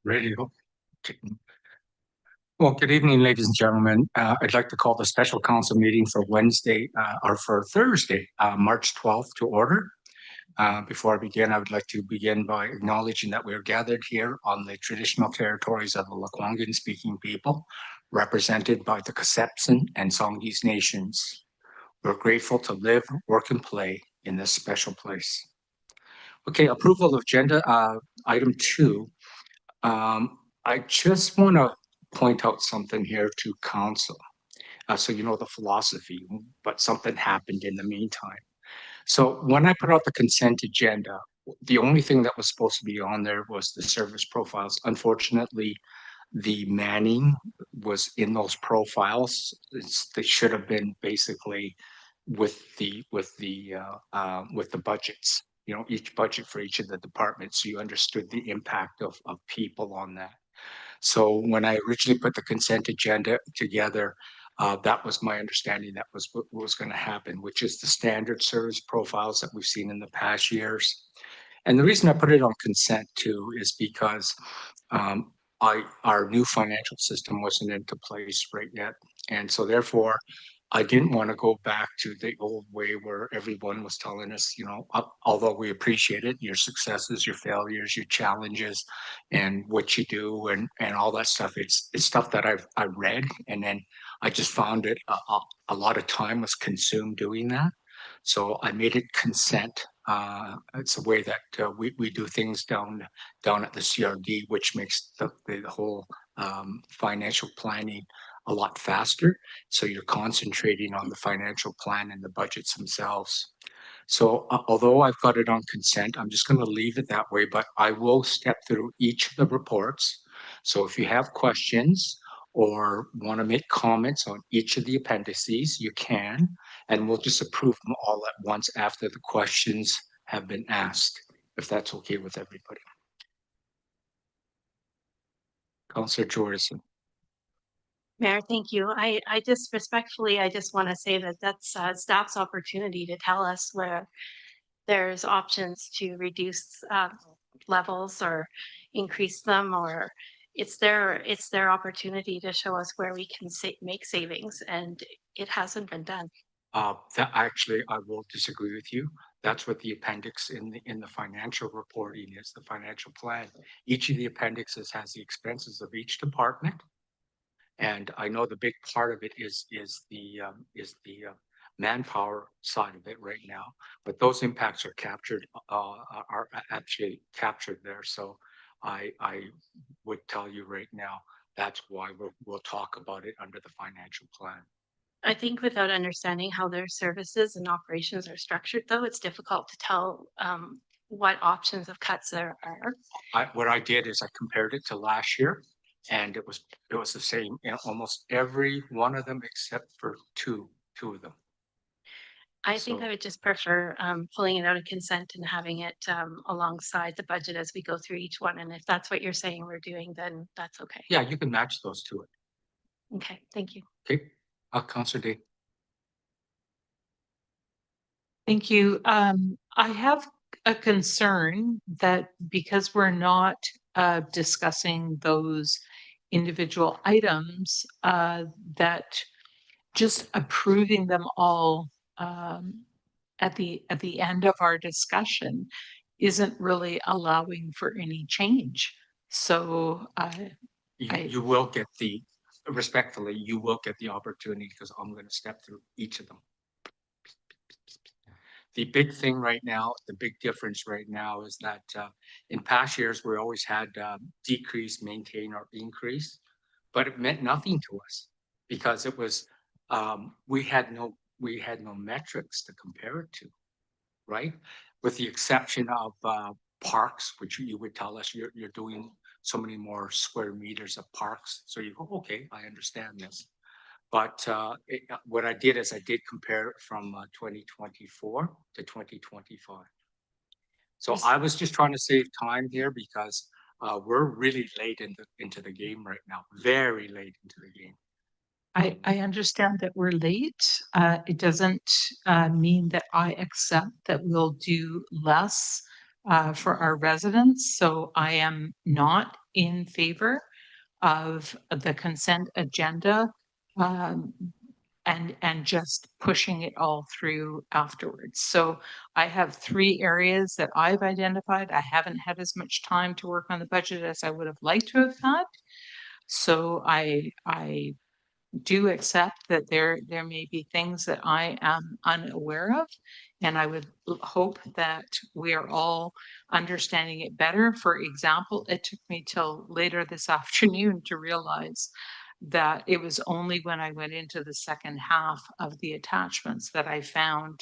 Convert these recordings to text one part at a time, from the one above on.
Radio. Well, good evening, ladies and gentlemen. I'd like to call the special council meeting for Wednesday or for Thursday, March 12th to order. Before I begin, I would like to begin by acknowledging that we are gathered here on the traditional territories of the Lekwungen-speaking people, represented by the Kasepsin and Songhees nations. We're grateful to live, work, and play in this special place. Okay, approval of agenda item 2. I just want to point out something here to council. So you know the philosophy, but something happened in the meantime. So when I put out the consent agenda, the only thing that was supposed to be on there was the service profiles. Unfortunately, the manning was in those profiles. They should have been basically with the budgets. You know, each budget for each of the departments, so you understood the impact of people on that. So when I originally put the consent agenda together, that was my understanding. That was what was going to happen, which is the standard service profiles that we've seen in the past years. And the reason I put it on consent too is because our new financial system wasn't into place right yet. And so therefore, I didn't want to go back to the old way where everyone was telling us, you know, although we appreciate it, your successes, your failures, your challenges, and what you do, and all that stuff. It's stuff that I read, and then I just found it a lot of time was consumed doing that. So I made it consent. It's a way that we do things down at the CRD, which makes the whole financial planning a lot faster. So you're concentrating on the financial plan and the budgets themselves. So although I've got it on consent, I'm just going to leave it that way, but I will step through each of the reports. So if you have questions or want to make comments on each of the appendices, you can, and we'll just approve them all at once after the questions have been asked, if that's okay with everybody. Councillor Jordison. Mayor, thank you. I just respectfully, I just want to say that that's staff's opportunity to tell us where there's options to reduce levels or increase them, or it's their opportunity to show us where we can make savings, and it hasn't been done. That actually, I will disagree with you. That's what the appendix in the financial reporting is, the financial plan. Each of the appendixes has the expenses of each department. And I know the big part of it is the manpower side of it right now, but those impacts are captured, are actually captured there. So I would tell you right now, that's why we'll talk about it under the financial plan. I think without understanding how their services and operations are structured, though, it's difficult to tell what options of cuts there are. What I did is I compared it to last year, and it was the same in almost every one of them except for two of them. I think I would just prefer pulling it out of consent and having it alongside the budget as we go through each one. And if that's what you're saying we're doing, then that's okay. Yeah, you can match those to it. Okay, thank you. Okay, Councillor Day. Thank you. I have a concern that because we're not discussing those individual items, that just approving them all at the end of our discussion isn't really allowing for any change. So you will get respectfully, you will get the opportunity, because I'm going to step through each of them. The big thing right now, the big difference right now is that in past years, we always had decrease, maintain, or increase, but it meant nothing to us because it was, we had no metrics to compare it to, right? With the exception of parks, which you would tell us you're doing so many more square meters of parks. So you go, okay, I understand this. But what I did is I did compare it from 2024 to 2025. So I was just trying to save time here because we're really late into the game right now, very late into the game. I understand that we're late. It doesn't mean that I accept that we'll do less for our residents. So I am not in favor of the consent agenda, um, and just pushing it all through afterwards. So I have 3 areas that I've identified. I haven't had as much time to work on the budget as I would have liked to have had. So I do accept that there may be things that I am unaware of, and I would hope that we are all understanding it better. For example, it took me till later this afternoon to realize that it was only when I went into the second half of the attachments that I found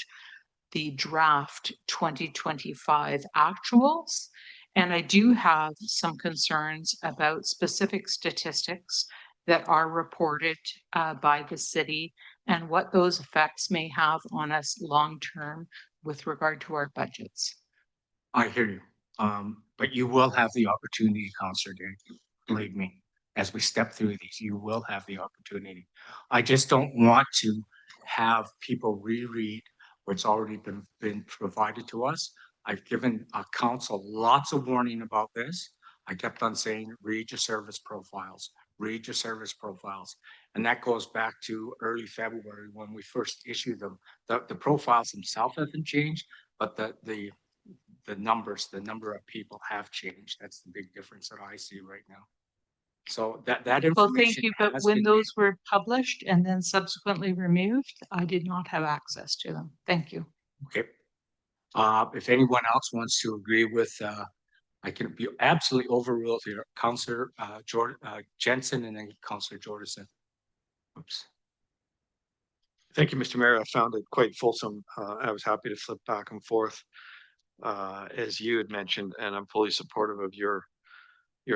the draft 2025 actuals. And I do have some concerns about specific statistics that are reported by the city and what those effects may have on us long-term with regard to our budgets. I hear you. But you will have the opportunity, Counselor Day, believe me, as we step through these, you will have the opportunity. I just don't want to have people reread what's already been provided to us. I've given council lots of warning about this. I kept on saying, read your service profiles, read your service profiles. And that goes back to early February when we first issued them. The profiles themselves haven't changed, but the number of people have changed. That's the big difference that I see right now. So that Well, thank information you, but has when been those were published and then subsequently removed, I did not have access to them. Thank you. okay. If anyone else wants to agree with, I can be absolutely overruled here. Councillor Jensen and then Councillor Jordison. Oops. Thank you, Mr. Mayor. I found it quite fulsome. I was happy to flip back and forth, as you had mentioned, and I'm fully supportive of your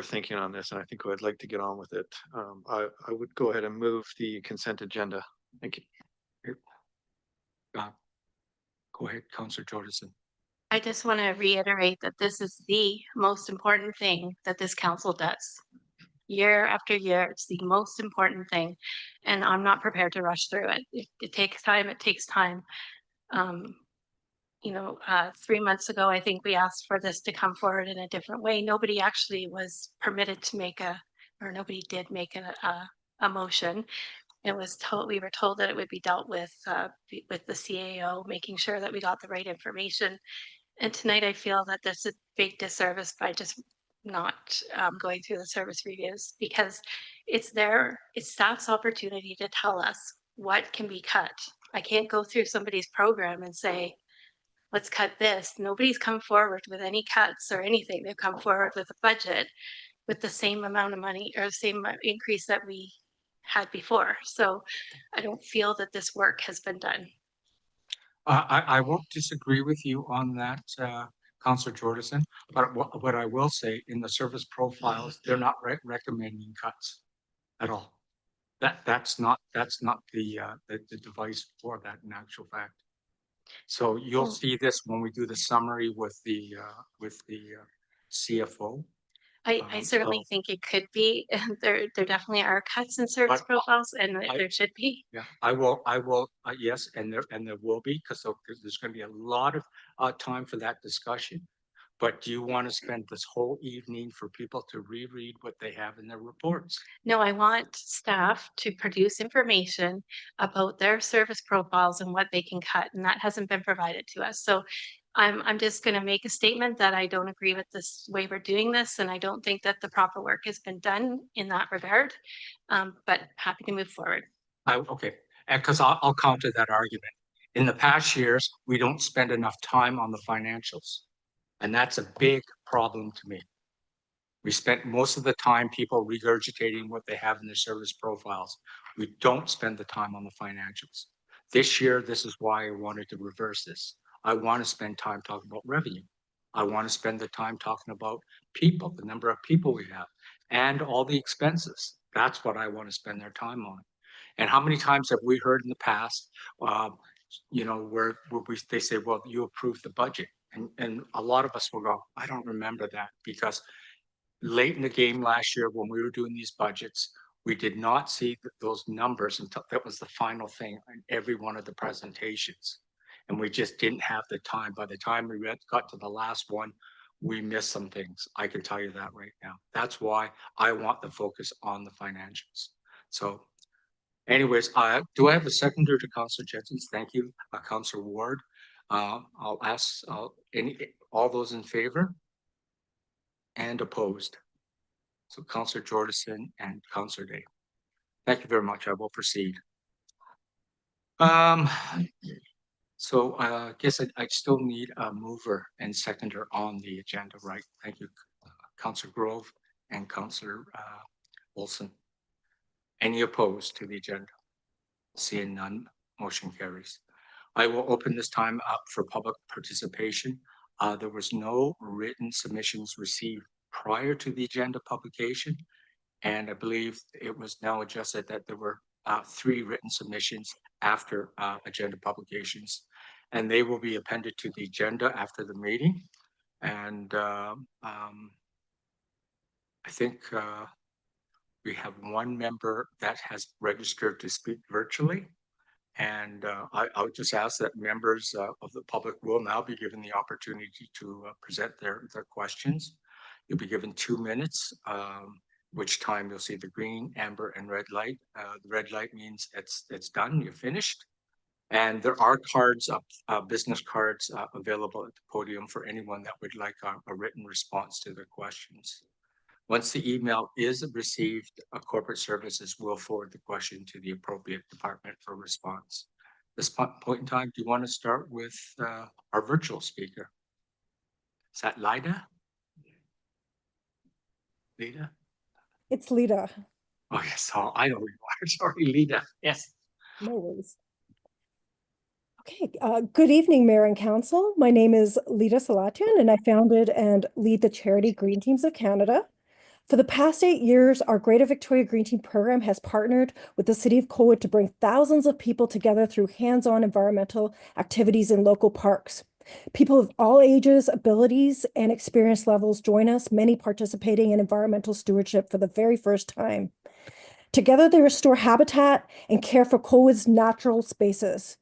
thinking on this, and I think I'd like to get on with it. I would go ahead and move the consent agenda. Thank you. Go ahead, Councillor Jordison. I just want to reiterate that this is the most important thing that this council does. Year after year, it's the most important thing. And I'm not prepared to rush through it. It takes time, it takes time. 3 months ago, I think we asked for this to come forward in a different way. Nobody actually was permitted to nobody did make a motion. It was we were told that it would be dealt with the CAO, making sure that we got the right information. And tonight I feel that there's a big disservice by just not going through the service reviews, because it's staff's opportunity to tell us what can be cut. I can't go through somebody's program and say, let's cut this. Nobody's come forward with any cuts or anything. They've come forward with a budget with the same amount of money or the same increase that we had before. So I don't feel that this work has been done. I won't disagree with you on that, Councillor Jordison, but what I will say in the service profiles, they're not recommending cuts at all. That's not the device for that in actual fact. So you'll see this when we do the summary with the CFO. I certainly think it could be. There definitely are cuts in service profiles, and there should be. Yeah, I will, yes, and there will be, because there's going to be a lot of time for that discussion. But do you want to spend this whole evening for people to reread what they have in their reports? No, I want staff to produce information about their service profiles and what they can cut, and that hasn't been provided to us. So I'm just going to make a statement that I don't agree with this way we're doing this, and I don't think that the proper work has been done in that regard. But happy to move forward. Okay, and because I'll counter that argument. In the past years, we don't spend enough time on the financials, and that's a big problem to me. We spent most of the time people regurgitating what they have in their service profiles. We don't spend the time on the financials. This year, this is why I wanted to reverse this. I want to spend time talking about revenue. I want to spend the time talking about people, the number of people we have, and all the expenses. That's what I want to spend their time on. And how many times have we heard in the past, where they say, well, you approved the budget. And a lot of us will go, I don't remember that, because late in the game last year when we were doing these budgets, we did not see those numbers until that was the final thing in every one of the presentations. And we just didn't have the time. By the time we got to the last one, we miss some things. I can tell you that right now. That's why I want the focus on the financials. So anyways, do I have a seconder to Councillor Jensens? Thank you, Councillor Ward. I'll ask, all those in favor and opposed? So Councillor Jordison and Councillor Day. Thank you very much. I will proceed. So I guess I still need a mover and seconder on the agenda, right? Thank you, Councillor Grove and Councillor Olson. Any opposed to the agenda? Seeing none, motion carries. I will open this time up for public participation. There was no written submissions received prior to the agenda publication. And I believe it was now adjusted that there were 3 written submissions after agenda publications. And they will be appended to the agenda after the meeting. And I think we have one member that has registered to speak virtually. And I would just ask that members of the public will now be given the opportunity to present their questions. You'll be given 2 minutes, which time you'll see the green, amber, and red light. The red light means it's done, you're finished. And there are cards, business cards available at the podium for anyone that would like a written response to their questions. Once the email is received, corporate services will forward the question to the appropriate department for response. At this point in time, do you want to start with our virtual speaker? Is that Lida? Lida? It's Lida. Oh, yes. Oh, I know who you are. Sorry, Lida. Yes. No worries. Okay, good evening, Mayor and Council. My name is Lida Salatian, and I founded and lead the charity Green Teams of Canada. For the past 8 years, our Greater Victoria Green Team program has partnered with the City of Colwood to bring thousands of people together through hands-on environmental activities in local parks. People of all ages, abilities, and experience levels join us, many participating in environmental stewardship for the very first time. Together, they restore habitat and care for Colwood's natural spaces.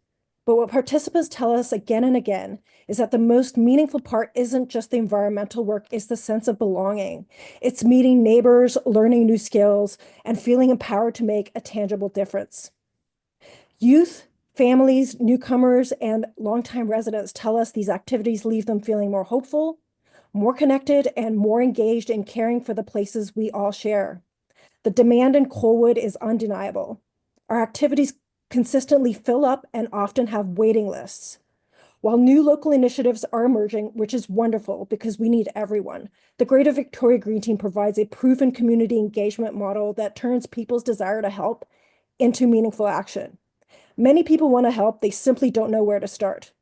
But what participants tell us again and again is that the most meaningful part isn't just the environmental work, it's the sense of belonging. It's meeting neighbors, learning new skills, and feeling empowered to make a tangible difference. Youth, families, newcomers, and longtime residents tell us these activities leave them feeling more hopeful, more connected, and more engaged in caring for the places we all share. The demand in Colwood is undeniable. Our activities consistently fill up and often have waiting lists. While new local initiatives are emerging, which is wonderful because we need everyone, the Greater Victoria Green Team provides a proven community engagement model that turns people's desire to help into meaningful action. Many people want to help, they simply don't know where to start.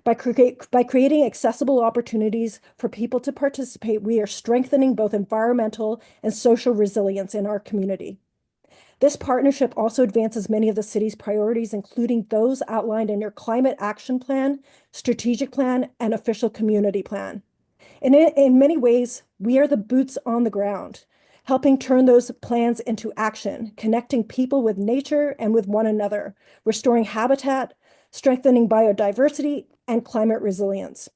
By creating accessible opportunities for people to participate, we are strengthening both environmental and social resilience in our community. This partnership also advances many of the city's priorities, including those outlined in your Climate Action Plan, Strategic Plan, and Official Community Plan. In many ways, we are the boots on the ground, helping turn those plans into action, connecting people with nature and with one another, restoring habitat, strengthening biodiversity, and climate resilience.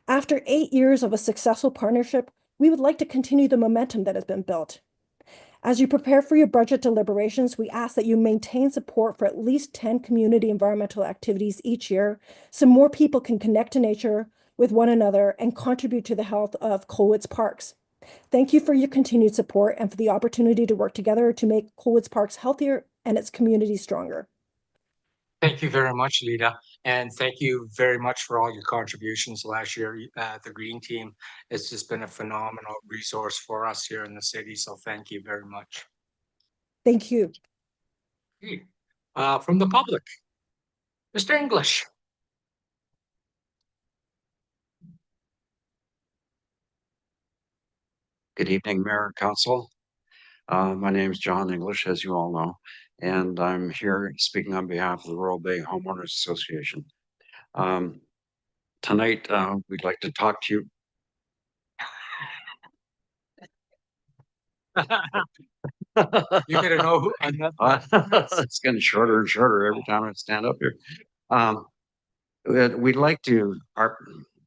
After 8 years of a successful partnership, we would like to continue the momentum that has been built. As you prepare for your budget deliberations, we ask that you maintain support for at least 10 community environmental activities each year so more people can connect to nature with one another and contribute to the health of Colwood's parks. Thank you for your continued support and for the opportunity to work together to make Colwood's parks healthier and its community stronger. Thank you very much, Lida. And thank you very much for all your contributions last year. The Green Team has just been a phenomenal resource for us here in the city. So thank you very much. Thank you. Okay. From the public, Mr. English. Good evening, Mayor and Council. My name is John English, as you all know, and I'm here speaking on behalf of the Royal Bay Homeowners Association. Tonight, we'd like to talk to you. You gotta know who. It's getting shorter and shorter every time I stand up here. We'd like to,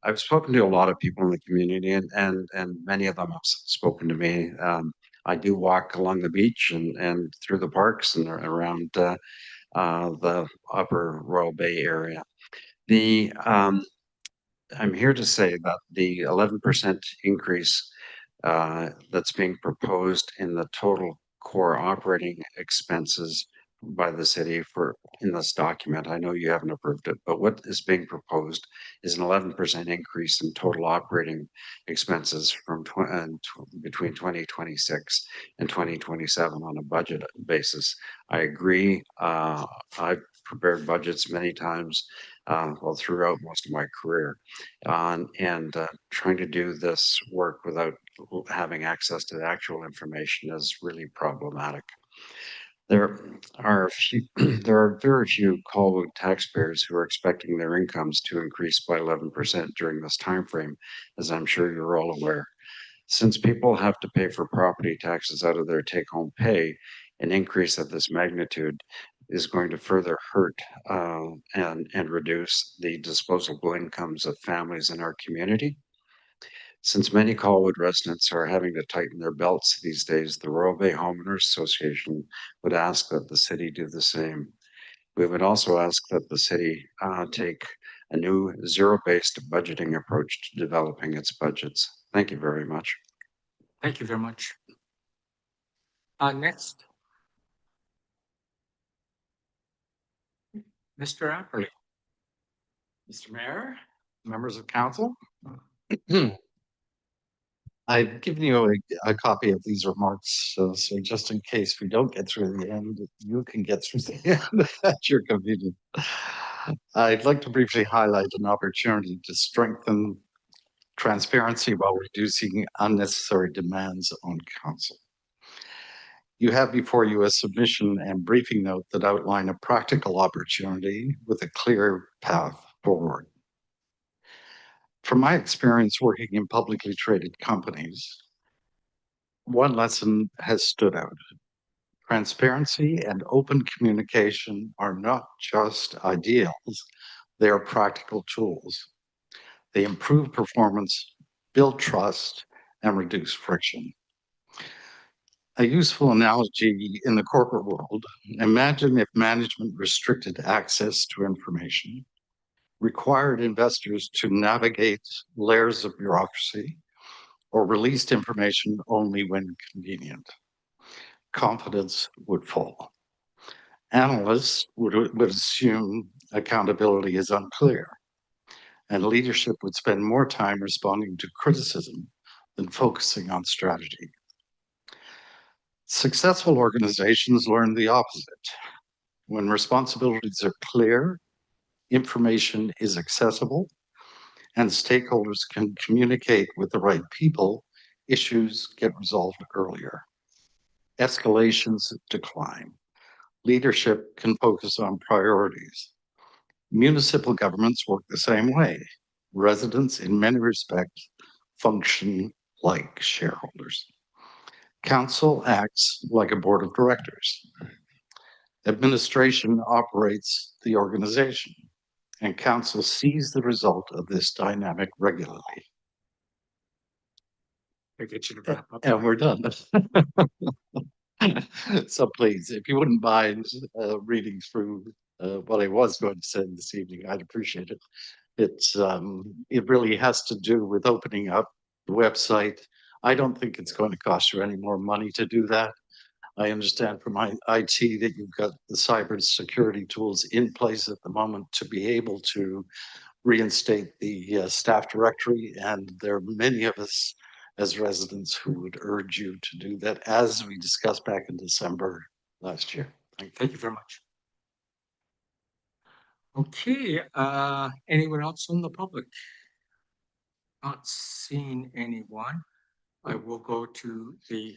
I've spoken to a lot of people in the community, and many of them have spoken to me. I do walk along the beach and through the parks and around the upper Royal Bay area. I'm here to say that the 11% increase that's being proposed in the total core operating expenses by the city in this document, I know you haven't approved it, but what is being proposed is an 11% increase in total operating expenses between 2026 and 2027 on a budget basis. I agree. I've prepared budgets many times, throughout most of my career, and trying to do this work without having access to the actual information is really problematic. There are there are very few Colwood taxpayers who are expecting their incomes to increase by 11% during this time frame, as I'm sure you're all aware. Since people have to pay for property taxes out of their take-home pay, an increase of this magnitude is going to further hurt and reduce the disposable incomes of families in our community. Since many Colwood residents are having to tighten their belts these days, the Royal Bay Homeowners Association would ask that the city do the same. We would also ask that the city take a new zero-based budgeting approach to developing its budgets. Thank you very much. Thank you very much. Next. Mr. Apperly. Mr. Mayor, members of council. I've given you a copy of these remarks, so just in case we don't get through the end, you can get through the end at your convenience. I'd like to briefly highlight an opportunity to strengthen transparency while reducing unnecessary demands on council. You have before you a submission and briefing note that outline a practical opportunity with a clear path forward. From my experience working in publicly traded companies, one lesson has stood out. Transparency and open communication are not just ideals, they are practical tools. They improve performance, build trust, and reduce friction. A useful analogy in the corporate world, imagine if management restricted access to information, required investors to navigate layers of bureaucracy, or released information only when convenient. Confidence would fall. Analysts would assume accountability is unclear, and leadership would spend more time responding to criticism than focusing on strategy. Successful organizations learn the opposite. When responsibilities are clear, information is accessible, and stakeholders can communicate with the right people, issues get resolved earlier. Escalations decline. Leadership can focus on priorities. Municipal governments work the same way. Residents, in many respects, function like shareholders. Council acts like a board of directors. Administration operates the organization, and council sees the result of this dynamic regularly. I get you to wrap up. And we're done. So please, if you wouldn't mind reading through what I was going to say this evening, I'd appreciate it. It really has to do with opening up the website. I don't think it's going to cost you any more money to do that. I understand from my IT that you've got the cyber security tools in place at the moment to be able to reinstate the staff directory, and there are many of us as residents who would urge you to do that, as we discussed back in December last year. Thank you very much. Okay, anyone else from the public? Not seeing anyone. I will go to the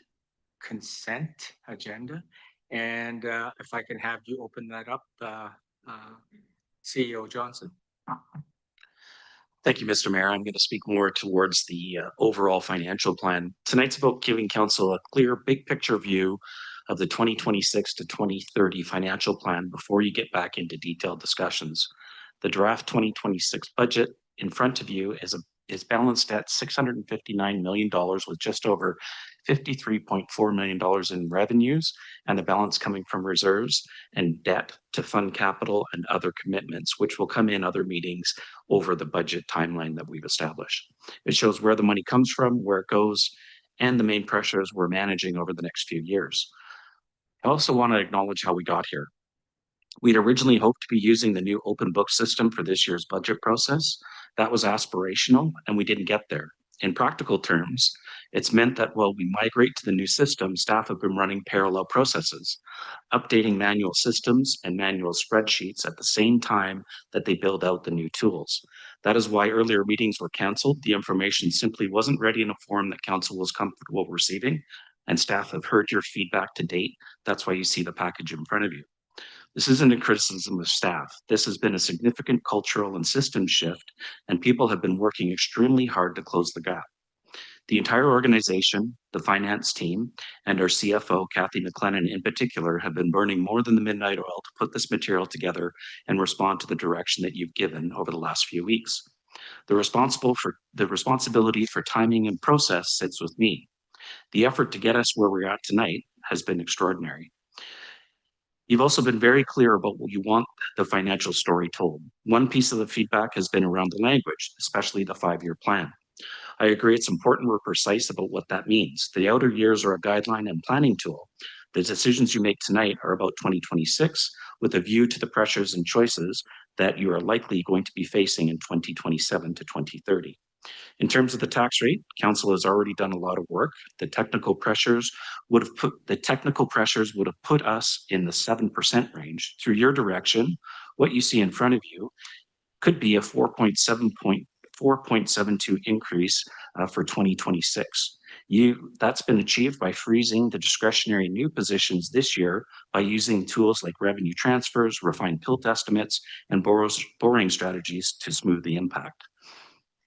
consent agenda, and if I can have you open that up, CEO Johnson. Thank you, Mr. Mayor. I'm going to speak more towards the overall financial plan. Tonight's about giving council a clear big picture view of the 2026 to 2030 financial plan before you get back into detailed discussions. The draft 2026 budget in front of you is balanced at $659 million with just over $53.4 million in revenues and the balance coming from reserves and debt to fund capital and other commitments, which will come in other meetings over the budget timeline that we've established. It shows where the money comes from, where it goes, and the main pressures we're managing over the next few years. I also want to acknowledge how we got here. We'd originally hoped to be using the new open book system for this year's budget process. That was aspirational, and we didn't get there. In practical terms, it's meant that while we migrate to the new system, staff have been running parallel processes, updating manual systems and manual spreadsheets at the same time that they build out the new tools. That is why earlier meetings were canceled. The information simply wasn't ready in a form that council was comfortable receiving, and staff have heard your feedback to date. That's why you see the package in front of you. This isn't a criticism of staff. This has been a significant cultural and system shift, and people have been working extremely hard to close the gap. The entire organization, the finance team, and our CFO, Kathy McLennan in particular, have been burning more than the midnight oil to put this material together and respond to the direction that you've given over the last few weeks. The responsibility for timing and process sits with me. The effort to get us where we're at tonight has been extraordinary. You've also been very clear about what you want the financial story told. One piece of the feedback has been around the language, especially the 5-year plan. I agree it's important we're precise about what that means. The outer years are a guideline and planning tool. The decisions you make tonight are about 2026 with a view to the pressures and choices that you are likely going to be facing in 2027 to 2030. In terms of the tax rate, council has already done a lot of work. The technical pressures would have put us in the 7% range. Through your direction, what you see in front of you could be a 4.72 increase for 2026. That's been achieved by freezing the discretionary new positions this year by using tools like revenue transfers, refined PILT estimates, and borrowing strategies to smooth the impact.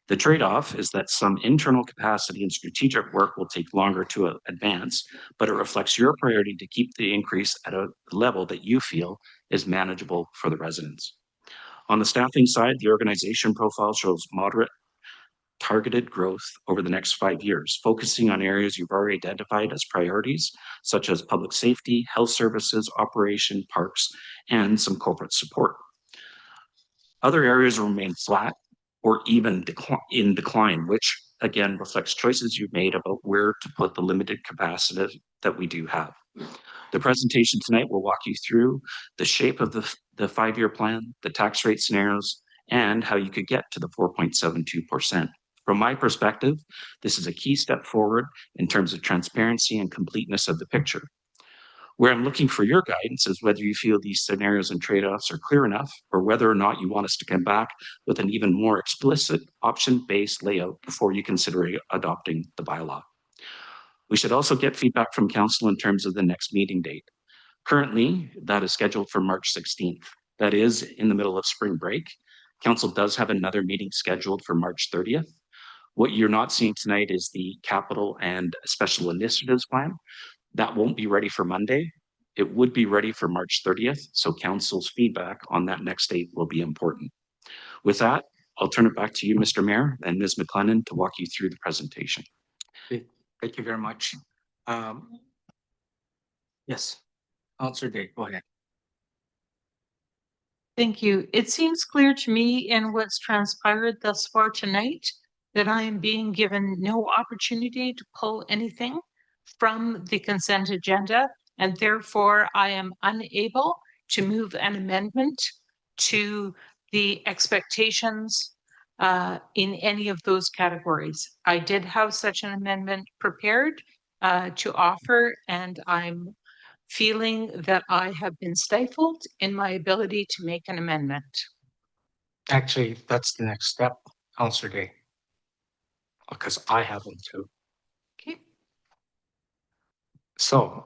The trade-off is that some internal capacity and strategic work will take longer to advance, but it reflects your priority to keep the increase at a level that you feel is manageable for the residents. On the staffing side, the organization profile shows moderate targeted growth over the next 5 years, focusing on areas you've already identified as priorities, such as public safety, health services, operation, parks, and some corporate support. Other areas remain flat or even in decline, which again reflects choices you've made about where to put the limited capacity that we do have. The presentation tonight will walk you through the shape of the 5-year plan, the tax rate scenarios, and how you could get to the 4.72%. From my perspective, this is a key step forward in terms of transparency and completeness of the picture. Where I'm looking for your guidance is whether you feel these scenarios and trade-offs are clear enough, or whether or not you want us to come back with an even more explicit option-based layout before you consider adopting the bylaw. We should also get feedback from council in terms of the next meeting date. Currently, that is scheduled for March 16th. That is in the middle of spring break. Council does have another meeting scheduled for March 30th. What you're not seeing tonight is the capital and special initiatives plan. That won't be ready for Monday. It would be ready for March 30th, so council's feedback on that next date will be important. With that, I'll turn it back to you, Mr. Mayor, and Ms. McLennan to walk you through the presentation. Thank you very much. Yes, Councilor Day, go ahead. Thank you. It seems clear to me in what's transpired thus far tonight that I am being given no opportunity to pull anything from the consent agenda, and therefore I am unable to move an amendment to the expectations in any of those categories. I did have such an amendment prepared to offer, and I'm feeling that I have been stifled in my ability to make an amendment. Actually, that's the next step, Councilor Day, because I have one too. Okay. So,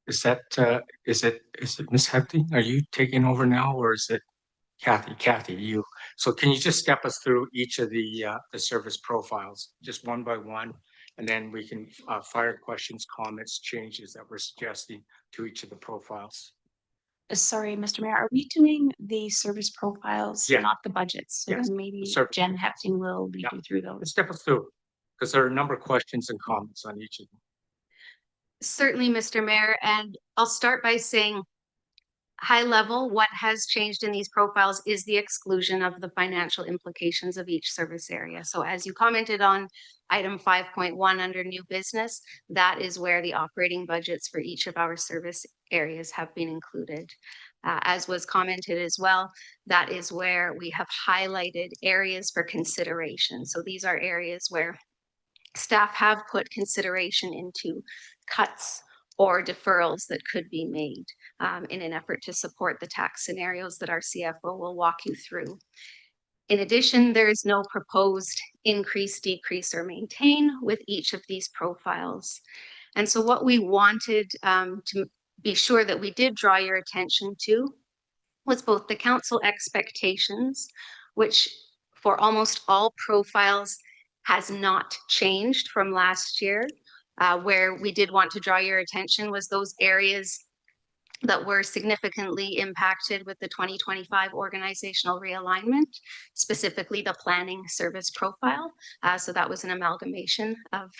is it Ms. Hepting? Are you taking over now, or is it Kathy? Kathy, you. So, can you just step us through each of the service profiles, just one by one, and then we can fire questions, comments, changes that we're suggesting to each of the profiles. Sorry, Mr. Mayor, are we doing the service profiles, Yeah. not the budgets? So Yes, then maybe service. Jen Hepting will lead Yeah. you through those. Let's step us through, because there are a number of questions and comments on each of them. Certainly, Mr. Mayor, and I'll start by saying high level, what has changed in these profiles is the exclusion of the financial implications of each service area. So as you commented on item 5.1 under new business, that is where the operating budgets for each of our service areas have been included. As was commented as well, that is where we have highlighted areas for consideration. So these are areas where staff have put consideration into cuts or deferrals that could be made in an effort to support the tax scenarios that our CFO will walk you through. In addition, there is no proposed increase, decrease, or maintain with each of these profiles. And so what we wanted to be sure that we did draw your attention to was both the council expectations, which for almost all profiles has not changed from last year. Where we did want to draw your attention was those areas that were significantly impacted with the 2025 organizational realignment, specifically the planning service profile. So that was an amalgamation of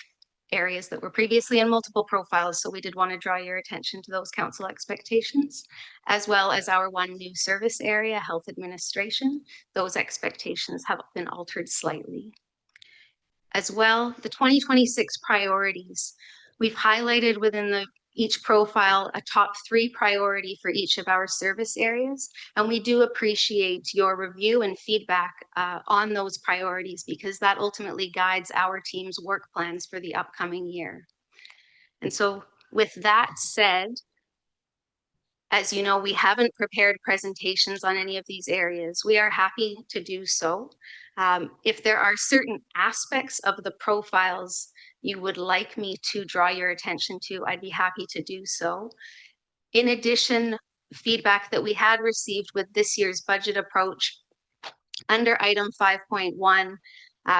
areas that were previously in multiple profiles. So we did want to draw your attention to those council expectations, as well as our one new service area, health administration. Those expectations have been altered slightly. As well, the 2026 priorities. We've highlighted within each profile a top 3 priority for each of our service areas. And we do appreciate your review and feedback on those priorities, because that ultimately guides our team's work plans for the upcoming year. And so with that said, as you know, we haven't prepared presentations on any of these areas. We are happy to do so. If there are certain aspects of the profiles you would like me to draw your attention to, I'd be happy to do so. In addition, feedback that we had received with this year's budget approach under item 5.1,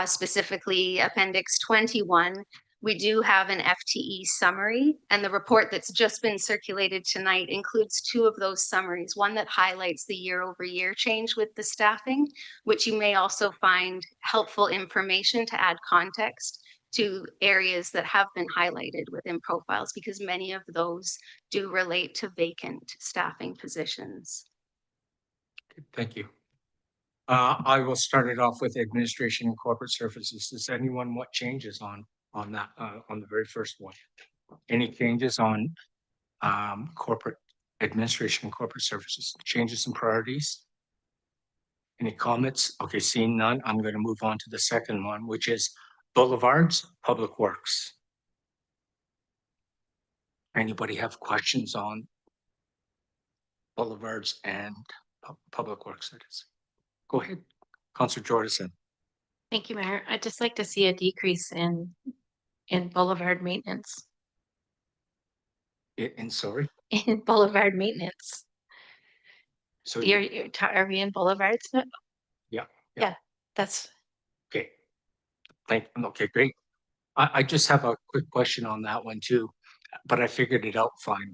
specifically Appendix 21, we do have an FTE summary, and the report that's just been circulated tonight includes 2 of those summaries, one that highlights the year-over-year change with the staffing, which you may also find helpful information to add context to areas that have been highlighted within profiles, because many of those do relate to vacant staffing positions. Thank you. I will start it off with administration and corporate services. Does anyone want changes on that, on the very first one? Any changes on corporate administration and corporate services? Changes in priorities? Any comments? Okay, seeing none, I'm going to move on to the second one, which is boulevards, public works. Anybody have questions on boulevards and public works? That is. Go ahead, Councillor Jordison. Thank you, Mayor. I'd just like to see a decrease in boulevard maintenance. Sorry? In boulevard maintenance. So Are we in boulevards? Yeah. That's okay. Okay, great. I just have a quick question on that one too, but I figured it out finally.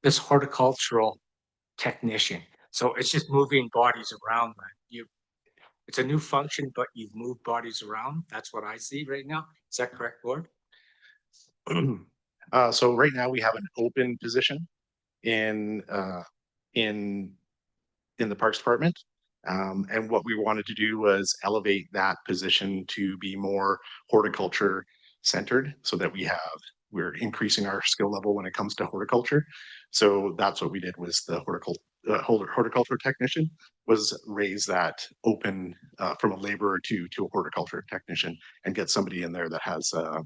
This horticultural technician. So it's just moving bodies around. It's a new function, but you've moved bodies around. That's what I see right now. Is that correct, Gord? So right now we have an open position in the Parks Department. And what we wanted to do was elevate that position to be more horticulture centered, so that we're increasing our skill level when it comes to horticulture. So that's what we did, was the horticulture technician was raise that open from a laborer to a horticulture technician, and get somebody in there that has a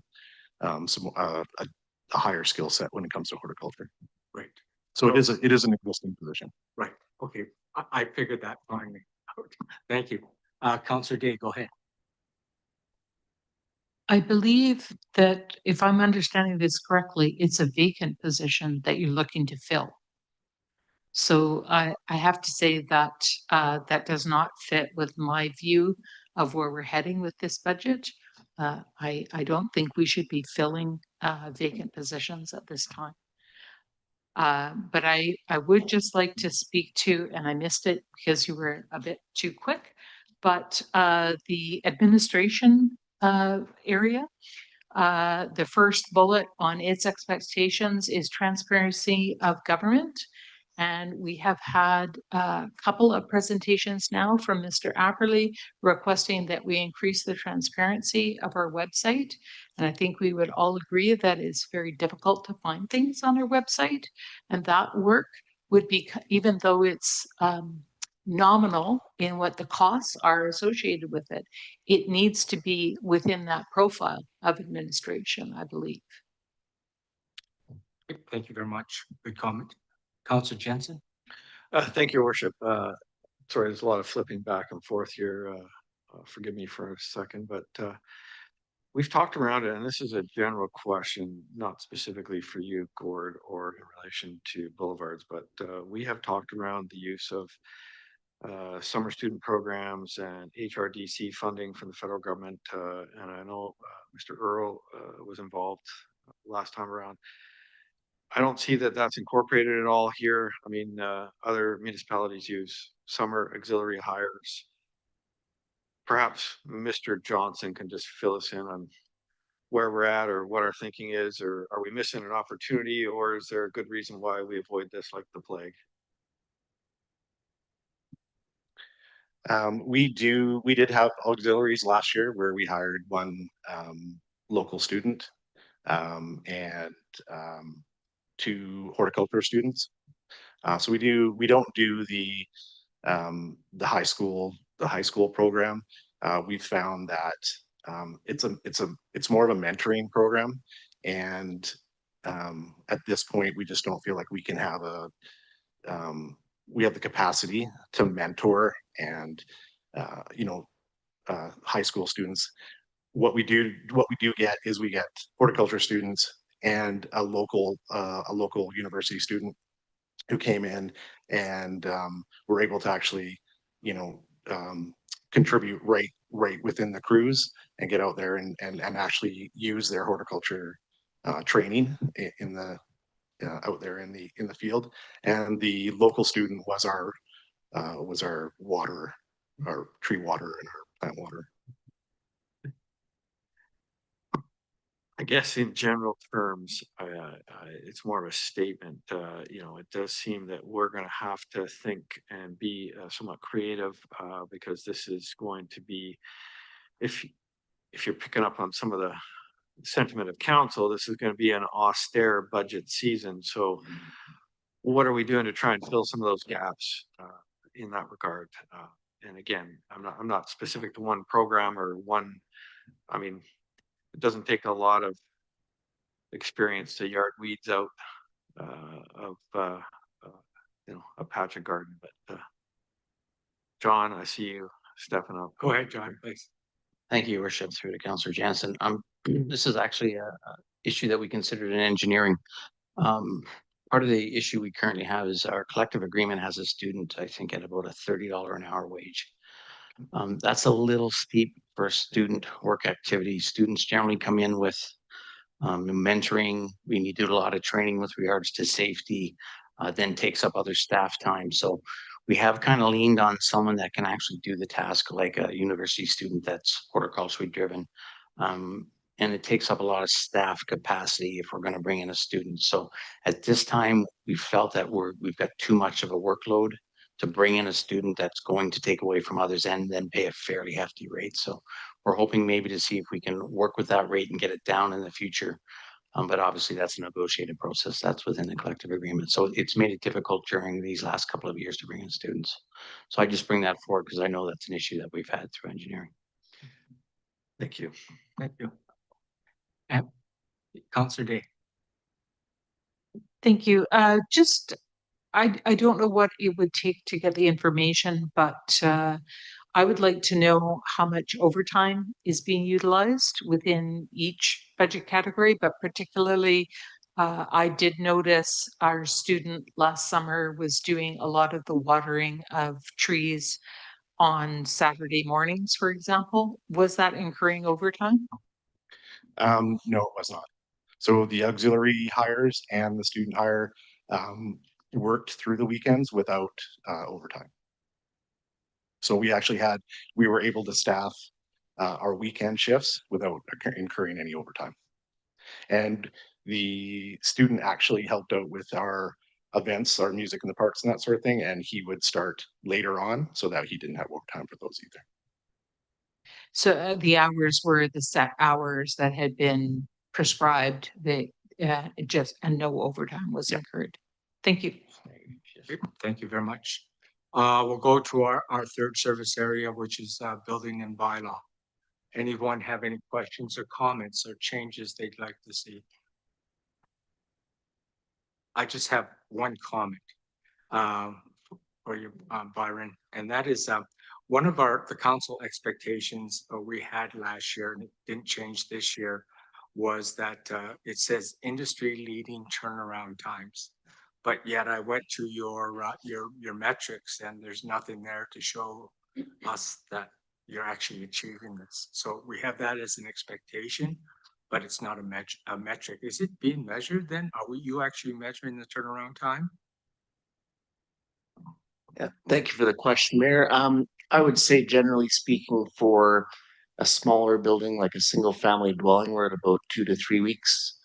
higher skill set when it comes to horticulture. Right. So it is an existing position. Right. Okay. I figured that finally. Thank you. Councillor Day, go ahead. I believe that if I'm understanding this correctly, it's a vacant position that you're looking to fill. So I have to say that that does not fit with my view of where we're heading with this budget. I don't think we should be filling vacant positions at this time. But I would just like to speak to, and I missed it because you were a bit too quick, but the administration area. The first bullet on its expectations is transparency of government. And we have had a couple of presentations now from Mr. Apperly requesting that we increase the transparency of our website. And I think we would all agree that it's very difficult to find things on our website. And that work would be, even though it's nominal in what the costs are associated with it, it needs to be within that profile of administration, I believe. Thank you very much. Good comment. Councillor Jensen? Thank you, Your Worship. Sorry, there's a lot of flipping back and forth here. Forgive me for a second, but we've talked around it, and this is a general question, not specifically for you, Gord, or in relation to boulevards, but we have talked around the use of summer student programs and HRDC funding from the federal government. And I know Mr. Earl was involved last time around. I don't see that that's incorporated at all here. I mean, other municipalities use summer auxiliary hires. Perhaps Mr. Johnson can just fill us in on where we're at or what our thinking is, or are we missing an opportunity, or is there a good reason why we avoid this like the plague? We did have auxiliaries last year where we hired one local student and 2 horticulture students. So we don't do the high school program. We've found that it's more of a mentoring program, and at this point we just don't feel like we can have we have the capacity to mentor and high school students. What we do get is we get horticulture students and a local university student who came in and were able to actually contribute right within the crews and get out there and actually use their horticulture training in the out there in the field. And the local student was our water, our tree water and our plant water. I guess in general terms, it's more of a statement. It does seem that we're going to have to think and be somewhat creative because this is going to be, if you're picking up on some of the sentiment of council, this is going to be an austere budget season. So what are we doing to try and fill some of those gaps in that regard? And again, I'm not specific to one program or one. I mean, it doesn't take a lot of experience to yard weeds out of a patch of garden. But John, I see you stepping up. Go ahead, John, please. Thank you, Your Worship, through to Councillor Jansen. This is actually a issue that we considered in engineering. Part of the issue we currently have is our collective agreement has a student, I think, at about a $30 an hour wage. That's a little steep for a student work activity. Students generally come in with mentoring. We need to do a lot of training with regards to safety, then takes up other staff time. So we have kind of leaned on someone that can actually do the task like a university student that's horticulturally driven. And it takes up a lot of staff capacity if we're going to bring in a student. So at this time, we felt that we've got too much of a workload to bring in a student that's going to take away from others and then pay a fairly hefty rate. So we're hoping maybe to see if we can work with that rate and get it down in the future. But obviously that's a negotiated process. That's within the collective agreement. So it's made it difficult during these last couple of years to bring in students. So I just bring that forward because I know that's an issue that we've had through engineering. Thank you. Thank you. Councillor Day. Thank you. I don't know what it would take to get the information, but I would like to know how much overtime is being utilized within each budget category, but particularly I did notice our student last summer was doing a lot of the watering of trees on Saturday mornings, for example. Was that incurring overtime? No, it was not. So the auxiliary hires and the student hire worked through the weekends without overtime. So we were able to staff our weekend shifts without incurring any overtime. And the student actually helped out with our events, our music in the parks and that sort of thing. And he would start later on so that he didn't have overtime for those either. So the hours were the set hours that had been prescribed, and no overtime was incurred. Thank you. Thank you very much. We'll go to our third service area, which is building and bylaw. Anyone have any questions or comments or changes they'd like to see? I just have one comment for you, Byron, and that is one of the council expectations we had last year, and it didn't change this year, was that it says industry leading turnaround times. But yet I went to your metrics, and there's nothing there to show us that you're actually achieving this. So we have that as an expectation, but it's not a metric. Is it being measured then? Are you actually measuring the turnaround time? Yeah, thank you for the question, Mayor. I would say generally speaking, for a smaller building like a single family dwelling, we're at about 2 to 3 weeks.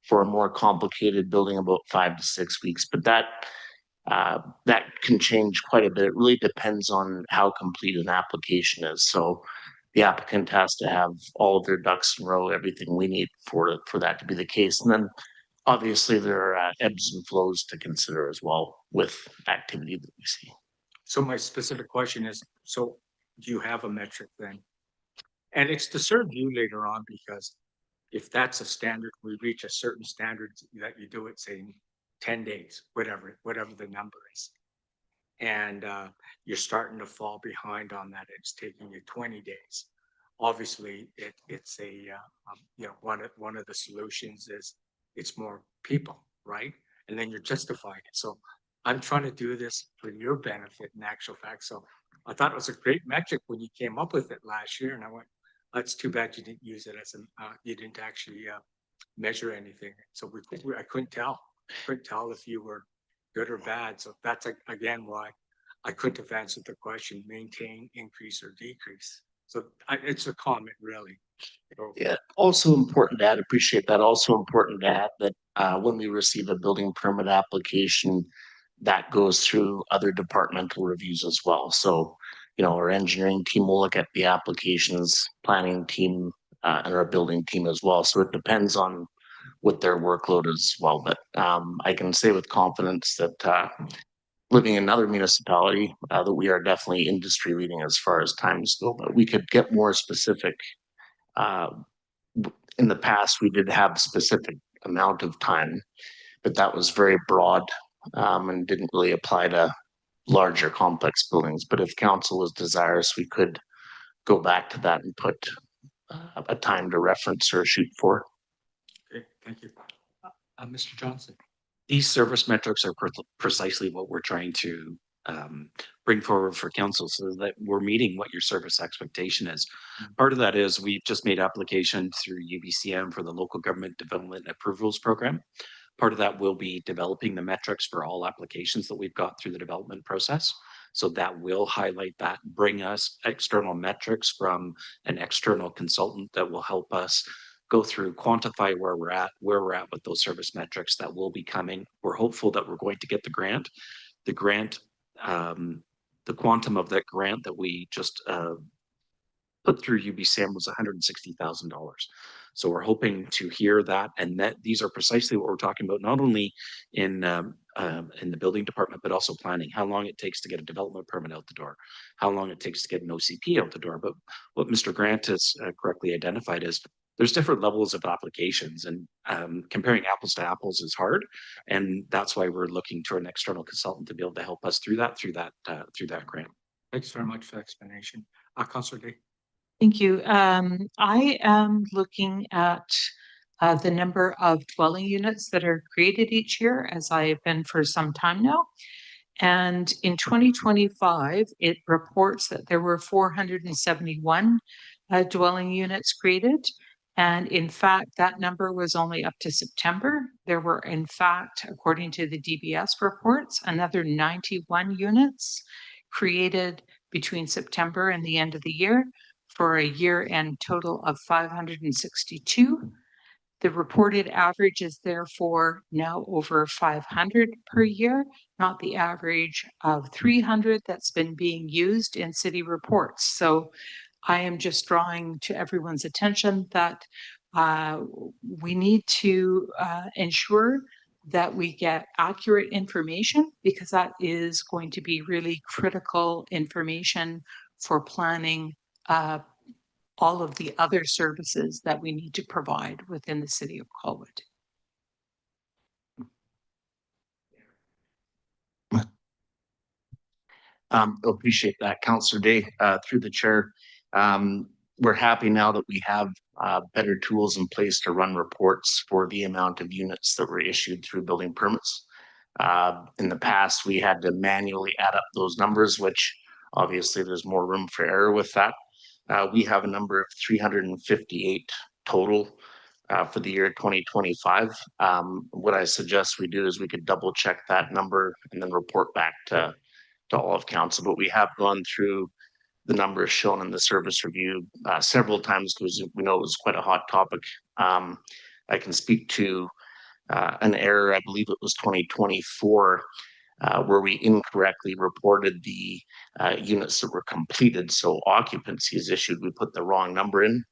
For a more complicated building, about 5 to 6 weeks. But that can change quite a bit. It really depends on how complete an application is. So the applicant has to have all of their ducks in a row, everything we need for that to be the case. And then obviously there are ebbs and flows to consider as well with activity that we see. So my specific question is, so do you have a metric then? And it's to serve you later on, because if that's a standard, we reach a certain standard that you do it, say, in 10 days, whatever the number is. And you're starting to fall behind on that. It's taking you 20 days. Obviously, it's a, one of the solutions is it's more people, right? And then you're justifying it. So I'm trying to do this for your benefit in actual fact. So I thought it was a great metric when you came up with it last year. And I went, that's too bad you didn't use it as you didn't actually measure anything. So I couldn't tell. Couldn't tell if you were good or bad. So that's again why I couldn't have answered the question: maintain, increase, or decrease. So it's a comment, really. So, yeah. Also important to add. Appreciate that. Also important to add that when we receive a building permit application, that goes through other departmental reviews as well. So, our engineering team will look at the applications, planning team, and our building team as well. So it depends on what their workload is as well. But I can say with confidence that living in another municipality, that we are definitely industry leading as far as times go. But we could get more specific. In the past, we did have a specific amount of time, but that was very broad and didn't really apply to larger complex buildings. But if council was desirous, we could go back to that and put a time to reference or shoot for. okay, thank you. Mr. Johnson. These service metrics are precisely what we're trying to bring forward for council, so that we're meeting what your service expectation is. Part of that is we've just made application through UBCM for the Local Government Development Approvals Program. Part of that will be developing the metrics for all applications that we've got through the development process. So that will highlight that, bring us external metrics from an external consultant that will help us go through, quantify where we're at with those service metrics that will be coming. We're hopeful that we're going to get the grant. The grant, the quantum of that grant that we just put through UBCM was $160,000. So we're hoping to hear that, and that these are precisely what we're talking about, not only in the building department, but also planning. How long it takes to get a development permit out the door, how long it takes to get an OCP out the door. But what Mr. Grant has correctly identified is there's different levels of applications, and comparing apples to apples is hard. And that's why we're looking to an external consultant to be able to help us through that grant. Thanks very much for the explanation. Councillor Day. Thank you. I am looking at the number of dwelling units that are created each year, as I have been for some time now. And in 2025, it reports that there were 471 dwelling units created. And in fact, that number was only up to September. There were, in fact, according to the DBS reports, another 91 units created between September and the end of the year for a year-end total of 562. The reported average is therefore now over 500 per year, not the average of 300 that's been being used in city reports. So I am just drawing to everyone's attention that we need to ensure that we get accurate information, because that is going to be really critical information for planning all of the other services that we need to provide within the city of Colwood. Appreciate that, Councillor Day, through the chair. We're happy now that we have better tools in place to run reports for the amount of units that were issued through building permits. In the past, we had to manually add up those numbers, which obviously there's more room for error with that. We have a number of 358 total for the year 2025. What I suggest we do is we could double check that number and then report back to all of council. But we have gone through the numbers shown in the service review several times because we know it was quite a hot topic. I can speak to an error, I believe it was 2024, where we incorrectly reported the units that were completed. So occupancy is issued, we put the wrong number in.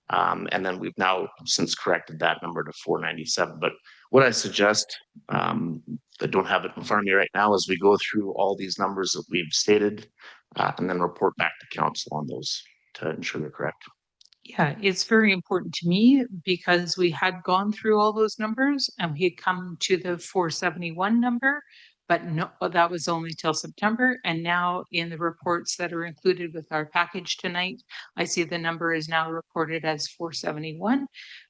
And then we've now since corrected that number to 497. But what I suggest, I don't have it in front of me right now, is we go through all these numbers that we've stated and then report back to council on those to ensure they're correct. Yeah, it's very important to me because we had gone through all those numbers and we had come to the 471 number, but no, that was only till September. And now in the reports that are included with our package tonight, I see the number is now reported as 471,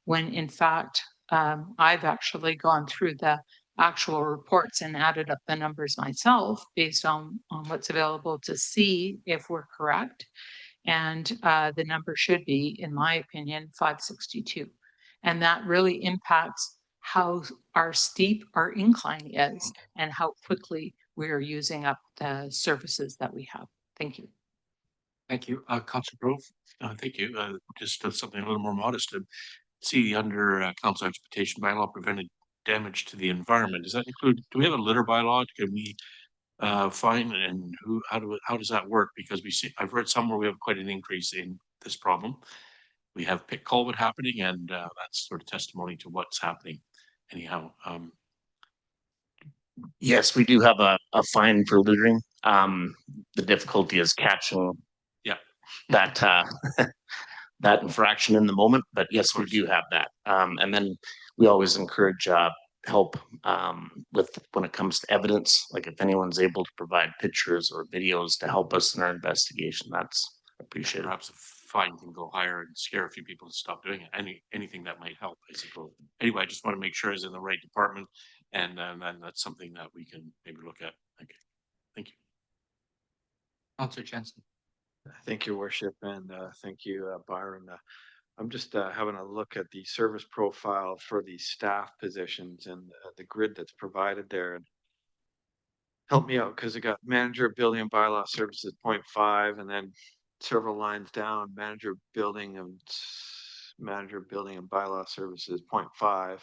when in fact, I've actually gone through the actual reports and added up the numbers myself based on what's available to see if we're correct. And the number should be, in my opinion, 562. And that really impacts how steep our incline is and how quickly we are using up the services that we have. Thank you. Thank you. Councillor Grove. Thank you. Just something a little more modest to see under council expectation bylaw prevented damage to the environment. Does that include, do we have a litter bylaw? Can we fine, and how does that work? Because we see, I've read somewhere we have quite an increase in this problem. We have pit Colwood happening, and that's sort of testimony to what's happening. Anyhow, yes, we do have a fine for littering. The difficulty is catching that that infraction in the moment, but yes, we do have that. And then we always encourage help with when it comes to evidence, like if anyone's able to provide pictures or videos to help us in our investigation, that's appreciated. perhaps a fine can go higher and scare a few people to stop doing it. Anything that might help, I suppose. Anyway, I just want to make sure it's in the right department, and that's something that we can maybe look at. Okay, thank you. Councillor Jensen. Thank you, Worship, and thank you, Byron. I'm just having a look at the service profile for the staff positions and the grid that's provided there. And help me out, because I got manager building and bylaw services 0.5, and then several lines down, manager building and bylaw services 0.5.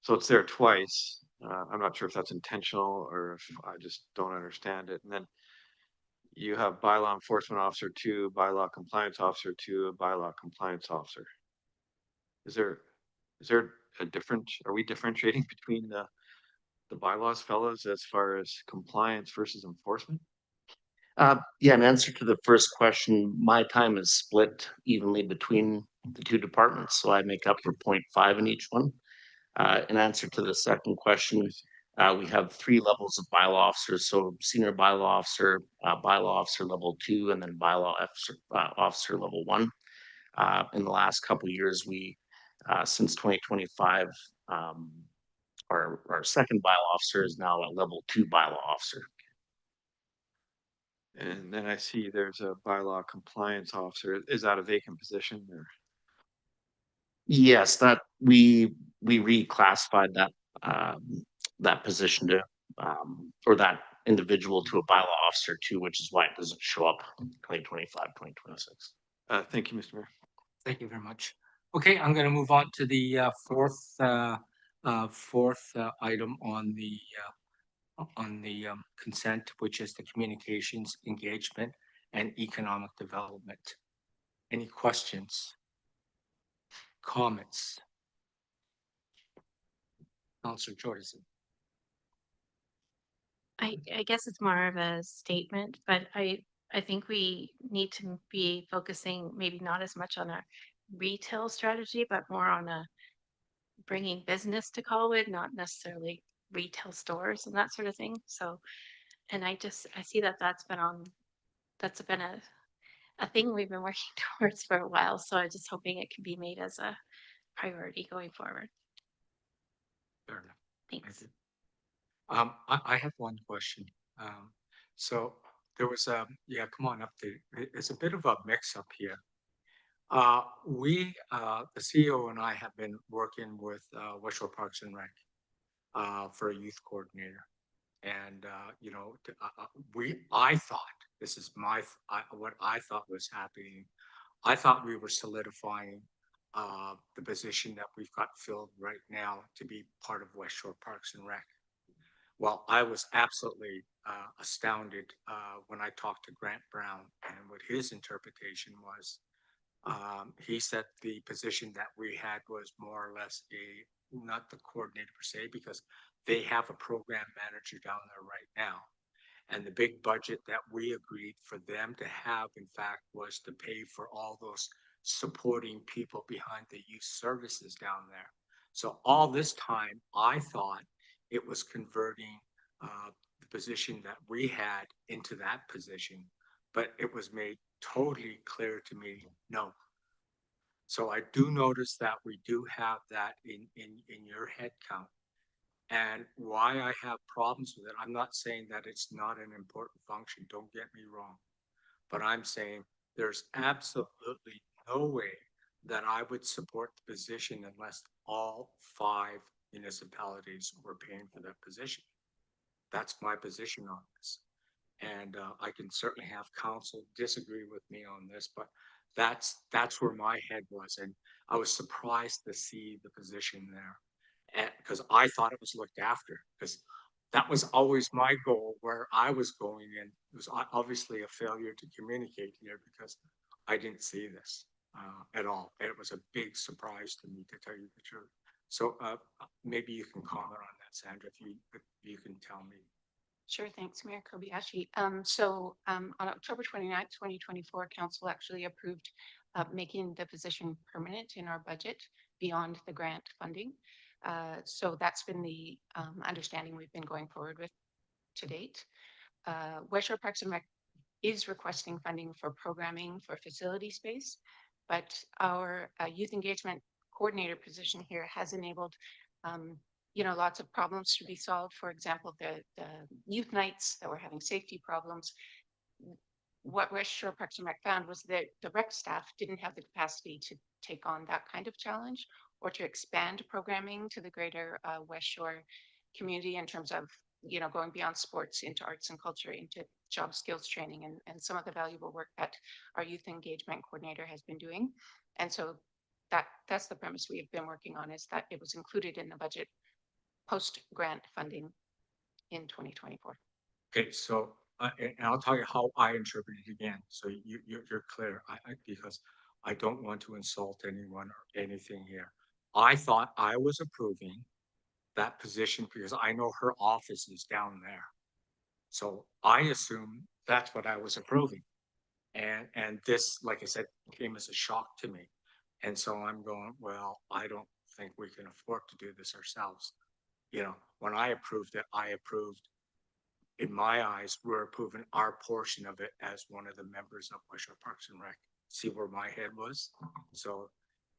So it's there twice. I'm not sure if that's intentional or if I just don't understand it. And then you have bylaw enforcement officer 2, bylaw compliance officer 2, a bylaw compliance officer. Is there a different, are we differentiating between the bylaws, fellows, as far as compliance versus enforcement? Yeah, in answer to the first question, my time is split evenly between the two departments, so I make up for 0.5 in each one. In answer to the second question, we have 3 levels of bylaw officers, so senior bylaw officer level 2, and then bylaw officer level 1. In the last couple of years, we since 2025, our second bylaw officer is now a level 2 bylaw officer. And then I see there's a bylaw compliance officer. Is that a vacant position or? Yes, that we reclassified that that position to or that individual to a bylaw officer too, which is why it doesn't show up 2025, 2026. Thank you, Mr. Mayor. Thank you very much. Okay, I'm gonna move on to the fourth item on the consent, which is the communications, engagement, and economic development. Any questions? Comments? Councillor Jordison. I guess it's more of a statement, but I think we need to be focusing maybe not as much on a retail strategy, but more on a bringing business to Colwood, not necessarily retail stores and that sort of thing. So, and I see that that's been a thing we've been working towards for a while. So I'm just hoping it can be made as a priority going forward. Fair enough. Thanks. I have one question. So there was yeah, come on up there. It's a bit of a mix up here. The CEO and I have been working with West Shore Parks and Rec for a youth coordinator. And, you know, I thought, this is what I thought was happening. I thought we were solidifying the position that we've got filled right now to be part of West Shore Parks and Rec. Well, I was absolutely astounded when I talked to Grant Brown and what his interpretation was. He said the position that we had was more or less not the coordinator per se, because they have a program manager down there right now. And the big budget that we agreed for them to have, in fact, was to pay for all those supporting people behind the youth services down there. So all this time, I thought it was converting the position that we had into that position, but it was made totally clear to me, no. So I do notice that we do have that in your head count. And why I have problems with it, I'm not saying that it's not an important function, don't get me wrong. But I'm saying there's absolutely no way that I would support the position unless all 5 municipalities were paying for that position. That's my position on this. And I can certainly have council disagree with me on this, but that's where my head was. And I was surprised to see the position there. And because I thought it was looked after, because that was always my goal where I was going in. It was obviously a failure to communicate here because I didn't see this at all. And it was a big surprise to me, to tell you the truth. So maybe you can comment on that, Sandra, if you can tell me. Sure, thanks, Mayor Kobayashi. On October 29th, 2024, Council actually approved making the position permanent in our budget beyond the grant funding. So that's been the understanding we've been going forward with to date. West Shore Parks and Rec is requesting funding for programming for facility space, but our youth engagement coordinator position here has enabled lots of problems to be solved. For example, the youth nights that were having safety problems. What West Shore Parks and Rec found was that the rec staff didn't have the capacity to take on that kind of challenge or to expand programming to the greater West Shore community in terms of, going beyond sports into arts and culture, into job skills training and some of the valuable work that our youth engagement coordinator has been doing. And so that's the premise we have been working on, is that it was included in the budget post-grant funding in 2024. Okay, so and I'll tell you how I interpret it again, so you're clear. Because I don't want to insult anyone or anything here. I thought I was approving that position because I know her office is down there, so I assume that's what I was approving. And this, like I said, came as a shock to me, and so I'm going, well, I don't think we can afford to do this ourselves. When I approved it, I approved, in my eyes, we're approving our portion of it as one of the members of West Shore Parks and Rec. See where my head was? So,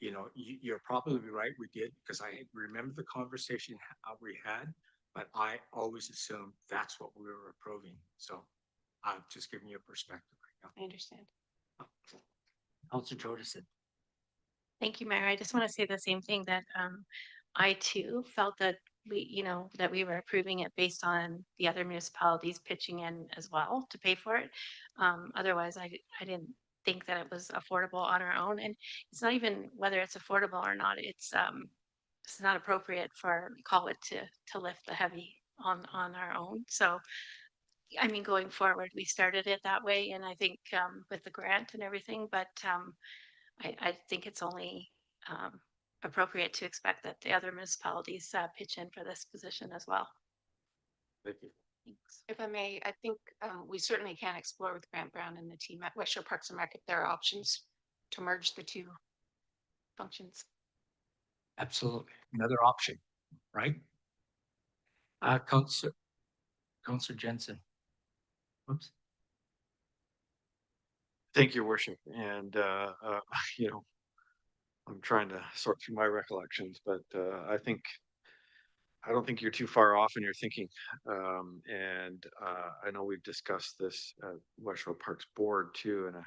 you're probably right, we did, because I remember the conversation we had, but I always assumed that's what we were approving. So I'm just giving you a perspective right now. I understand. Councilor Jordison. Thank you, Mayor. I just want to say the same thing that I too felt that that we were approving it based on the other municipalities pitching in as well to pay for it. Otherwise, I didn't think that it was affordable on our own. And it's not even whether it's affordable or not. It's not appropriate for Colwood to lift the heavy on our own. So I mean, going forward, we started it that way, and I think with the grant and everything, but I think it's only appropriate to expect that the other municipalities pitch in for this position as well. Thank you. Thanks. If I may, I think we certainly can explore with Grant Brown and the team at West Shore Parks and Rec if there are options to merge the two functions. Absolutely. Another option, right? Councillor Jensen. Oops. Thank you, worship. And, you know, I'm trying to sort through my recollections, but I don't think you're too far off in your thinking. I know we've discussed this at West Shore Parks Board too, and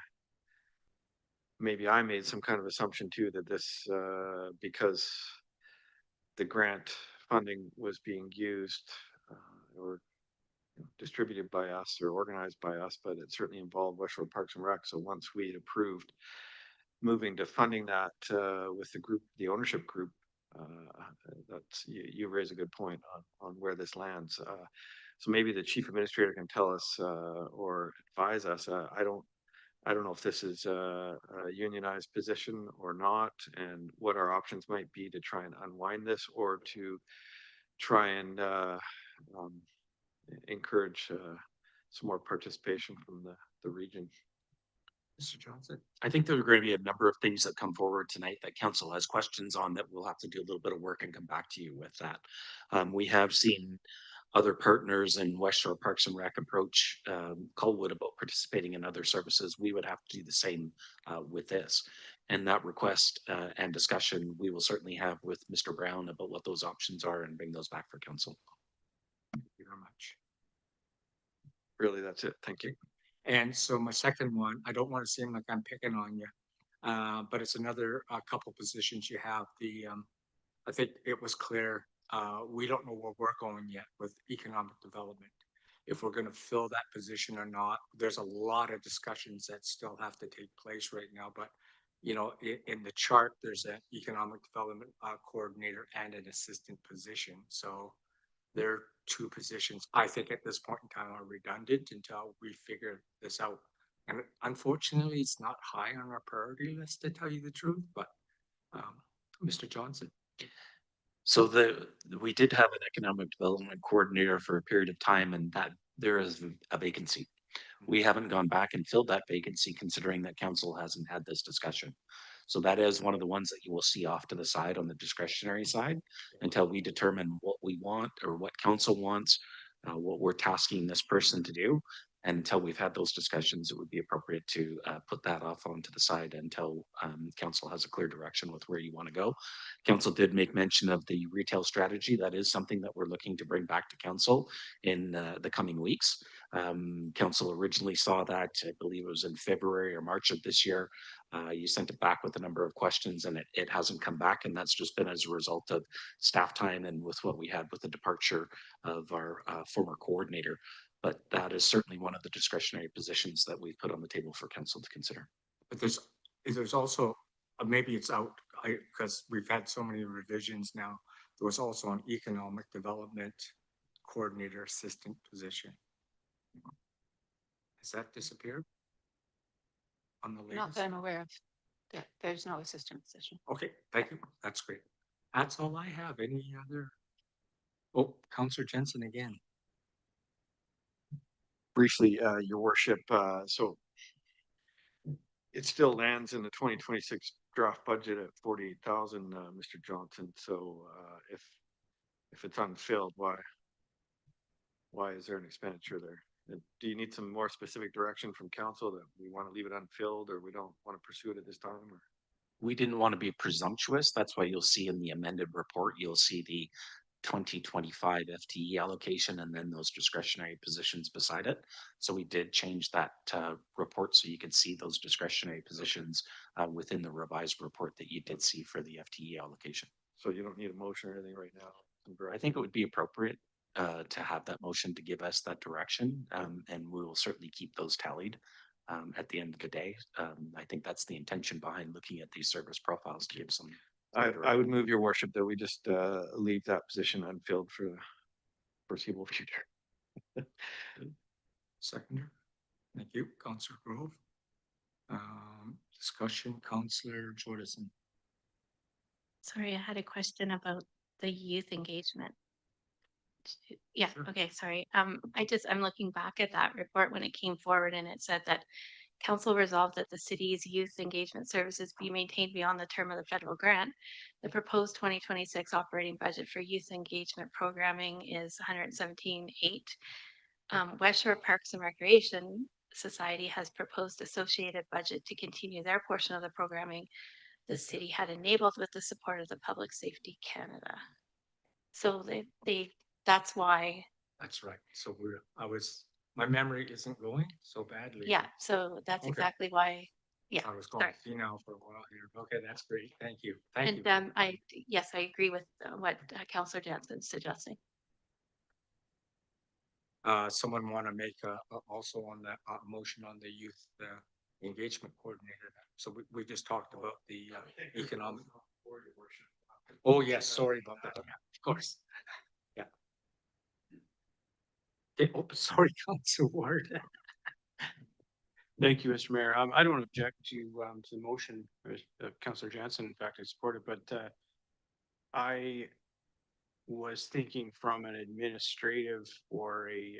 maybe I made some kind of assumption too that this, because the grant funding was being used or distributed by us or organized by us, but it certainly involved West Shore Parks and Rec. So once we had approved moving to funding that with the group, the ownership group, that's you raise a good point on where this lands. So maybe the chief administrator can tell us or advise us. I don't know if this is a unionized position or not, and what our options might be to try and unwind this or to try and encourage some more participation from the region. Mr. Johnson. I think there are going to be a number of things that come forward tonight that council has questions on that we'll have to do a little bit of work and come back to you with that. We have seen other partners in West Shore Parks and Rec approach Colwood about participating in other services. We would have to do the same with this. And that request and discussion we will certainly have with Mr. Brown about what those options are and bring those back for council. Thank you very much. Really, that's it. Thank you. And so my second one, I don't want to seem like I'm picking on you, but it's another couple positions you have. I think it was clear, we don't know where we're going yet with economic development. If we're going to fill that position or not, there's a lot of discussions that still have to take place right now. But, you know, in the chart, there's an economic development coordinator and an assistant position. So there are two positions I think at this point in time are redundant until we figure this out. And unfortunately, it's not high on our priority list to tell you the truth, but Mr. Johnson. So we did have an economic development coordinator for a period of time, and that there is a vacancy. We haven't gone back and filled that vacancy considering that council hasn't had this discussion. So that is one of the ones that you will see off to the side on the discretionary side until we determine what we want or what council wants, what we're tasking this person to do. And until we've had those discussions, it would be appropriate to put that off onto the side until council has a clear direction with where you want to go. Council did make mention of the retail strategy. That is something that we're looking to bring back to council in the coming weeks. Council originally saw that, I believe it was in February or March of this year. You sent it back with a number of questions and it hasn't come back. And that's just been as a result of staff time and with what we had with the departure of our former coordinator. But that is certainly one of the discretionary positions that we've put on the table for council to consider. But there's also, maybe it's out because we've had so many revisions now. There was also an economic development coordinator assistant position. Has that disappeared? On the latest? Not that I'm aware of. There's no assistant position. Okay, thank you. That's great. That's all I have. Any other? Oh, Councillor Jensen again. Briefly, your worship, so it still lands in the 2026 draft budget at 48,000, Mr. Johnson. So if it's unfilled, why is there an expenditure there? And do you need some more specific direction from council that we want to leave it unfilled or we don't want to pursue it at this time? Or? We didn't want to be presumptuous. That's why you'll see in the amended report, you'll see the 2025 FTE allocation and then those discretionary positions beside it. So we did change that report so you could see those discretionary positions within the revised report that you did see for the FTE allocation. So you don't need a motion or anything right now? I think it would be appropriate to have that motion to give us that direction, and we will certainly keep those tallied at the end of the day. I think that's the intention behind looking at these service profiles to give some. I would move, your worship, that we just leave that position unfilled for the foreseeable future. Seconder. Thank you, Councillor Grove. Discussion, Councillor Jordison. Sorry, I had a question about the youth engagement. Yeah, Sure. okay, sorry. I'm looking back at that report when it came forward and it said that council resolved that the city's youth engagement services be maintained beyond the term of the federal grant. The proposed 2026 operating budget for youth engagement programming is 117.8. West Shore Parks and Recreation Society has proposed associated budget to continue their portion of the programming the city had enabled with the support of the Public Safety Canada. So that's why. That's right. So my memory isn't going so badly. Yeah, so that's Okay. exactly why. Yeah, I was going sorry. to see now for a while here. Okay, that's great. Thank you. Thank you. And yes, I agree with what Councillor Jensen's suggesting. Someone want to make also on that motion on the youth engagement coordinator. So we just talked about the economic. Oh, yes, sorry about that. Yeah, of course. Yeah. Okay, oh, sorry, Councillor Ward. Thank you, Mr. Mayor. I don't object to the motion, Councillor Jansen. In fact, I support it, but I was thinking from an administrative or a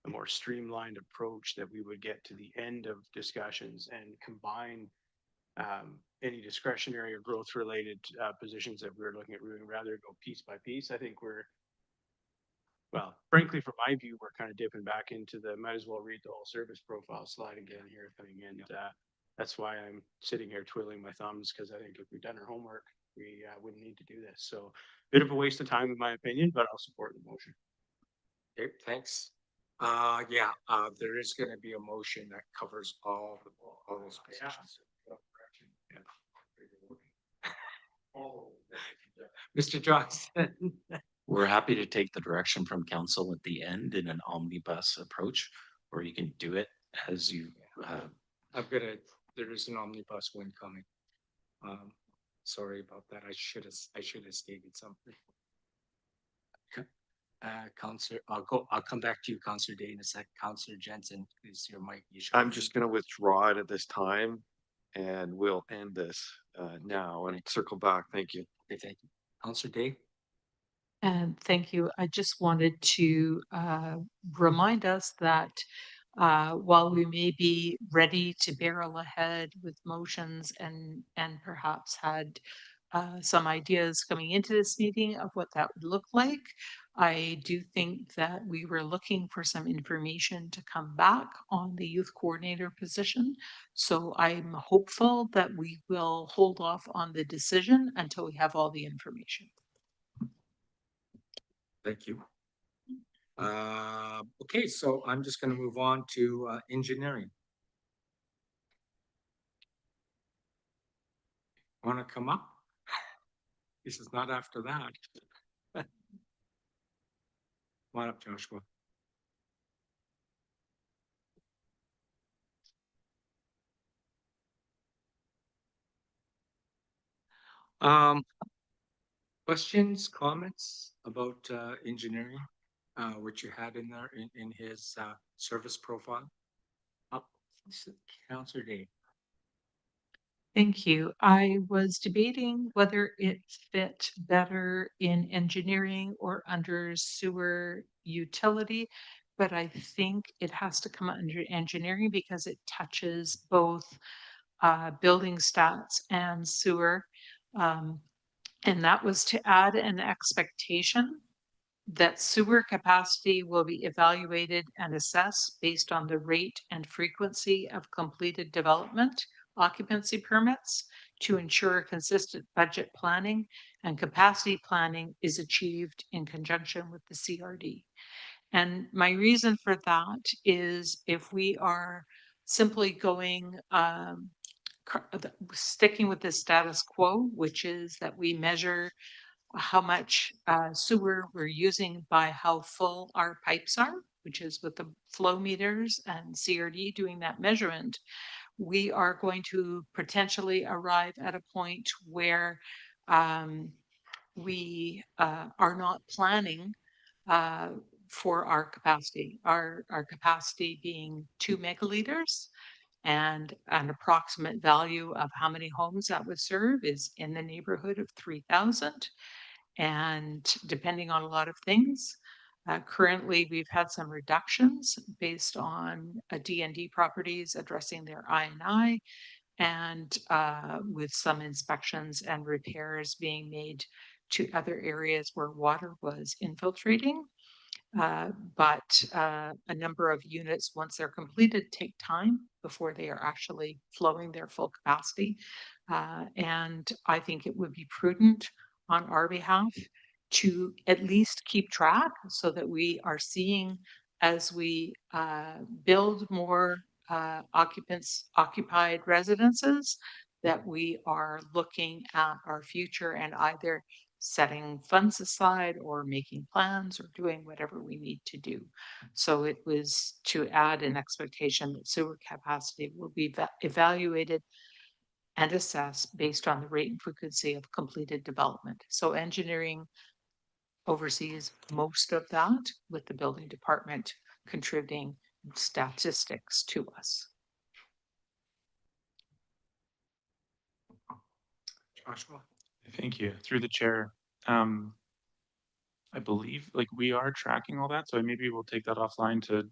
more streamlined approach that we would get to the end of discussions and combine any discretionary or growth related positions that we're looking at reviewing rather than go piece by piece. I think well, frankly, from my view, we're kind of dipping back into might as well read the whole service profile slide again here coming in. That's why I'm sitting here twiddling my thumbs, because I think if we've done our homework, we wouldn't need to do this. So bit of a waste of time in my opinion, but I'll support the motion. Okay, thanks. Yeah, there is going to be a motion that covers all those positions. Mr. Johnson. We're happy to take the direction from council at the end in an omnibus approach, or you can do it as you. There is an omnibus one coming. Sorry about that. I should have stated something. Councillor, I'll come back to you, Councillor Day, in a sec. Councillor Jensen, is your mic? I'm just going to withdraw it at this time, and we'll end this now and circle back. Thank you. Okay, thank you. Councillor Day. And thank you. I just wanted to remind us that while we may be ready to barrel ahead with motions and perhaps had some ideas coming into this meeting of what that would look like, I do think that we were looking for some information to come back on the youth coordinator position. So I'm hopeful that we will hold off on the decision until we have all the information. Thank you. Okay, so I'm just going to move on to engineering. Want to come up? This is not after that. Come on up, Joshua. Questions, comments about engineering, which you had in there in his service profile? Councillor Day. Thank you. I was debating whether it fit better in engineering or under sewer utility, but I think it has to come under engineering because it touches both building stats and sewer. And that was to add an expectation that sewer capacity will be evaluated and assessed based on the rate and frequency of completed development occupancy permits to ensure consistent budget planning and capacity planning is achieved in conjunction with the CRD. And my reason for that is if we are simply going, sticking with the status quo, which is that we measure how much sewer we're using by how full our pipes are, which is with the flow meters and CRD doing that measurement, we are going to potentially arrive at a point where we are not planning for our capacity, our capacity being 2 megaliters, and an approximate value of how many homes that would serve is in the neighborhood of 3,000. And depending on a lot of things, currently we've had some reductions based on D&D properties addressing their I&I, and with some inspections and repairs being made to other areas where water was infiltrating. But a number of units, once they're completed, take time before they are actually flowing their full capacity. And I think it would be prudent on our behalf to at least keep track so that we are seeing as we build more occupied residences, that we are looking at our future and either setting funds aside or making plans or doing whatever we need to do. So it was to add an expectation that sewer capacity will be evaluated and assessed based on the rate and frequency of completed development. So engineering oversees most of that, with the building department contributing statistics to us. Joshua? Thank you. Through the chair. I believe like we are tracking all that, so maybe we'll take that offline to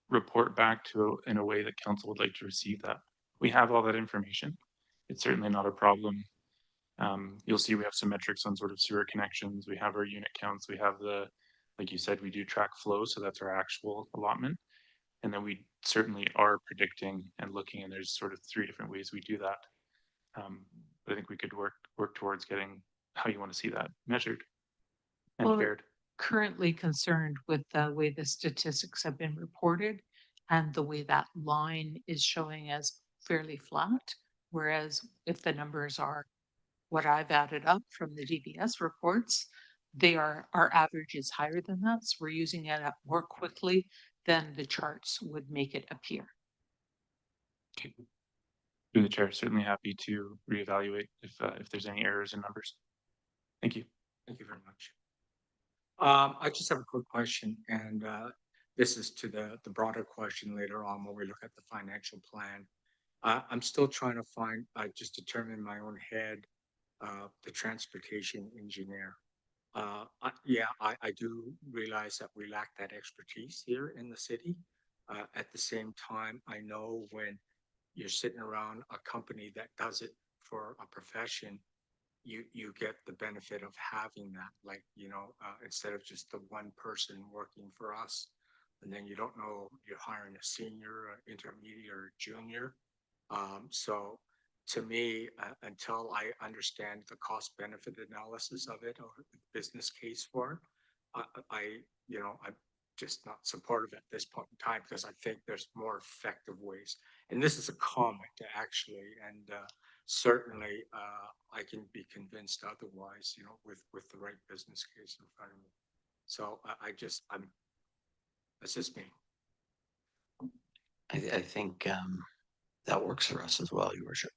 report back to in a way that council would like to receive that. We have all that information. It's certainly not a problem. You'll see we have some metrics on sort of sewer connections. We have our unit counts. We have like you said, we do track flow, so that's our actual allotment. And then we certainly are predicting and looking, and there's sort of 3 different ways we do that. But I think we could work towards getting how you want to see that measured and Well, shared. Currently concerned with the way the statistics have been reported and the way that line is showing as fairly flat. Whereas if the numbers are what I've added up from the DBS reports, our average is higher than that. So we're using it up more quickly than the charts would make it appear. Okay. Through the chair, certainly happy to reevaluate if there's any errors in numbers. Thank you. Thank you very much. I just have a quick question, and this is to the broader question later on when we look at the financial plan. I'm still trying to find, just determine in my own head, the transportation engineer. I do realize that we lack that expertise here in the city. At the same time, I know when you're sitting around a company that does it for a profession, you get the benefit of having that, like, instead of just the one person working for us, and then you don't know you're hiring a senior, intermediate, or junior. So to me, until I understand the cost benefit analysis of it or the business case for it, I'm just not supportive at this point in time, because I think there's more effective ways. And this is a comment actually, and certainly I can be convinced otherwise, with the right business case in front of me. So that's just me. I think that works for us as well, Your Worship.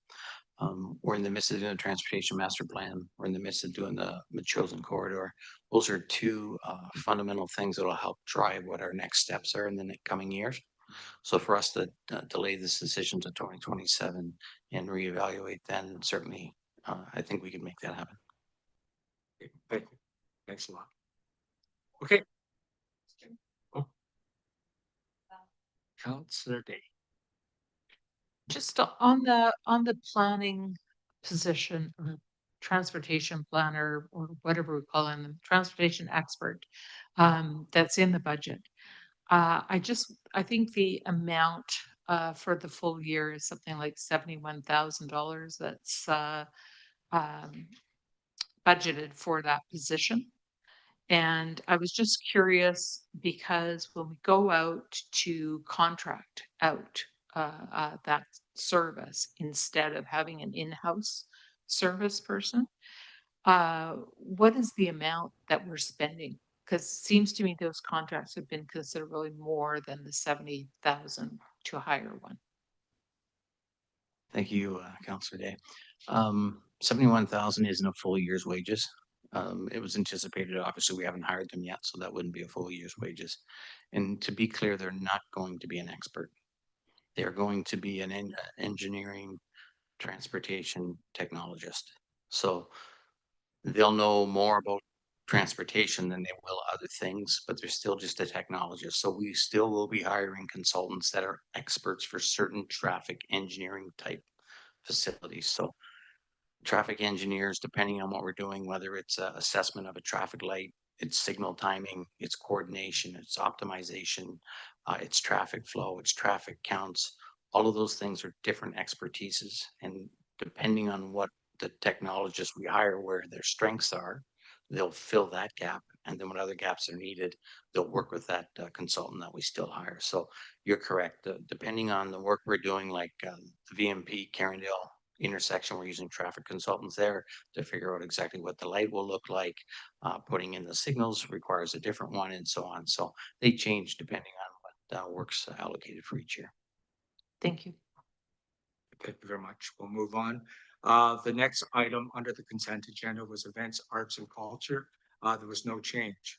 We're in the midst of doing a transportation master plan. We're in the midst of doing the chosen corridor. Those are 2 fundamental things that will help drive what our next steps are in the coming years. So for us to delay this decision to 2027 and reevaluate, then certainly I think we can make that happen. Thank you. Thanks a lot. Okay. Oh. Councillor Day. Just on the planning position, or transportation planner, or whatever we call him, the transportation expert, that's in the budget. I think the amount for the full year is something like $71,000 that's um, budgeted for that position. And I was just curious because when we go out to contract out that service instead of having an in-house service person, what is the amount that we're spending? Because it seems to me those contracts have been considerably more than the 70,000 to hire one. Thank you, Councillor Day. 71,000 isn't a full year's wages. It was anticipated, obviously, we haven't hired them yet, so that wouldn't be a full year's wages. And to be clear, they're not going to be an expert. They're going to be an engineering, transportation technologist. So they'll know more about transportation than they will other things, but they're still just a technologist. So we still will be hiring consultants that are experts for certain traffic engineering type facilities. So traffic engineers, depending on what we're doing, whether it's assessment of a traffic light, it's signal timing, it's coordination, it's optimization, it's traffic flow, it's traffic counts. All of those things are different expertises. And depending on what the technologists we hire, where their strengths are, they'll fill that gap. And then when other gaps are needed, they'll work with that consultant that we still hire. So you're correct. Depending on the work we're doing, like the VMP, Carindale intersection, we're using traffic consultants there to figure out exactly what the light will look like. Putting in the signals requires a different one and so on. So they change depending on what work's allocated for each year. Thank you. Thank you very much. We'll move on. The next item under the consent agenda was events, arts and culture. There was no change.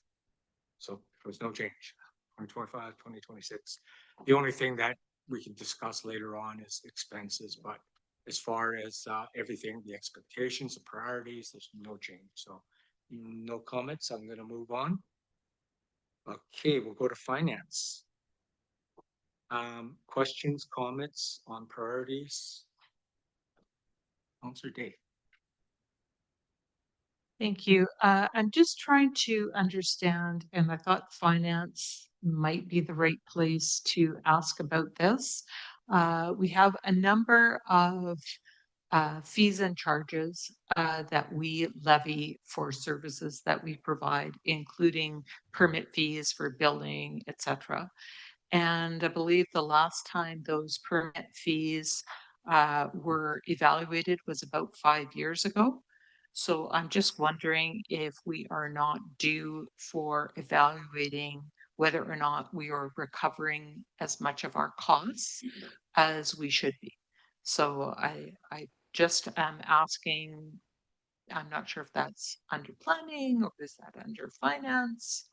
So there was no change. 2025, 2026. The only thing that we can discuss later on is expenses, but as far as everything, the expectations, the priorities, there's no change. So no comments. I'm going to move on. Okay, we'll go to finance. Questions, comments on priorities? Councillor Day. Thank you. I'm just trying to understand, and I thought finance might be the right place to ask about this. We have a number of fees and charges that we levy for services that we provide, including permit fees for building, etc. And I believe the last time those permit fees were evaluated was about 5 years ago. So I'm just wondering if we are not due for evaluating whether or not we are recovering as much of our costs as we should be. So I just am asking, I'm not sure if that's under planning or is that under finance?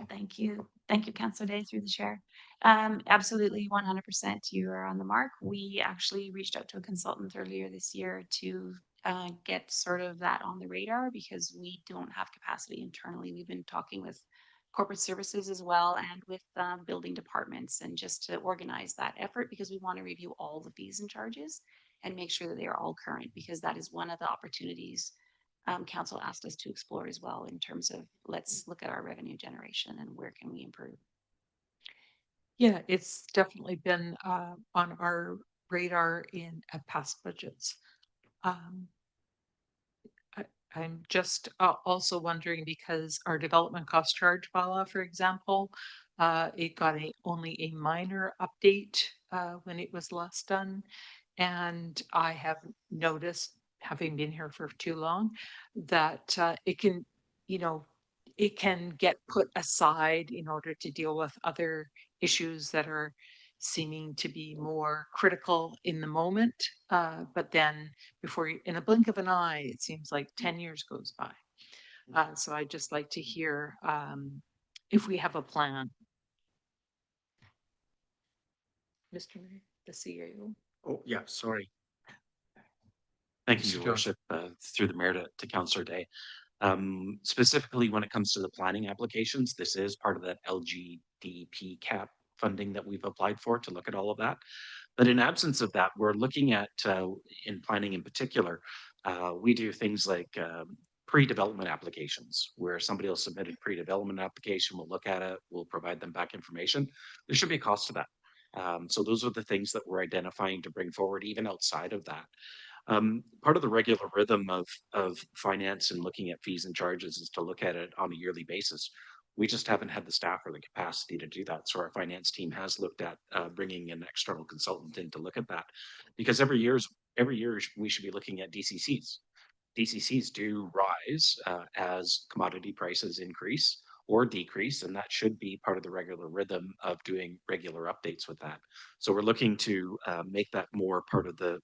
Thank you. Thank you, Councillor Day, through the chair. Absolutely, 100%. You are on the mark. We actually reached out to a consultant earlier this year to get sort of that on the radar because we don't have capacity internally. We've been talking with corporate services as well and with building departments and just to organize that effort because we want to review all the fees and charges and make sure that they are all current because that is one of the opportunities council asked us to explore as well in terms of let's look at our revenue generation and where can we improve. Yeah, it's definitely been on our radar in past budgets. I'm just also wondering because our development cost charge bylaw, for example, it got only a minor update when it was last done. And I have noticed, having been here for too long, that it can, it can get put aside in order to deal with other issues that are seeming to be more critical in the moment. But then in a blink of an eye, it seems like 10 years goes by. So I'd just like to hear if we have a plan. Mr. Mayor, the CAO. Oh, yeah, sorry. Thank you, Your Worship, through the mayor to Councillor Day. Specifically, when it comes to the planning applications, this is part of that LGDP cap funding that we've applied for to look at all of that. But in absence of that, we're looking at, in planning in particular, we do things like pre-development applications, where somebody will submit a pre-development application, we'll look at it, we'll provide them back information. There should be a cost to that. So those are the things that we're identifying to bring forward, even outside of that. Part of the regular rhythm of finance and looking at fees and charges is to look at it on a yearly basis. We just haven't had the staff or the capacity to do that. So our finance team has looked at bringing an external consultant in to look at that, because every year we should be looking at DCCs. DCCs do rise as commodity prices increase or decrease, and that should be part of the regular rhythm of doing regular updates with that. So we're looking to make that more part of the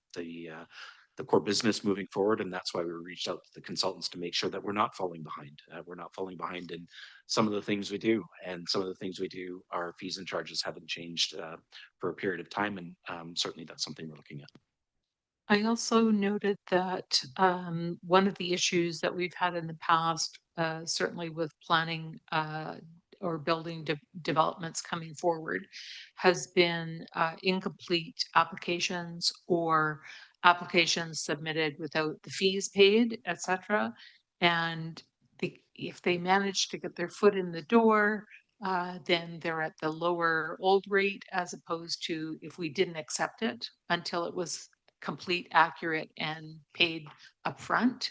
core business moving forward, and that's why we reached out to the consultants to make sure that we're not falling behind. We're not falling behind in some of the things we do, and some of the things we do, our fees and charges haven't changed for a period of time, and certainly that's something we're looking at. I also noted that one of the issues that we've had in the past, certainly with planning or building developments coming forward, has been incomplete applications or applications submitted without the fees paid, etc. And if they manage to get their foot in the door, then they're at the lower old rate, as opposed to if we didn't accept it until it was complete, accurate, and paid upfront,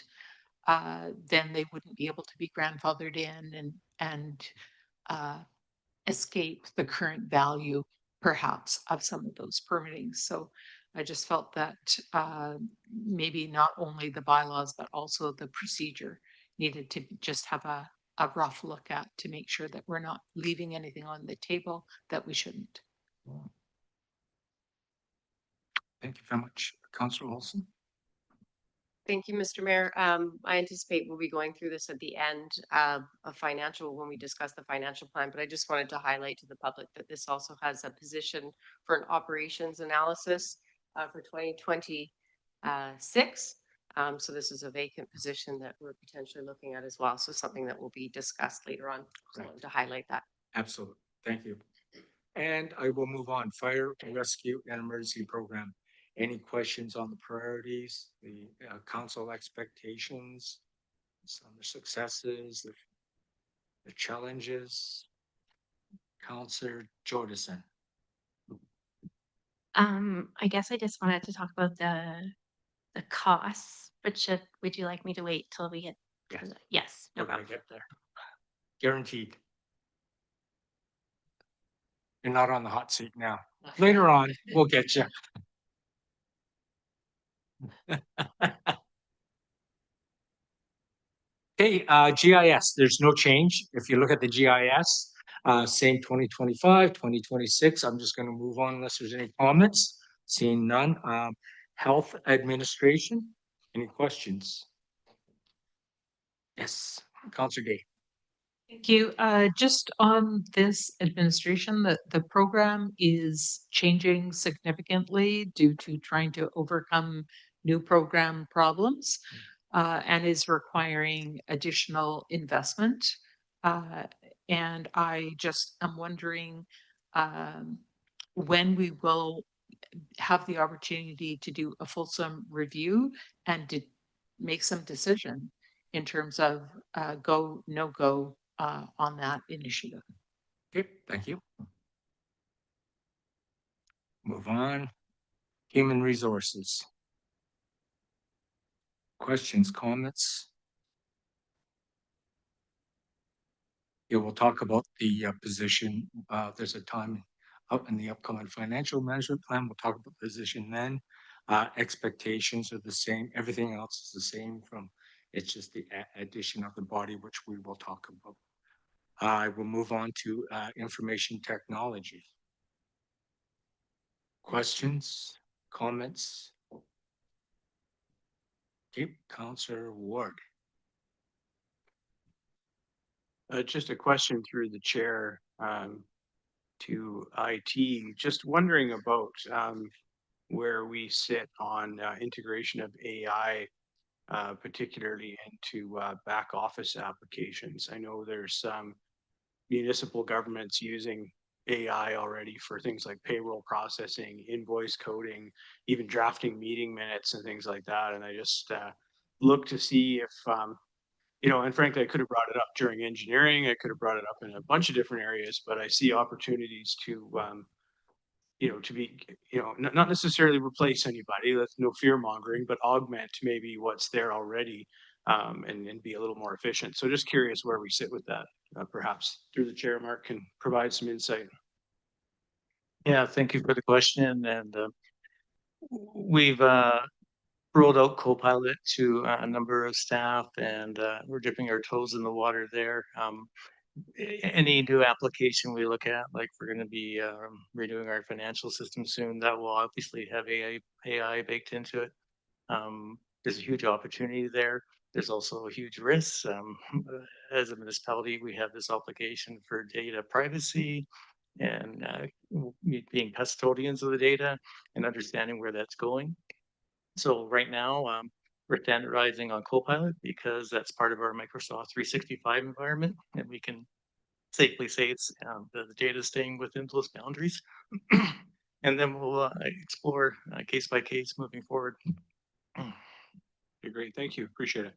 then they wouldn't be able to be grandfathered in and escape the current value, perhaps, of some of those permittings. So I just felt that maybe not only the bylaws, but also the procedure needed to just have a rough look at to make sure that we're not leaving anything on the table that we shouldn't. Thank you very much. Councillor Olson. Thank you, Mr. Mayor. I anticipate we'll be going through this at the end of financial when we discuss the financial plan, but I just wanted to highlight to the public that this also has a position for an operations analysis for 2026. So this is a vacant position that we're potentially looking at as well. So something that will be discussed later on. So I wanted to highlight that. Absolutely. Thank you. And I will move on. Fire, rescue, and emergency program. Any questions on the priorities, the council expectations, some of the successes, the challenges? Councillor Jordison. I guess I just wanted to talk about the costs, but would you like me to wait till we get? Yes. Yes, no We're gonna problem. get there. Guaranteed. You're not on the hot seat now. Later on, we'll get you. Okay, GIS, there's no change. If you look at the GIS, same 2025, 2026. I'm just going to move on unless there's any comments. Seeing none. Health administration, any questions? Yes, Councillor Day. Thank you. Just on this administration, the program is changing significantly due to trying to overcome new program problems and is requiring additional investment. And I just am wondering when we will have the opportunity to do a fulsome review and to make some decision in terms of go, no go on that initiative. Okay, thank you. Move on. Human resources. Questions, comments? Yeah, we'll talk about the position. There's a time up in the upcoming financial management plan. We'll talk about position then. Expectations are the same. Everything else is the same from, it's just the addition of the body, which we will talk about. I will move on to information technology. Questions, comments? Okay, Councillor Ward. Just a question through the chair to IT. Just wondering about where we sit on integration of AI, particularly into back office applications. I know there's some municipal governments using AI already for things like payroll processing, invoice coding, even drafting meeting minutes and things like that. And I just look to see if you know, and frankly, I could have brought it up during engineering. I could have brought it up in a bunch of different areas, but I see opportunities to you know, to be, you know, not necessarily replace anybody, that's no fear mongering, but augment maybe what's there already, and be a little more efficient. So just curious where we sit with that. Perhaps through the chair, Mark can provide some insight. Yeah, thank you for the question. And we've rolled out Copilot to a number of staff, and we're dipping our toes in the water there. Any new application we look at, like we're going to be redoing our financial system soon, that will obviously have AI baked into it. There's a huge opportunity there. There's also a huge risk. As a municipality, we have this obligation for data privacy and being custodians of the data and understanding where that's going. So right now, we're standardizing on Copilot because that's part of our Microsoft 365 environment, and we can safely say it's the data is staying within those boundaries. And then we'll explore case by case moving forward. Okay, great, thank you, appreciate it.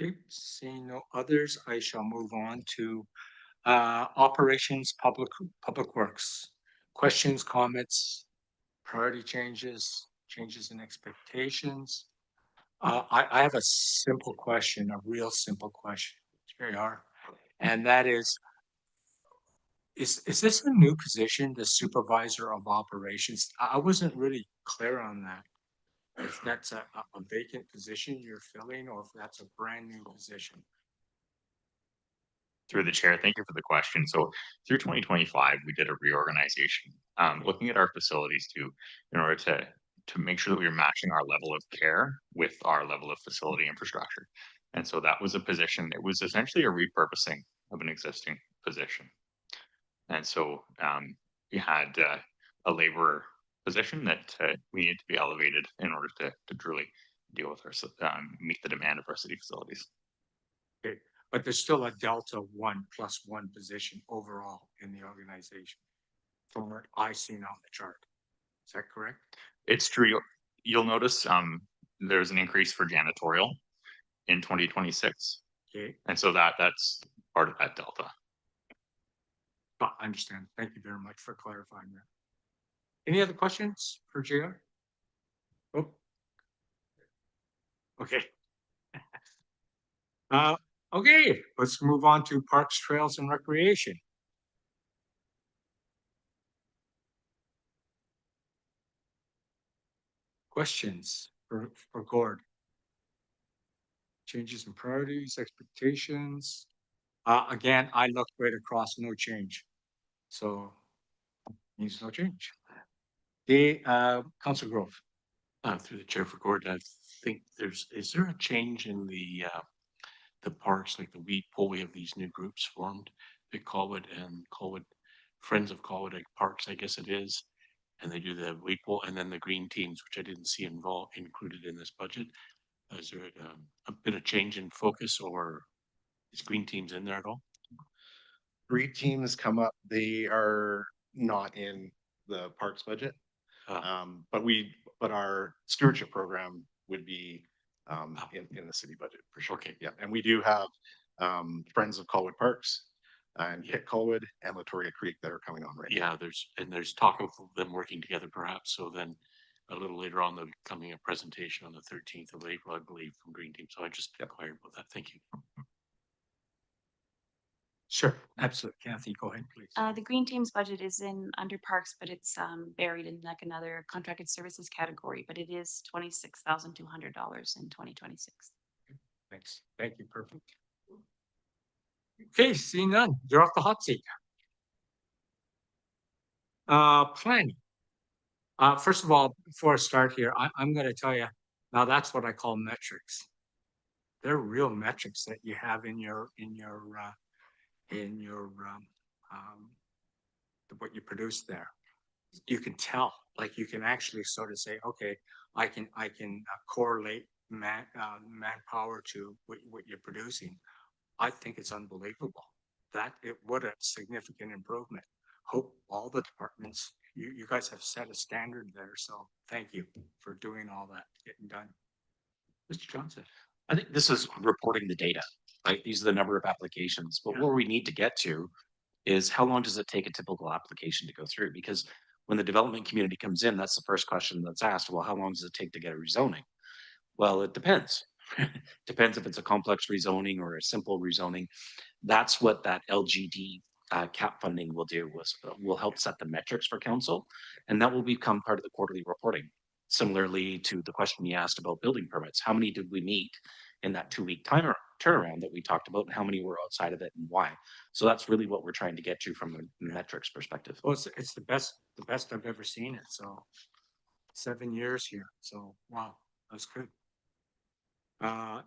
Okay, seeing no others, I shall move on to operations, public works. Questions, comments, priority changes, changes in expectations. I have a simple question, a real simple question. It's very hard. And that is this a new position, the supervisor of operations? I wasn't really clear on that. If that's a vacant position you're filling, or if that's a brand new position. Through the chair, thank you for the question. So through 2025, we did a reorganization, looking at our facilities in order to make sure that we were matching our level of care with our level of facility infrastructure. And so that was a position, it was essentially a repurposing of an existing position. And so we had a laborer position that we needed to be elevated in order to truly deal with our, meet the demand of our city facilities. Okay, but there's still a Delta 1+1 position overall in the organization from what I seen on the chart. Is that correct? It's true. You'll notice there's an increase for janitorial in 2026. Okay. And so that's part of that delta. I understand. Thank you very much for clarifying that. Any other questions for JR? Oh. Okay. Okay, let's move on to parks, trails, and recreation. Questions for Gord? Changes in priorities, expectations. Again, I looked right across, no change. So means no change. The Council Grove. Through the chair for Gord, I think is there a change in the parks, like the weed pool? We have these new groups formed, the Colwood and Colwood Friends of Colwood Parks, I guess it is. And they do the weed pool, and then the green teams, which I didn't see included in this budget. Is there been a change in focus, or is green teams in there at all? Green teams come up, they are not in the parks budget. But our stewardship program would be in the city budget for sure. Okay. Yeah, and we do have Friends of Colwood Parks and Hit Colwood and Latoria Creek that are coming on right now. Yeah, there's talk of them working together perhaps. So then a little later on, there'll be coming a presentation on the 13th of April, I believe, from Green Team. So I just inquired about that. Thank you. Sure, absolutely. Kathy, go ahead, please. The green team's budget is in under parks, but it's buried in like another contracted services category, but it is $26,200 in 2026. Thanks. Thank you. Perfect. Okay, seeing none, you're off the hot seat. Planning. First of all, before I start here, I'm going to tell you, now that's what I call metrics. They're real metrics that you have in your what you produce there. You can tell, like you can actually sort of say, okay, I can correlate manpower to what you're producing. I think it's unbelievable. What a significant improvement. Hope all the departments, you guys have set a standard there. So thank you for doing all that, getting done. Mr. Johnson. I think this is reporting the data, right? These are the number of applications, but where we need to get to is how long does it take a typical application to go through? Because When the development community comes in, that's the first question that's asked. Well, how long does it take to get a rezoning? Well, it depends. Depends if it's a complex rezoning or a simple rezoning. That's what that LGD cap funding will do, will help set the metrics for council, and that will become part of the quarterly reporting. Similarly to the question you asked about building permits, how many did we meet in that 2-week turnaround that we talked about, and how many were outside of it and why? So that's really what we're trying to get to from a metrics perspective. Well, it's the best I've ever seen it. So 7 years here. So wow, that's good.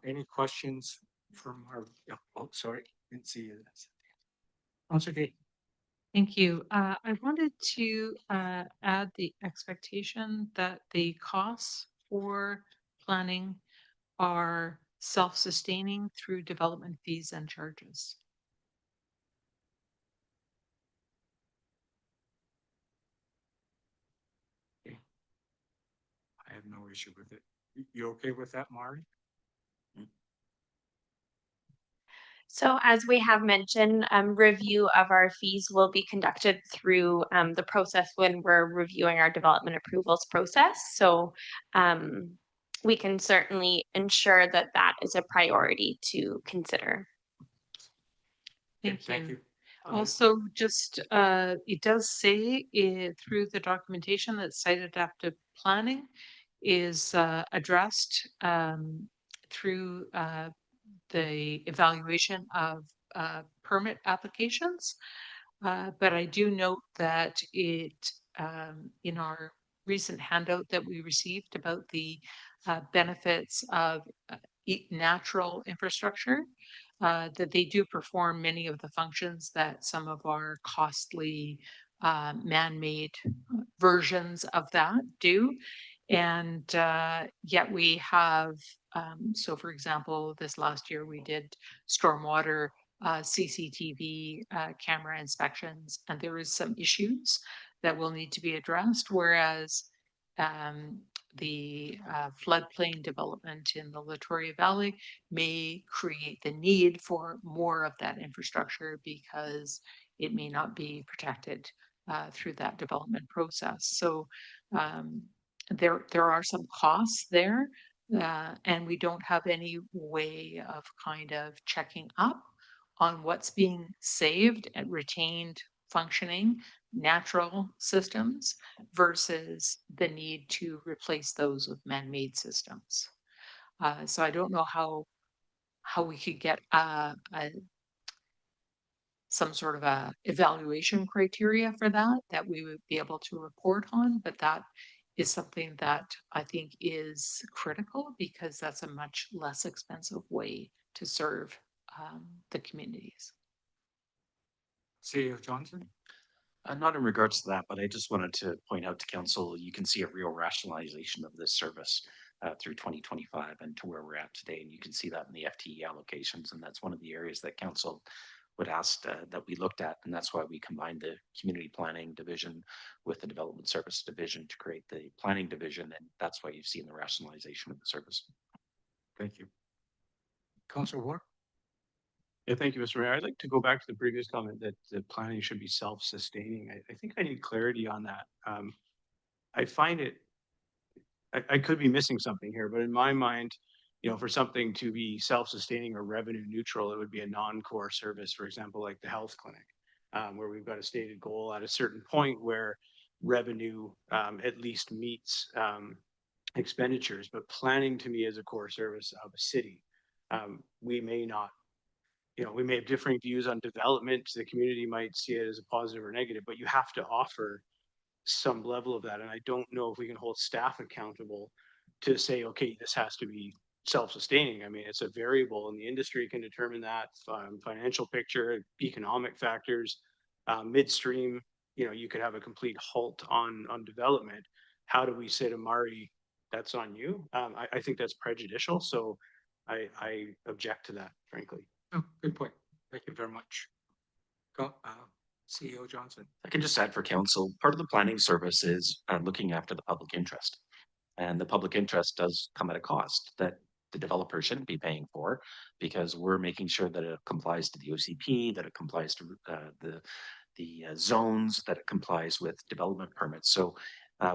Any questions from our, oh, sorry, didn't see you. Councilor Day. Thank you. I wanted to add the expectation that the costs for planning are self-sustaining through development fees and charges. I have no issue with it. You okay with that, Mari? So as we have mentioned, review of our fees will be conducted through the process when we're reviewing our development approvals process. So we can certainly ensure that that is a priority to consider. Thank you. Also, just it does say through the documentation that site adaptive planning is addressed through the evaluation of permit applications. But I do note that it in our recent handout that we received about the benefits of natural infrastructure, that they do perform many of the functions that some of our costly man-made versions of that do. And yet we have, so for example, this last year we did stormwater CCTV camera inspections, and there is some issues that will need to be addressed, whereas the floodplain development in the Latoria Valley may create the need for more of that infrastructure because it may not be protected through that development process. So there are some costs there, and we don't have any way of kind of checking up on what's being saved and retained functioning natural systems versus the need to replace those with man-made systems. So I don't know how we could get some sort of a evaluation criteria for that we would be able to report on, but that is something that I think is critical because that's a much less expensive way to serve the communities. CEO Johnson? Not in regards to that, but I just wanted to point out to council, you can see a real rationalization of this service through 2025 and to where we're at today. And you can see that in the FTE allocations. And that's one of the areas that council would ask that we looked at. And that's why we combined the community planning division with the development service division to create the planning division. And that's why you've seen the rationalization of the service. Thank you. Councilor Ward? Yeah, thank you, Mr. Mayor. I'd like to go back to the previous comment that the planning should be self-sustaining. I think I need clarity on that. I find it, I could be missing something here, but in my mind, you know, for something to be self-sustaining or revenue neutral, it would be a non-core service, for example, like the health clinic, where we've got a stated goal at a certain point where revenue at least meets expenditures. But planning to me is a core service of a city. We may not, you know, we may have differing views on development. The community might see it as a positive or negative, but you have to offer some level of that. And I don't know if we can hold staff accountable to say, okay, this has to be self-sustaining. I mean, it's a variable and the industry can determine that, financial picture, economic factors, midstream, you know, you could have a complete halt on development. How do we say to Mari, that's on you? I think that's prejudicial. So I object to that, frankly. Oh, good point. Thank you very much. CEO Johnson. I can just add for council, part of the planning service is looking after the public interest. And the public interest does come at a cost that the developer shouldn't be paying for because we're making sure that it complies to the OCP, that it complies to zones that it complies with development permits. So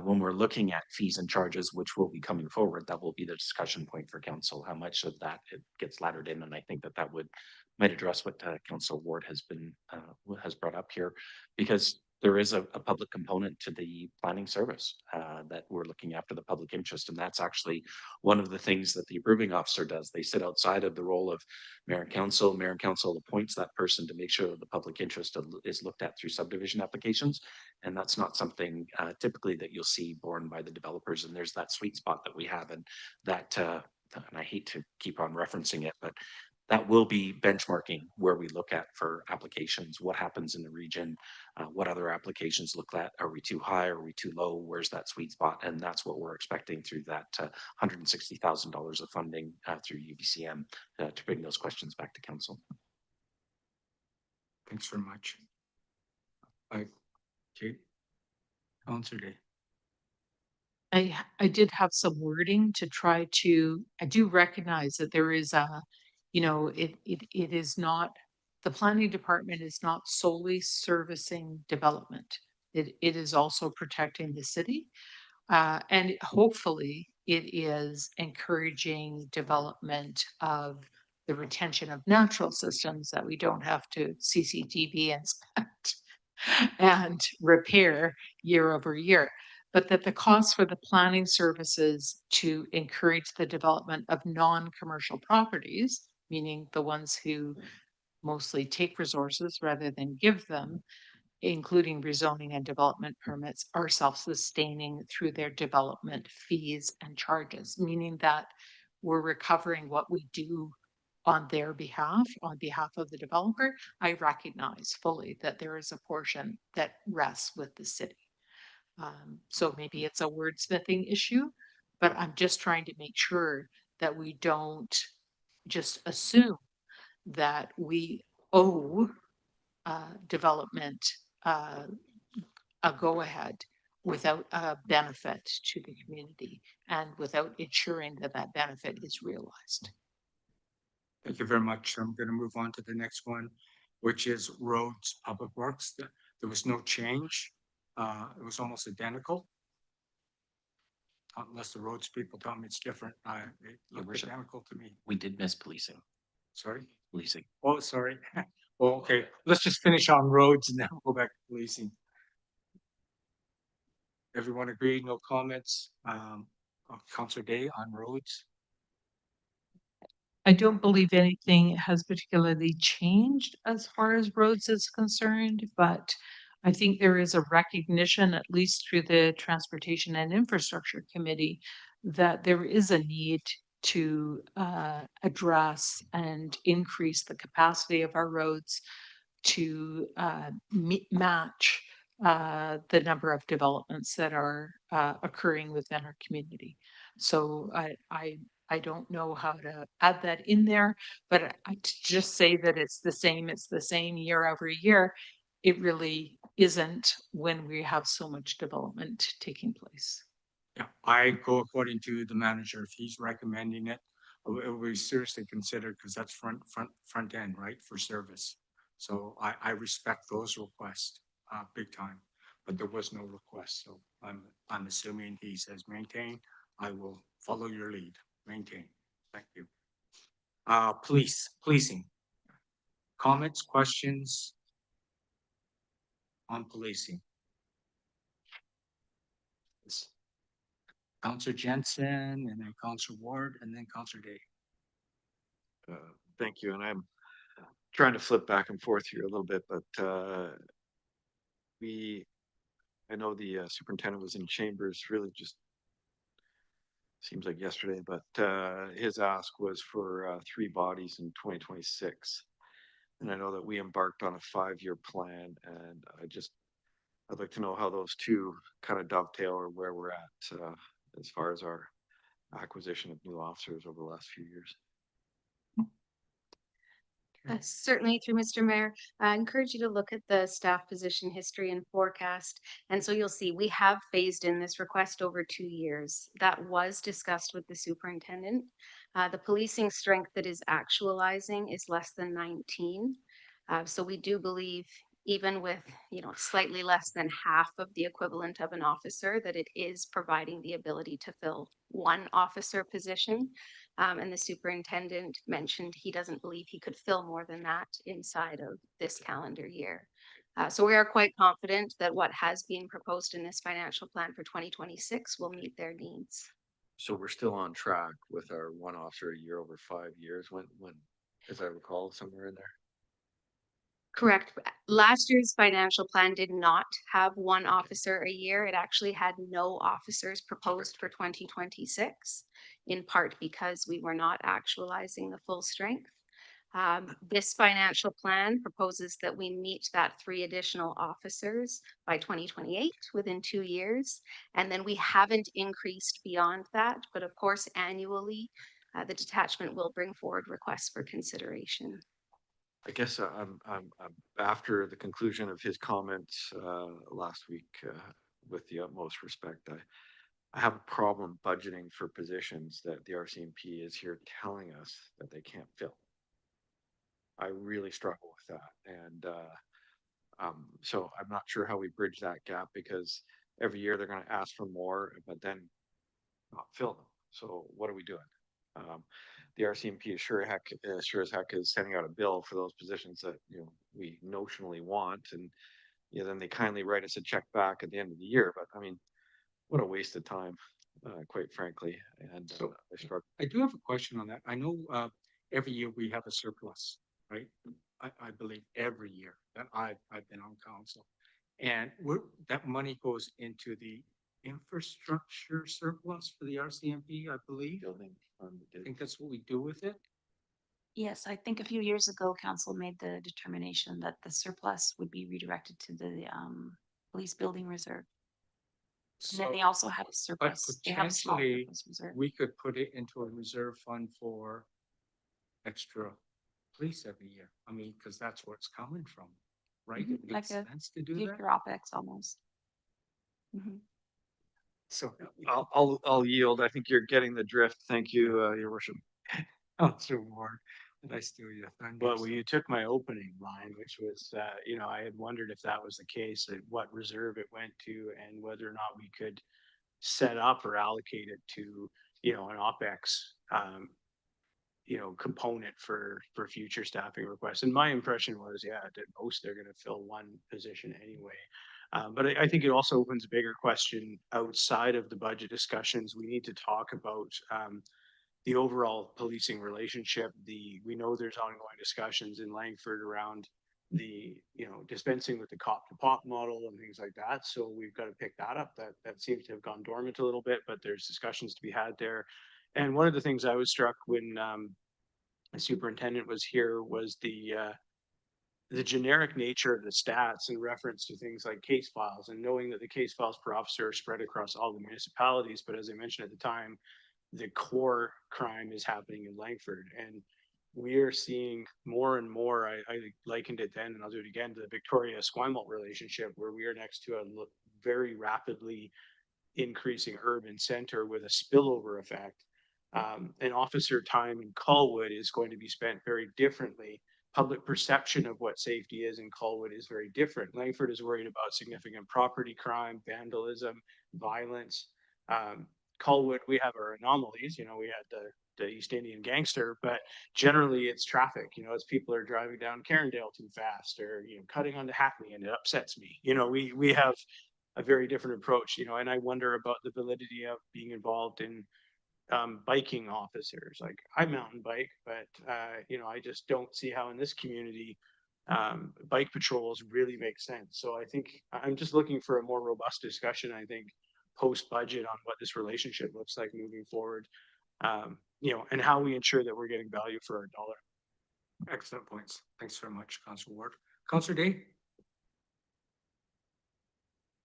when we're looking at fees and charges, which will be coming forward, that will be the discussion point for council, how much of that it gets laddered in. And I think that might address what Council Ward has brought up here, because there is a public component to the planning service that we're looking after the public interest. And that's actually one of the things that the approving officer does. They sit outside of the role of mayor and council. Mayor and council appoints that person to make sure that the public interest is looked at through subdivision applications. And that's not something typically that you'll see borne by the developers. And there's that sweet spot that we have. And that, and I hate to keep on referencing it, but that will be benchmarking where we look at for applications, what happens in the region, what other applications look at, are we too high, are we too low, where's that sweet spot? And that's what we're expecting through that $160,000 of funding through UBCM to bring those questions back to council. Thanks very much. Okay. Councillor Day. I did have some wording to try to, I do recognize that there is it is not, the planning department is not solely servicing development. It is also protecting the city. And hopefully it is encouraging development of the retention of natural systems that we don't have to CCTV inspect and repair year over year. But that the cost for the planning services to encourage the development of non-commercial properties, meaning the ones who mostly take resources rather than give them, including rezoning and development permits, are self-sustaining through their development fees and charges, meaning that we're recovering what we do on their behalf, on behalf of the developer. I recognize fully that there is a portion that rests with the city. So maybe it's a wordsmithing issue, but I'm just trying to make sure that we don't just assume that we owe development a go-ahead without a benefit to the community and without ensuring that that benefit is realized. Thank you very much. I'm going to move on to the next one, which is roads, public works. There was no change. It was almost identical. Unless the roads people tell me it's different. It looked identical to me. We did miss policing. Sorry? Policing. Oh, sorry. Oh, okay. Let's just finish on roads and then we'll go back to policing. Everyone agreed, no comments. Councillor Day on roads. I don't believe anything has particularly changed as far as roads is concerned, but I think there is a recognition, at least through the Transportation and Infrastructure Committee, that there is a need to address and increase the capacity of our roads to match the number of developments that are occurring within our community. So I don't know how to add that in there, but I just say that it's the same year over year. It really isn't when we have so much development taking place. Yeah, I go according to the manager. If he's recommending it, it will be seriously considered because that's front end, right, for service. So I respect those requests big time, but there was no request. So I'm assuming he says maintain. I will follow your lead. Maintain. Thank you. Policing. Comments, questions on policing? Yes. Councillor Jensen and then Councillor Ward and then Councillor Day. Thank you. And I'm trying to flip back and forth here a little bit, but I know the superintendent was in chambers really just seems like yesterday, but his ask was for 3 bodies in 2026. And I know that we embarked on a 5-year plan, and I'd like to know how those two kind of dovetail or where we're at as far as our acquisition of new officers over the last few years. Certainly through Mr. Mayor, I encourage you to look at the staff position history and forecast. And so you'll see we have phased in this request over 2 years. That was discussed with the superintendent. The policing strength that is actualizing is less than 19. So we do believe even with, slightly less than half of the equivalent of an officer, that it is providing the ability to fill one officer position. And the superintendent mentioned he doesn't believe he could fill more than that inside of this calendar year. So we are quite confident that what has been proposed in this financial plan for 2026 will meet their needs. So we're still on track with our one officer a year over 5 years, when, as I recall, somewhere in there. Correct. Last year's financial plan did not have one officer a year. It actually had no officers proposed for 2026, in part because we were not actualizing the full strength. This financial plan proposes that we meet that 3 additional officers by 2028, within 2 years. And then we haven't increased beyond that, but of course, annually, the detachment will bring forward requests for consideration. I guess I'm after the conclusion of his comments last week, with the utmost respect, I have a problem budgeting for positions that the RCMP is here telling us that they can't fill. I really struggle with that, and so I'm not sure how we bridge that gap, because every year they're going to ask for more, but then not fill them. So what are we doing? The RCMP is sure as heck is sending out a bill for those positions that we notionally want, and then they kindly write us a check back at the end of the year. But I mean, what a waste of time, quite frankly. And So, I struggle. I do have a question on that. I know every year we have a surplus, right? I believe every year that I've been on council, and that money goes into the infrastructure surplus for the RCMP, I believe. Building fund. I think that's what we do with it. Yes, I think a few years ago, council made the determination that the surplus would be redirected to the police building reserve. And then So, they also have a but surplus. They have a small potentially, surplus reserve. we could put it into a reserve fund for extra police every year. I mean, because that's where it's coming from, right? Mhm, It like makes a sense to do future that. OpEx almost. Mhm. So, I'll yield. I think you're getting the drift. Thank you, Your Worship. Councillor Ward, did I steal your thunder? Well, you took my opening line, which was, I had wondered if that was the case, what reserve it went to, and whether or not we could set up or allocate it to, an OpEx, component for future staffing requests. And my impression was, that most they're going to fill one position anyway. But I think it also opens a bigger question outside of the budget discussions. We need to talk about the overall policing relationship. We know there's ongoing discussions in Langford around the dispensing with the cop to pop model and things like that. So we've got to pick that up. That seems to have gone dormant a little bit, but there's discussions to be had there. And one of the things I was struck when the superintendent was here was the generic nature of the stats in reference to things like case files, and knowing that the case files per officer are spread across all the municipalities. But as I mentioned at the time, the core crime is happening in Langford, and we are seeing more and more. I likened it then, and I'll do it again, to the Victoria-Esquimalt relationship, where we are next to a very rapidly increasing urban center with a spillover effect. And officer time in Colwood is going to be spent very differently. Public perception of what safety is in Colwood is very different. Langford is worried about significant property crime, vandalism, violence. Colwood, we have our anomalies. We had the East Indian gangster, but generally it's traffic. As people are driving down Carindale too fast, or cutting onto Hackney, and it upsets me. We have a very different approach. And I wonder about the validity of being involved in biking officers. Like, I mountain bike, but I just don't see how in this community bike patrols really make sense. So I think I'm just looking for a more robust discussion, I think, post budget, on what this relationship looks like moving forward, and how we ensure that we're getting value for our dollar. Excellent points. Thanks very much, Councillor Ward. Councillor Day?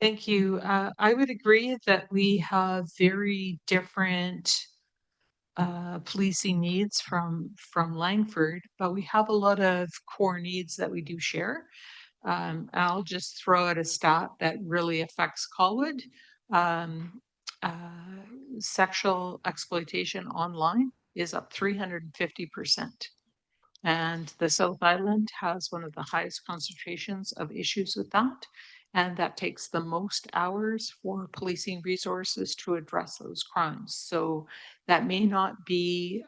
Thank you. I would agree that we have very different policing needs from Langford, but we have a lot of core needs that we do share. I'll just throw out a stat that really affects Colwood. Sexual exploitation online is up 350%. And the South Island has one of the highest concentrations of issues with that. And that takes the most hours for policing resources to address those crimes. So that may not be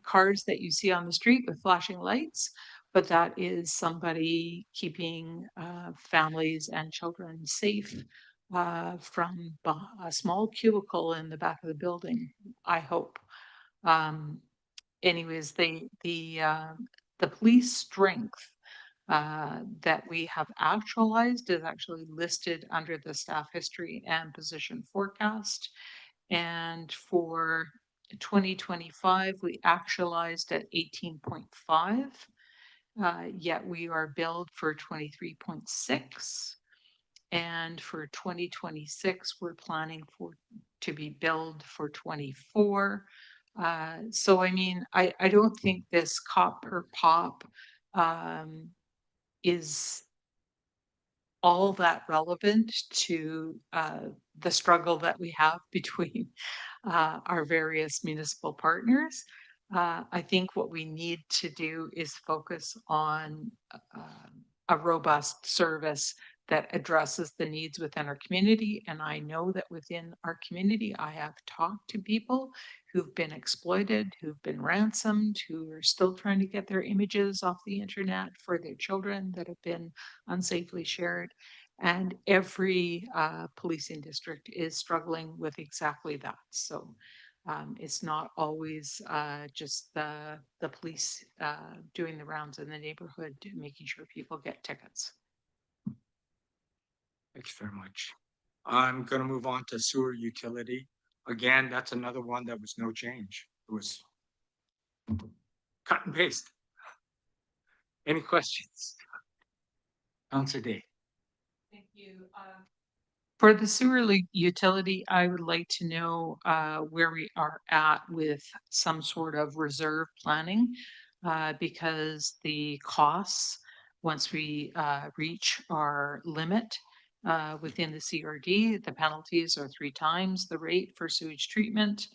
cars that you see on the street with flashing lights, but that is somebody keeping families and children safe from a small cubicle in the back of the building, I hope. Um, anyways, the police strength that we have actualized is actually listed under the staff history and position forecast. And for 2025, we actualized at 18.5, yet we are billed for 23.6. And for 2026, we're planning to be billed for 24. So, I mean, I don't think this cop per pop is all that relevant to the struggle that we have between our various municipal partners. I think what we need to do is focus on a robust service that addresses the needs within our community. And I know that within our community, I have talked to people who've been exploited, who've been ransomed, who are still trying to get their images off the internet for their children that have been unsafely shared. And every policing district is struggling with exactly that. So it's not always just the police doing the rounds in the neighborhood, making sure people get tickets. Thanks very much. I'm gonna move on to sewer utility. Again, that's another one that was no change. It was cut and paste. Any questions? Councilor Day. Thank you. For the sewer utility, I would like to know where we are at with some sort of reserve planning because the costs, once we reach our limit within the CRD, the penalties are 3 times the rate for sewage treatment.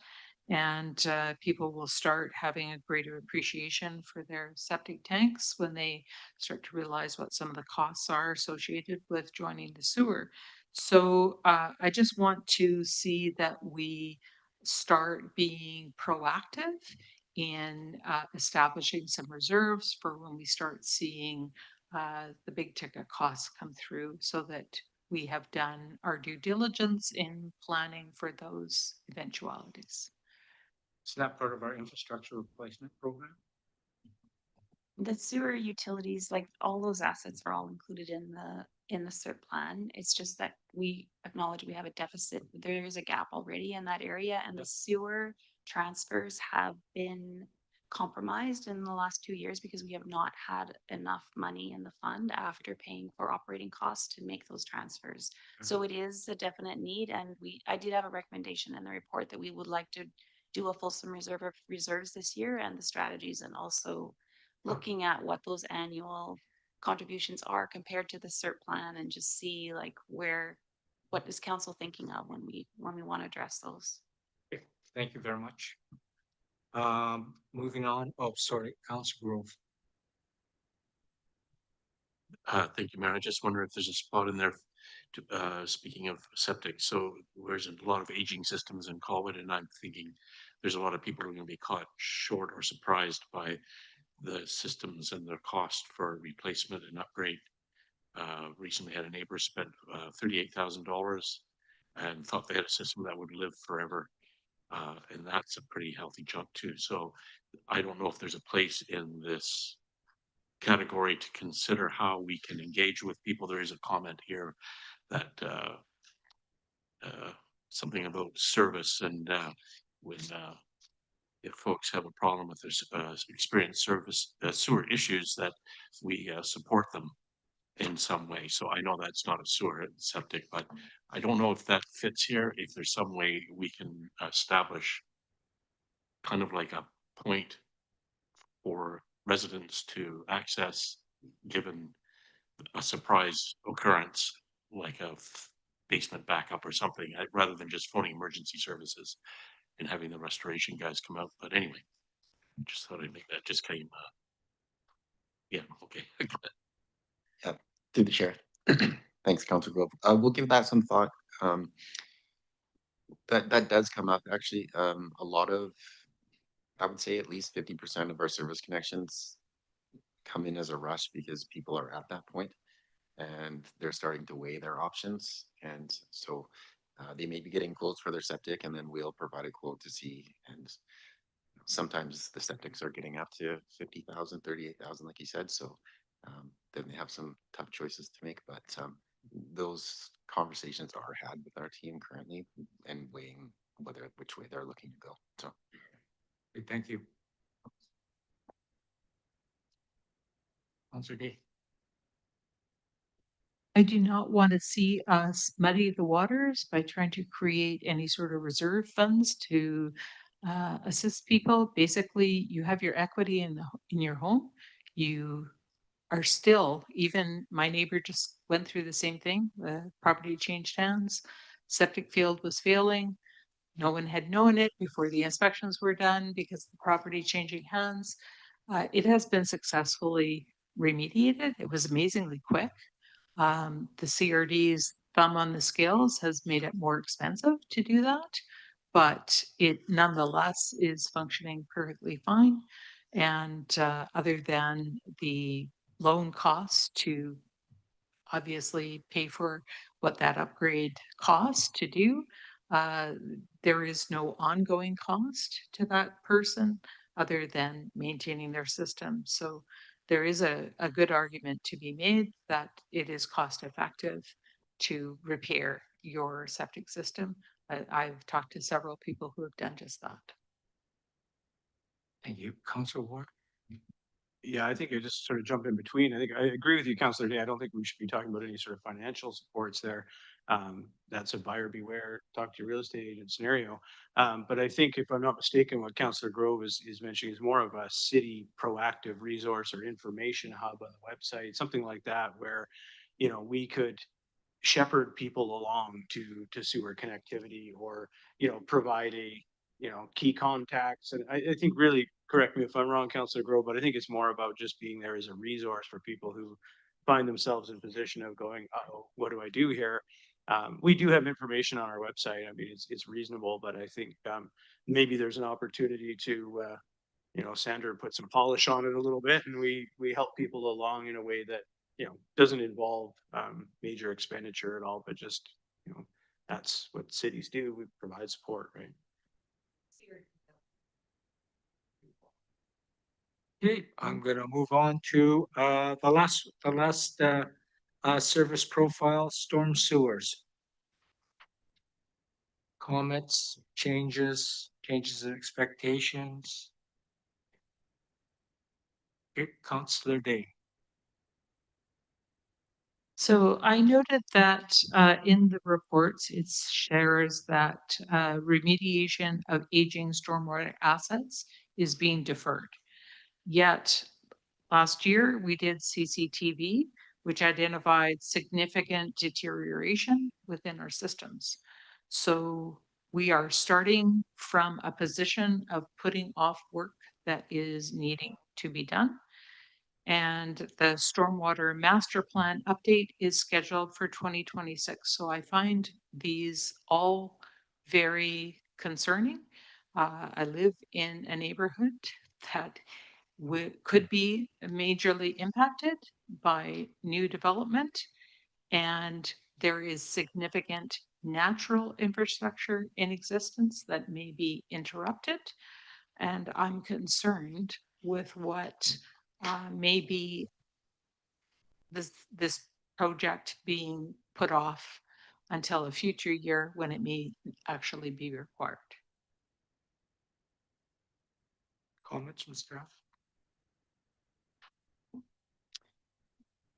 And people will start having a greater appreciation for their septic tanks when they start to realize what some of the costs are associated with joining the sewer. So I just want to see that we start being proactive in establishing some reserves for when we start seeing the big ticket costs come through so that we have done our due diligence in planning for those eventualities. Is that part of our infrastructure replacement program? The sewer utilities, like all those assets are all included in the CERT plan. It's just that we acknowledge we have a deficit. There is a gap already in that area, and the sewer transfers have been compromised in the last 2 years because we have not had enough money in the fund after paying for operating costs to make those transfers. So it is a definite need, and I did have a recommendation in the report that we would like to do a fulsome reserve of reserves this year and the strategies, and also looking at what those annual contributions are compared to the CERT plan and just see like what is council thinking of when we want to address those. Okay, thank you very much. Moving on. Oh, sorry, Councilor Grove. Thank you, Mayor. I just wonder if there's a spot in there to, speaking of septic, so there's a lot of aging systems in Colwood, and I'm thinking there's a lot of people who are going to be caught short or surprised by the systems and their cost for replacement and upgrade. Recently had a neighbor spend $38,000 and thought they had a system that would live forever. And that's a pretty healthy chunk too. So I don't know if there's a place in this category to consider how we can engage with people. There is a comment here that something about service and when if folks have a problem with their experience service sewer issues, that we support them in some way. So I know that's not a sewer septic, but I don't know if that fits here. If there's some way we can establish kind of like a point for residents to access given a surprise occurrence, like a basement backup or something, rather than just phoning emergency services and having the restoration guys come out. But anyway. Just thought I'd make that just came. Yeah, okay. Yeah, through the chair. Thanks, Councilor Grove. We'll give that some thought. Um, that does come up actually. A lot of, I would say at least 50% of our service connections come in as a rush because people are at that point and they're starting to weigh their options. And so they may be getting quotes for their septic, and then we'll provide a quote to see. And sometimes the septics are getting up to 50,000, 38,000, like you said. So then they have some tough choices to make. But those conversations are had with our team currently and weighing which way they're looking to go. So Okay, thank you. Councilor Day. I do not want to see us muddy the waters by trying to create any sort of reserve funds to assist people. Basically, you have your equity in your home. You are still, even my neighbor just went through the same thing. The property changed hands, septic field was failing. No one had known it before the inspections were done because the property changing hands. It has been successfully remediated. It was amazingly quick. The CRD's thumb on the scales has made it more expensive to do that, but it nonetheless is functioning perfectly fine. And other than the loan costs to obviously pay for what that upgrade costs to do, there is no ongoing cost to that person other than maintaining their system. So there is a good argument to be made that it is cost effective to repair your septic system. I've talked to several people who have done just that. Thank you. Councilor Ward. Yeah, I think I just sort of jump in between. I think I agree with you, Councillor Day. I don't think we should be talking about any sort of financial supports there. That's a buyer beware, talk to your real estate agent scenario. But I think if I'm not mistaken, what Councillor Grove is mentioning is more of a city proactive resource or information hub on the website, something like that, where, you know, we could shepherd people along to sewer connectivity, or, you know, provide a, you know, key contacts. And I think, really, correct me if I'm wrong, Councillor Grove, but I think it's more about just being there as a resource for people who find themselves in a position of going, oh, what do I do here? We do have information on our website. I mean, it's reasonable, but I think maybe there's an opportunity to, you know, Sandra put some polish on it a little bit, and we help people along in a way that, you know, doesn't involve major expenditure at all, but just, you know, that's what cities do. We provide support, right? Okay, I'm gonna move on to the last service profile, storm sewers. Comments, changes in expectations. Okay, Councillor Day. So I noted that in the reports, it shares that remediation of aging stormwater assets is being deferred. Yet last year we did CCTV, which identified significant deterioration within our systems. So we are starting from a position of putting off work that is needing to be done. And the stormwater master plan update is scheduled for 2026. So I find these all very concerning. I live in a neighborhood that could be majorly impacted by new development, and there is significant natural infrastructure in existence that may be interrupted. And I'm concerned with what may be this project being put off until a future year when it may actually be required. Comments from staff?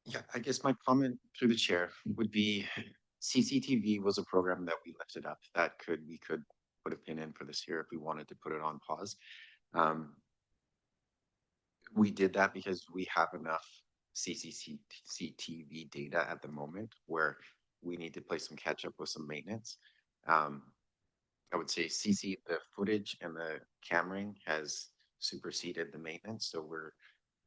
yeah, I guess my comment through the chair would be CCTV was a program that we lifted up that we could put a pin in for this year if we wanted to put it on pause. We did that because we have enough CCTV data at the moment where we need to play some catch up with some maintenance. I would say the footage and the cameraing has superseded the maintenance, so we're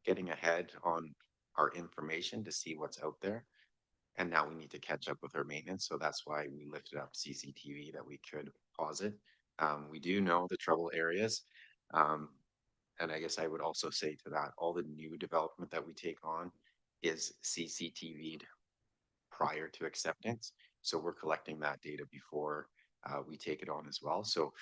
getting ahead on our information to see what's out there. And now we need to catch up with our maintenance, so that's why we lifted up CCTV that we could pause it. We do know the trouble areas. And I guess I would also say to that, all the new development that we take on is CCTV'd prior to acceptance. So we're collecting that data before we take it on as well. So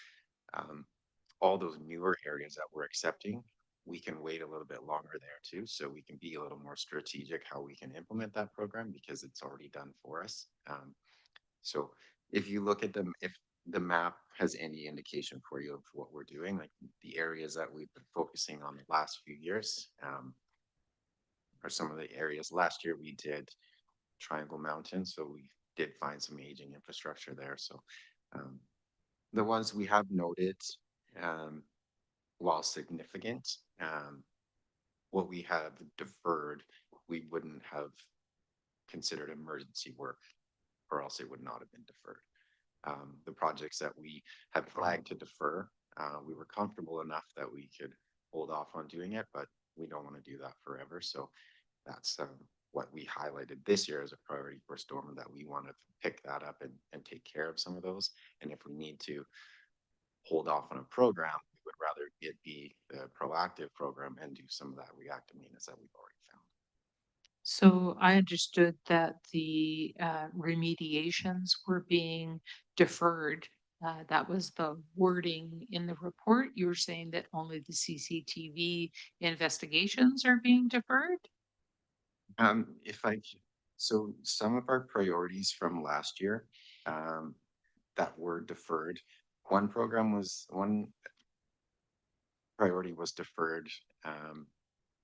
all those newer areas that we're accepting, we can wait a little bit longer there too. So we can be a little more strategic how we can implement that program because it's already done for us. So if you look at them, if the map has any indication for you of what we're doing, like the areas that we've been focusing on the last few years, are some of the areas. Last year we did Triangle Mountain, so we did find some aging infrastructure there. So the ones we have noted, while significant, what we have deferred, we wouldn't have considered emergency work, or else it would not have been deferred. The projects that we had flagged to defer, we were comfortable enough that we could hold off on doing it, but we don't want to do that forever. So that's what we highlighted this year as a priority for Storm, that we want to pick that up and take care of some of those. And if we need to hold off on a program, we would rather it be the proactive program and do some of that reactive maintenance that we've already found. So I understood that the remediations were being deferred. That was the wording in the report. You were saying that only the CCTV investigations are being deferred? So some of our priorities from last year that were deferred, one priority was deferred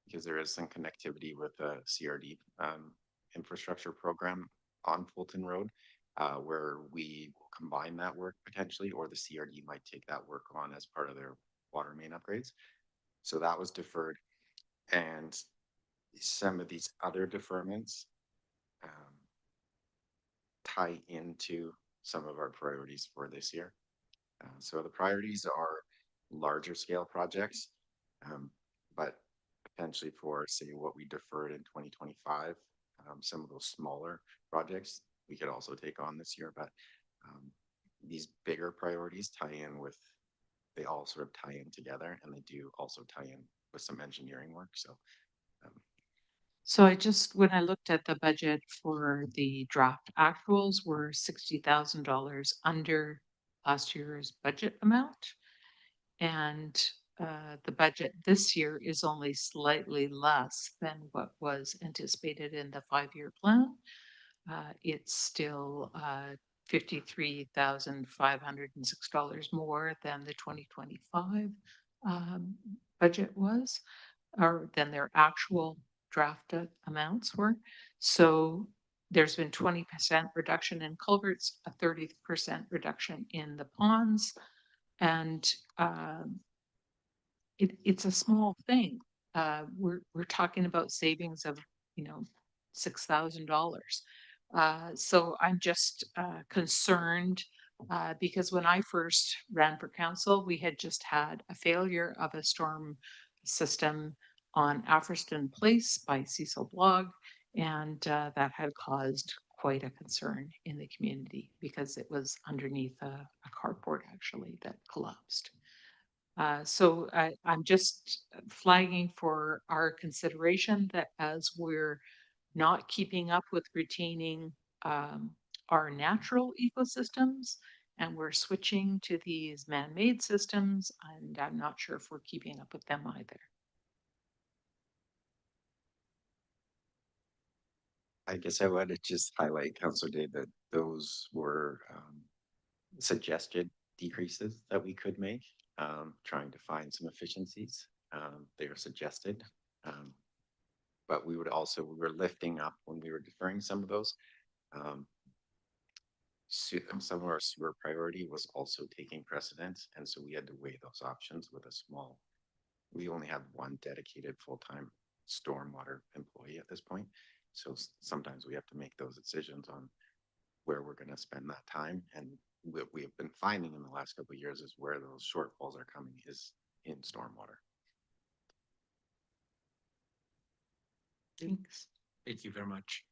because there is some connectivity with the CRD infrastructure program on Fulton Road, where we will combine that work potentially, or the CRD might take that work on as part of their water main upgrades. So that was deferred. And some of these other deferments tie into some of our priorities for this year. So the priorities are larger scale projects, but potentially for, say, what we deferred in 2025, some of those smaller projects we could also take on this year. But these bigger priorities they all sort of tie in together, and they do also tie in with some engineering work. So when I looked at the budget for the draft actuals, were $60,000 under last year's budget amount. And the budget this year is only slightly less than what was anticipated in the 5-year plan. It's still $53,506 more than the 2025 budget was, or than their actual drafted amounts were. So there's been 20% reduction in culverts, a 30% reduction in the ponds, and it's a small thing. We're talking about savings of $6,000. So I'm just concerned because when I first ran for council, we had just had a failure of a storm system on Afriston Place by Cecil Blogg, and that had caused quite a concern in the community because it was underneath a carport actually that collapsed. So I'm just flagging for our consideration that as we're not keeping up with retaining our natural ecosystems and we're switching to these man-made systems, and I'm not sure if we're keeping up with them either. I guess I would just highlight, Councillor Day, that those were suggested decreases that we could make, trying to find some efficiencies. They were suggested. But we were lifting up when we were deferring some of those. Some of our sewer priority was also taking precedence, and so we had to weigh those options with we only have one dedicated full-time stormwater employee at this point. So sometimes we have to make those decisions on where we're going to spend that time. And what we have been finding in the last couple of years is where those shortfalls are coming is in stormwater. Thanks. Thank you very much.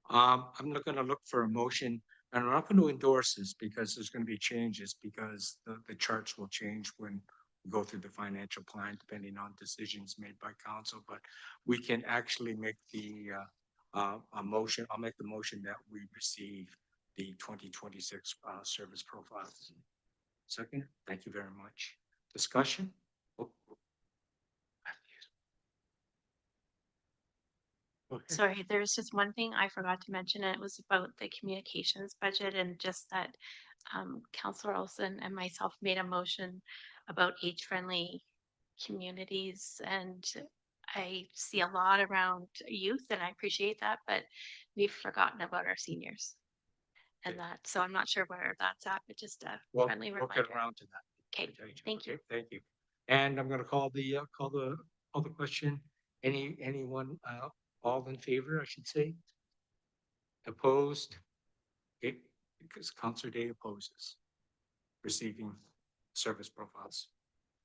I'm not gonna look for a motion, and I'm not going to endorse this because there's gonna be changes because the charts will change when we go through the financial plan, depending on decisions made by council, but we can actually make a motion. I'll make the motion that we receive the 2026 service profiles. Second, thank you very much. Discussion? Oh, Sorry, there's just one thing I forgot to mention, and it was about the communications budget and just that Councillor Olson and myself made a motion about age-friendly communities, and I see a lot around youth, and I appreciate that, but we've forgotten about our seniors. And that, so I'm not sure where that's at, but just a Well, friendly we'll reminder. get around to that. Okay, thank you. Okay, thank you. And I'm gonna call the question. Anyone, all in favor, I should say? Opposed? Okay, because Councillor Day opposes receiving service profiles.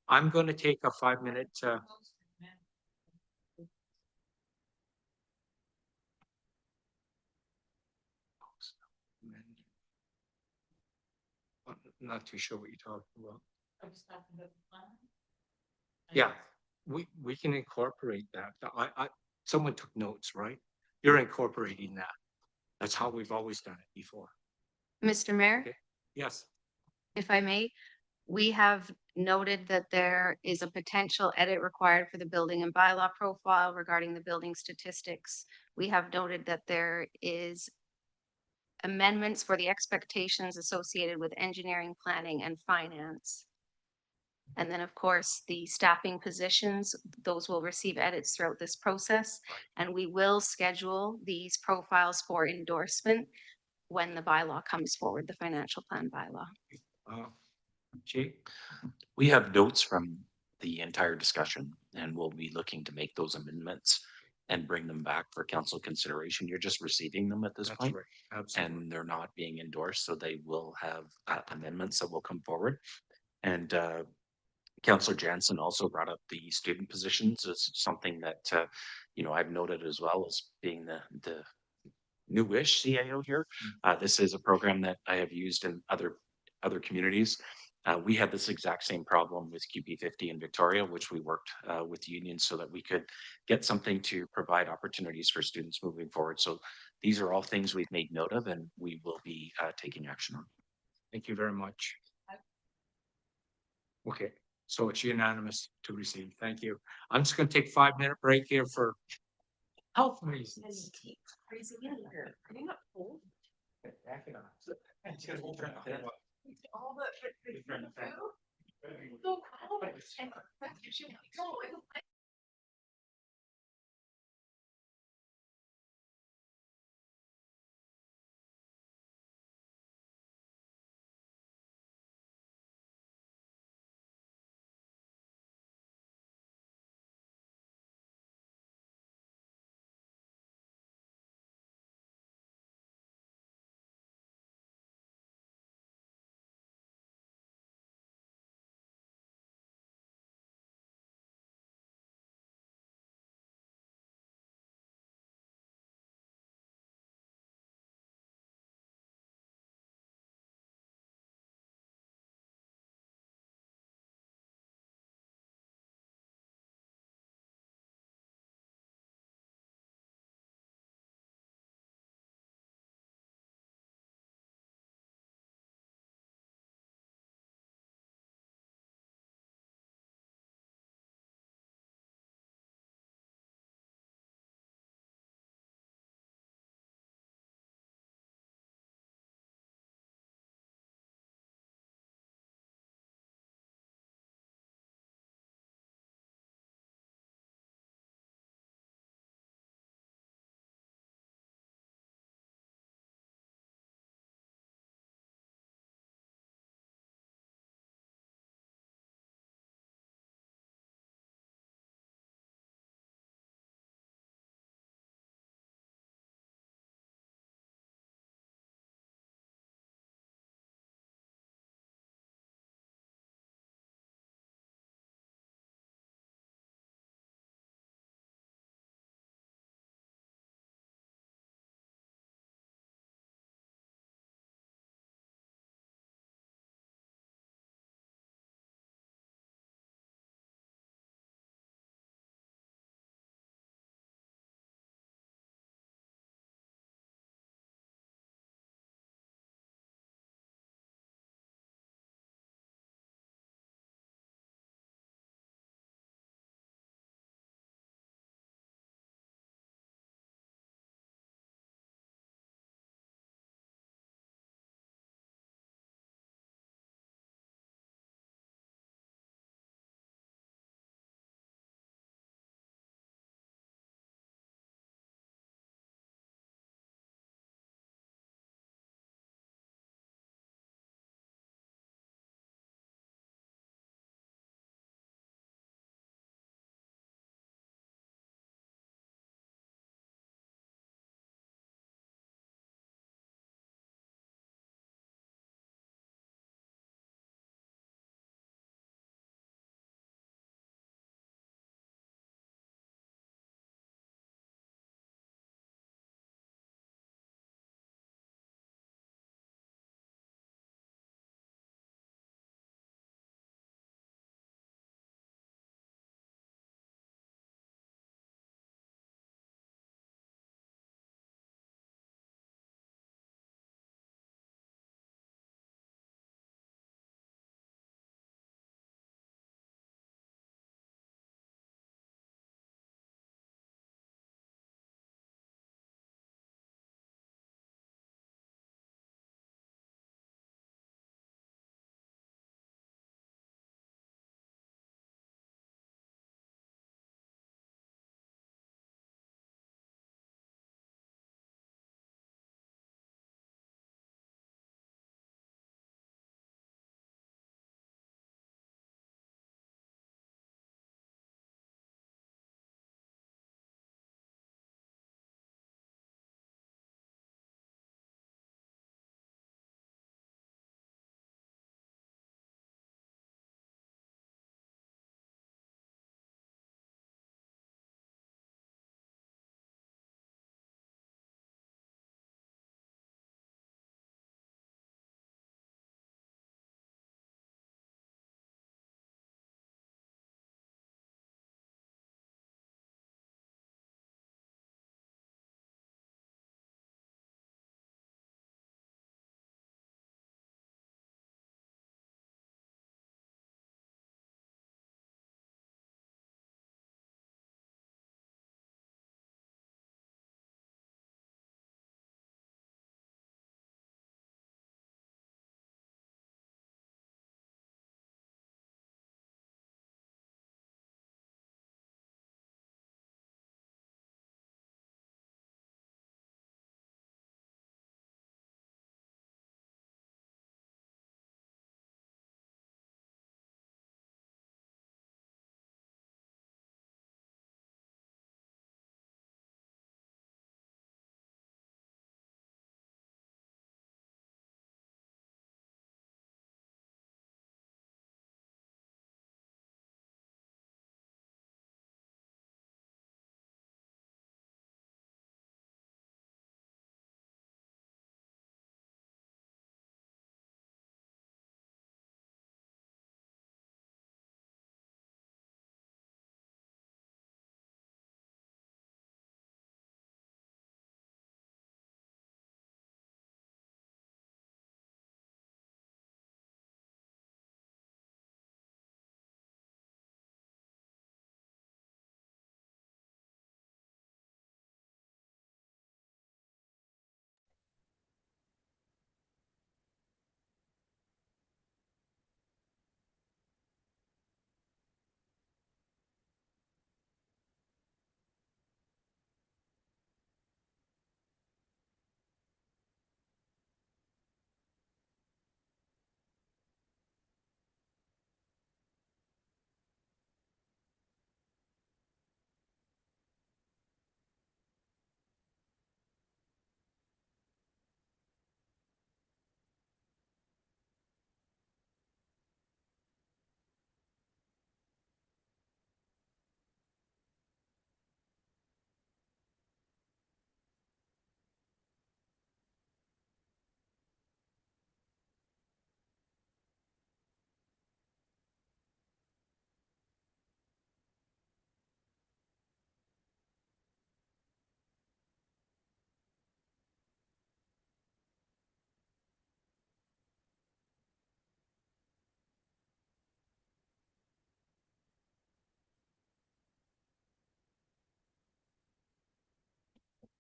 I'm gonna take a 5-minute, not too sure what you're talking about. Yeah, we can incorporate that. Someone took notes, right? You're incorporating that. That's how we've always done it before. Mr. Mayor, Okay. Yes, if I may, we have noted that there is a potential edit required for the building and bylaw profile regarding the building statistics. We have noted that there is amendments for the expectations associated with engineering, planning, and finance. And then, of course, the staffing positions, those will receive edits throughout this process. And we will schedule these profiles for endorsement when the bylaw comes forward, the financial plan bylaw. Jake? We have notes from the entire discussion and we'll be looking to make those amendments and bring them back for council consideration. You're just receiving them at this That's point. right. Absolutely. And they're not being endorsed, so they will have amendments that will come forward. And Councillor Jansen also brought up the student positions as something that I've noted as well as being the newish CIO here. This is a program that I have used in other communities. We had this exact same problem with QP50 in Victoria, which we worked with unions so that we could get something to provide opportunities for students moving forward. So these are all things we've made note of and we will be taking action on. Thank you very much. Okay, so it's unanimous to receive. Thank you. I'm just gonna take 5-minute break here for health reasons.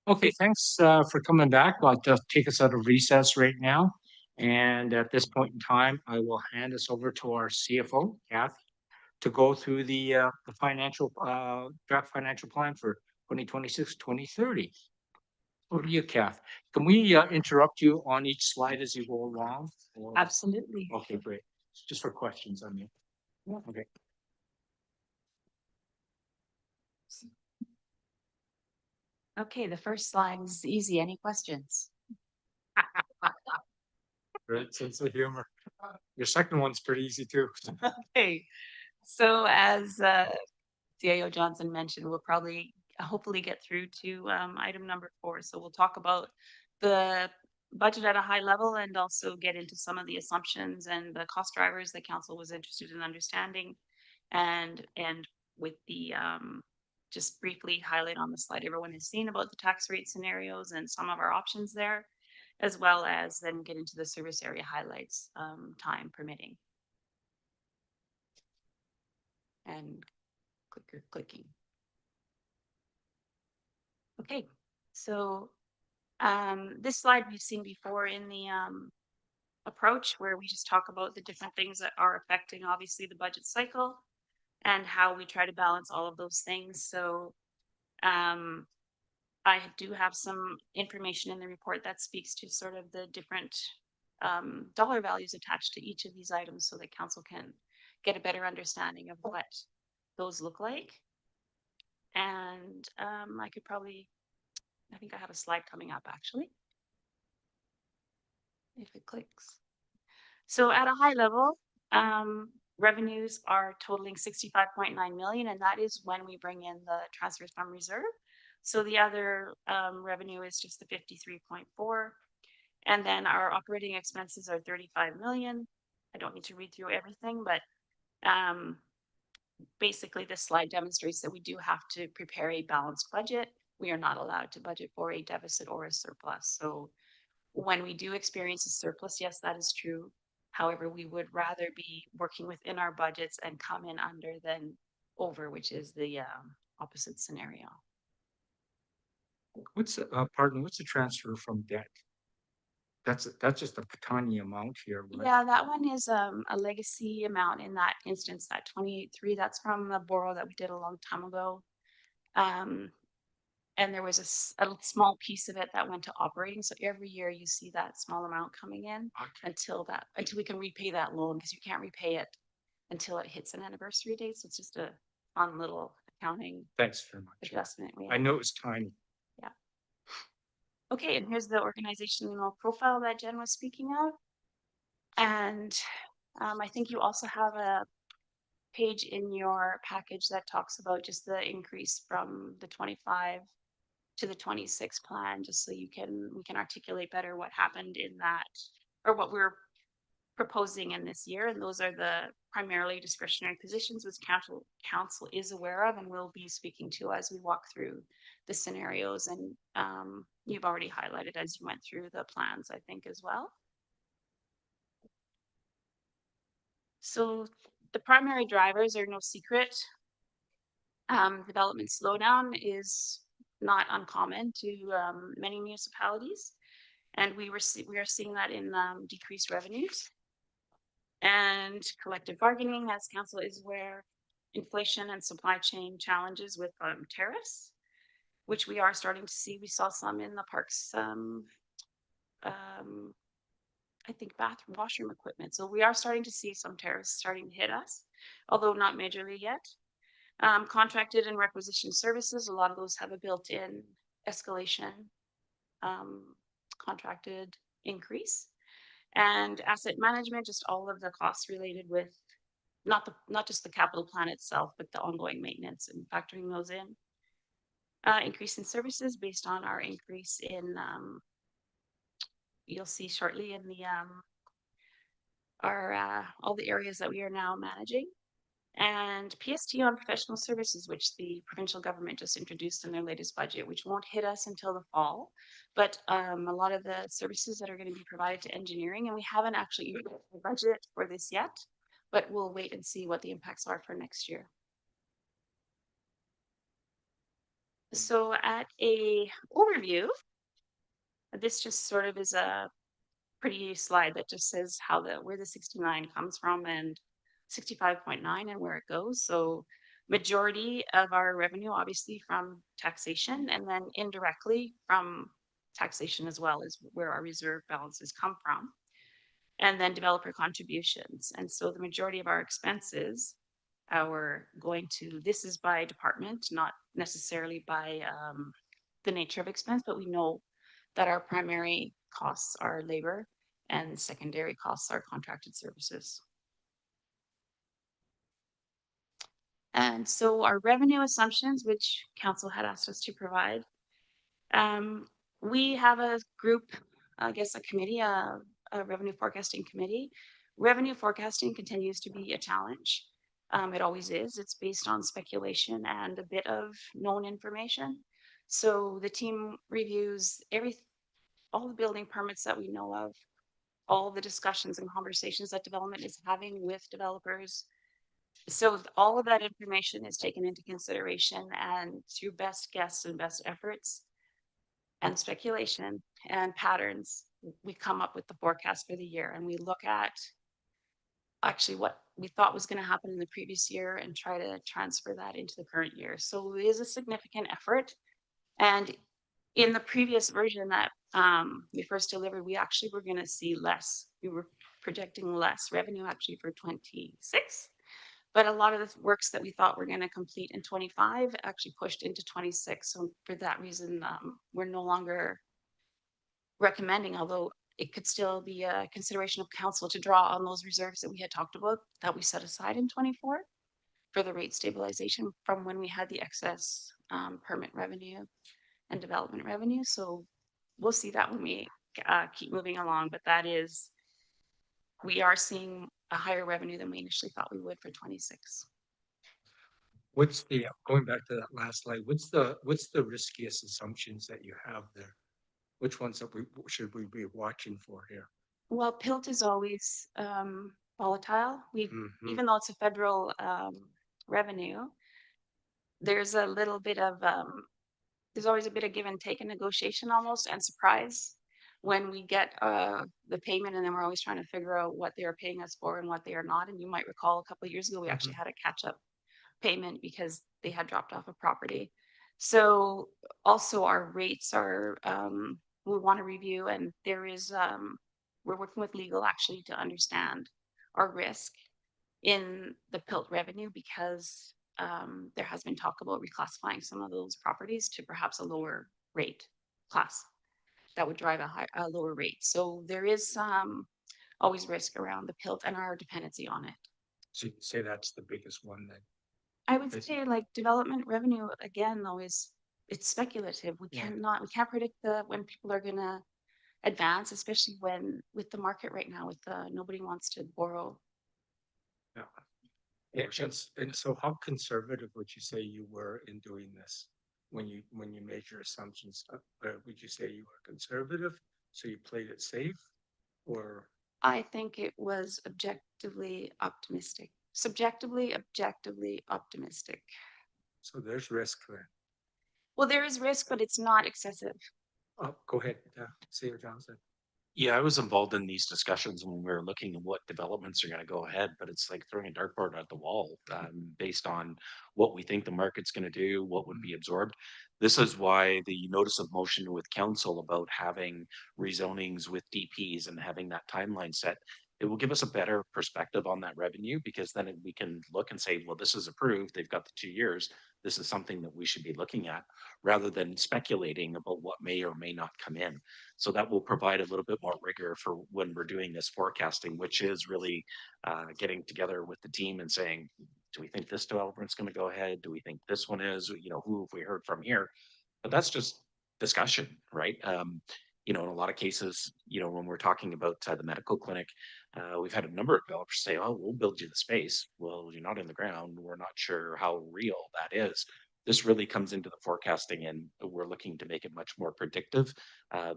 Okay, thanks for coming back. I'll just take us out of recess right now. And at this point in time, I will hand us over to our CFO, Kathy, to go through the financial draft financial plan for 2026, 2030. Over to you, Kath. Can we interrupt you on each slide as you go along? or- Absolutely. Okay, great. Just for questions, I mean. Okay. Okay, the first slide is easy. Any questions? Great sense of humor. Your second one's pretty easy too. Okay, so as CIO Johnson mentioned, we'll probably hopefully get through to item number 4. So we'll talk about the budget at a high level and also get into some of the assumptions and the cost drivers that council was interested in understanding, and with the just briefly highlight on the slide everyone has seen about the tax rate scenarios and some of our options there, as well as then get into the service area highlights, time permitting. And clicking. Okay, so this slide we've seen before in the approach, where we just talk about the different things that are affecting obviously the budget cycle and how we try to balance all of those things. So I do have some information in the report that speaks to sort of the different dollar values attached to each of these items so that council can get a better understanding of what those look like. And I could probably, I think I have a slide coming up actually, if it clicks. So at a high level, revenues are totaling 65.9 million, and that is when we bring in the transfers from reserve. So the other revenue is just the 53.4. And then our operating expenses are 35 million. I don't need to read through everything, but basically this slide demonstrates that we do have to prepare a balanced budget. We are not allowed to budget for a deficit or a surplus. So when we do experience a surplus, yes, that is true. However, we would rather be working within our budgets and come in under than over, which is the opposite scenario. What's the transfer from debt? That's just a tiny amount here, right? Yeah, that one is a legacy amount in that instance, that 28.3. That's from a borrow that we did a long time ago. And there was a small piece of it that went to operating. So every year you see that small amount coming in until we can repay that loan, because you can't repay it until it hits an anniversary date. So it's just a fun little accounting Thanks very much. adjustment. I know it's tiny. Yeah. Okay, and here's the organizational profile that Jen was speaking of. And I think you also have a page in your package that talks about just the increase from the 25 to the 26 plan, just so we can articulate better what happened in that, or what we're proposing in this year. And those are the primarily discretionary positions, which council is aware of and will be speaking to as we walk through the scenarios. And you've already highlighted as you went through the plans, I think, as well. So the primary drivers are no secret. Development slowdown is not uncommon to many municipalities, and we are seeing that in decreased revenues and collective bargaining, as council is aware, inflation and supply chain challenges with tariffs, which we are starting to see. We saw some in the parks, I think bathroom washroom equipment. So we are starting to see some tariffs starting to hit us, although not majorly yet. Contracted and requisition services, a lot of those have a built-in escalation, contracted increase. And asset management, just all of the costs related with not just the capital plan itself, but the ongoing maintenance and factoring those in. Increase in services based on our increase in, you'll see shortly in the all the areas that we are now managing. And PST on professional services, which the provincial government just introduced in their latest budget, which won't hit us until the fall. But a lot of the services that are going to be provided to engineering, and we haven't actually used the budget for this yet, but we'll wait and see what the impacts are for next year. So at a overview, this just sort of is a pretty slide that just says how where the 69 comes from and 65.9 and where it goes. So majority of our revenue obviously from taxation, and then indirectly from taxation as well is where our reserve balances come from. And then developer contributions. And so the majority of our expenses are going to, this is by department, not necessarily by the nature of expense, but we know that our primary costs are labor and secondary costs are contracted services. And so our revenue assumptions, which council had asked us to provide, we have a group, I guess a committee, a revenue forecasting committee. Revenue forecasting continues to be a challenge. It always is. It's based on speculation and a bit of known information. So the team reviews all the building permits that we know of, all the discussions and conversations that development is having with developers. So all of that information is taken into consideration, and through best guess and best efforts and speculation and patterns, we come up with the forecast for the year, and we look at actually what we thought was going to happen in the previous year and try to transfer that into the current year. So it is a significant effort. And in the previous version that we first delivered, we actually were going to see less. We were projecting less revenue actually for 26. But a lot of the works that we thought were going to complete in 25 actually pushed into 26. So for that reason, we're no longer recommending, although it could still be a consideration of council to draw on those reserves that we had talked about that we set aside in 24 for the rate stabilization from when we had the excess permit revenue and development revenue. So we'll see that when we keep moving along, but that is, we are seeing a higher revenue than we initially thought we would for 26. What's the, going back to that last slide, what's the riskiest assumptions that you have there? Which ones should we be watching for here? Well, PILT is always volatile. Even though it's a federal revenue, there's a little bit of there's always a bit of give and take and negotiation almost, and surprise when we get the payment, and then we're always trying to figure out what they are paying us for and what they are not. And you might recall a couple of years ago we actually had a catch up payment because they had dropped off a property. So also our rates are we want to review, and there is we're working with legal actually to understand our risk in the PILT revenue, because there has been talk about reclassifying some of those properties to perhaps a lower rate class that would drive a lower rate. So there is always risk around the PILT and our dependency on it. So you say that's the biggest one then? I would say like development revenue again though is, it's speculative. We can't predict when people are gonna advance, especially when with the market right now with nobody wants to borrow. Yeah. And so how conservative would you say you were in doing this when you made your assumptions? Would you say you were conservative, so you played it safe, or? I think it was objectively optimistic. Subjectively, objectively optimistic. So there's risk there. Well, there is risk, but it's not excessive. Go ahead, Senator Johnson. Yeah, I was involved in these discussions when we were looking at what developments are going to go ahead, but it's like throwing a dartboard at the wall based on what we think the market's going to do, what would be absorbed. This is why the notice of motion with council about having rezonings with DPs and having that timeline set, it will give us a better perspective on that revenue, because then we can look and say, well, this is approved. They've got the 2 years. This is something that we should be looking at rather than speculating about what may or may not come in. So that will provide a little bit more rigor for when we're doing this forecasting, which is really getting together with the team and saying, do we think this development's going to go ahead? Do we think this one is? You know, who have we heard from here? But that's just discussion, right? You know, in a lot of cases, you know, when we're talking about the medical clinic, we've had a number of developers say, oh, we'll build you the space. Well, you're not in the ground. We're not sure how real that is. This really comes into the forecasting, and we're looking to make it much more predictive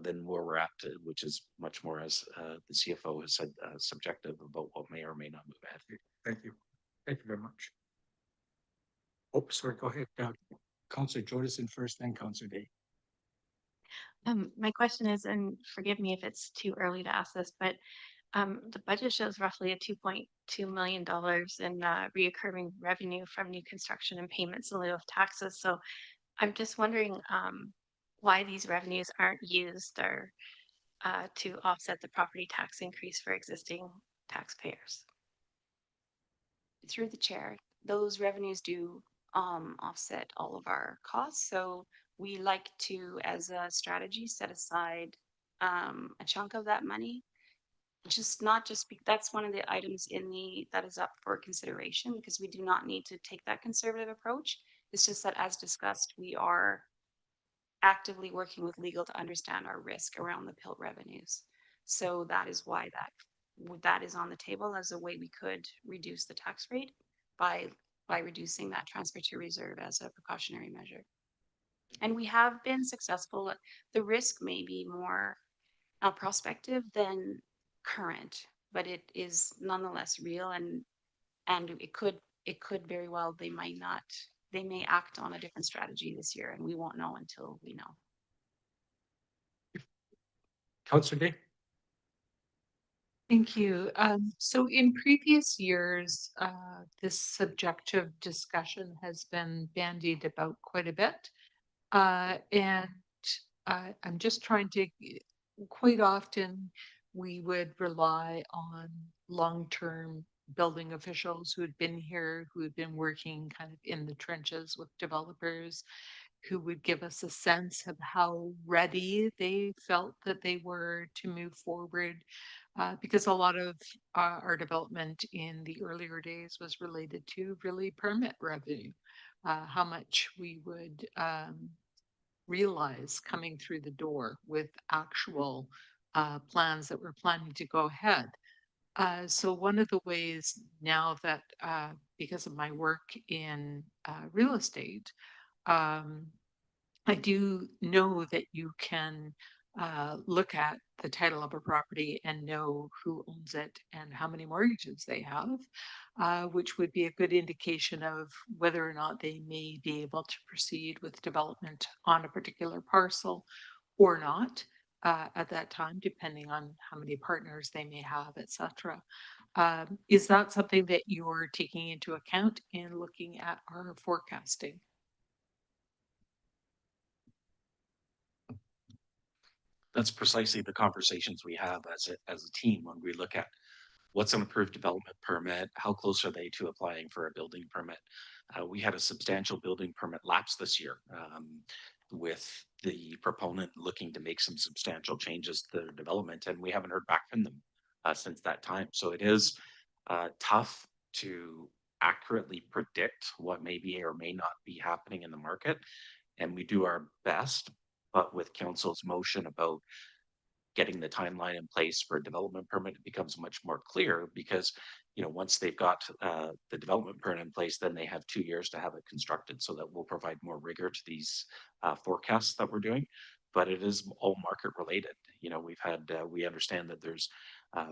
than where we're at, which is much more, as the CFO has said, subjective about what may or may not move ahead. Thank you. Thank you very much. Oh, sorry, go ahead, Doug. Counselor Jordison first, then Counselor Day. My question is, and forgive me if it's too early to ask this, but the budget shows roughly a $2.2 million in reoccurring revenue from new construction and payments in lieu of taxes. So I'm just wondering why these revenues aren't used or to offset the property tax increase for existing taxpayers. Through the chair, those revenues do offset all of our costs. So we like to, as a strategy, set aside a chunk of that money. Just not just be, that's one of the items in the that is up for consideration because we do not need to take that conservative approach. It's just that, as discussed, we are actively working with legal to understand our risk around the PILT revenues. So that is why that is on the table as a way we could reduce the tax rate by reducing that transfer to reserve as a precautionary measure. And we have been successful. The risk may be more prospective than current, but it is nonetheless real, and it could very well, they may act on a different strategy this year, and we won't know until we know. Counselor Day. Thank you. So in previous years, this subjective discussion has been bandied about quite a bit. And I'm just trying to, quite often, we would rely on long-term building officials who had been here, who had been working kind of in the trenches with developers, who would give us a sense of how ready they felt that they were to move forward. Because a lot of our development in the earlier days was related to really permit revenue, how much we would realize coming through the door with actual plans that we're planning to go ahead. So one of the ways now that, because of my work in real estate, I do know that you can look at the title of a property and know who owns it and how many mortgages they have, which would be a good indication of whether or not they may be able to proceed with development on a particular parcel or not at that time, depending on how many partners they may have, etc. Is that something that you're taking into account in looking at our forecasting? That's precisely the conversations we have as a team when we look at what's an approved development permit, how close are they to applying for a building permit. We had a substantial building permit lapse this year, with the proponent looking to make some substantial changes to the development, and we haven't heard back from them since that time. So it is tough to accurately predict what may be or may not be happening in the market, and we do our best. But with council's motion about getting the timeline in place for a development permit, it becomes much more clear because, once they've got the development permit in place, then they have 2 years to have it constructed. So that will provide more rigor to these forecasts that we're doing. But it is all market related. We understand that there's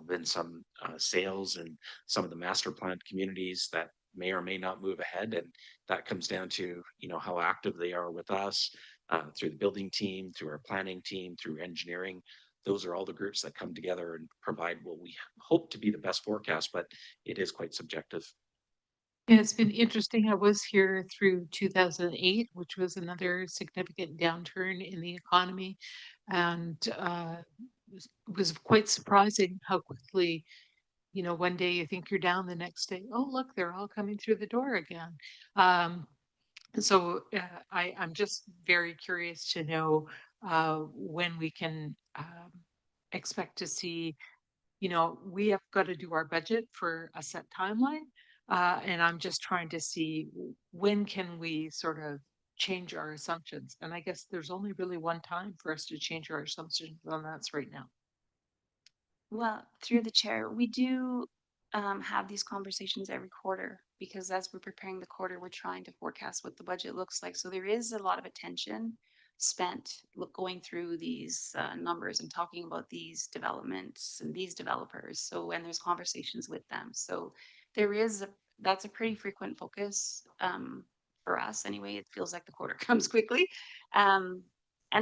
been some sales in some of the master planned communities that may or may not move ahead. And that comes down to, how active they are with us, through the building team, through our planning team, through engineering. Those are all the groups that come together and provide what we hope to be the best forecast, but it is quite subjective. Yeah, it's been interesting. I was here through 2008, which was another significant downturn in the economy. And it was quite surprising how quickly, one day you think you're down, the next day, oh, look, they're all coming through the door again. So I'm just very curious to know when we can expect to see, we have got to do our budget for a set timeline. And I'm just trying to see when can we sort of change our assumptions. And I guess there's only really one time for us to change our assumptions, and that's right now. Well, through the chair, we do have these conversations every quarter because as we're preparing the quarter, we're trying to forecast what the budget looks like. So there is a lot of attention spent going through these numbers and talking about these developments and these developers. So, and there's conversations with them. So that's a pretty frequent focus for us anyway. It feels like the quarter comes quickly. And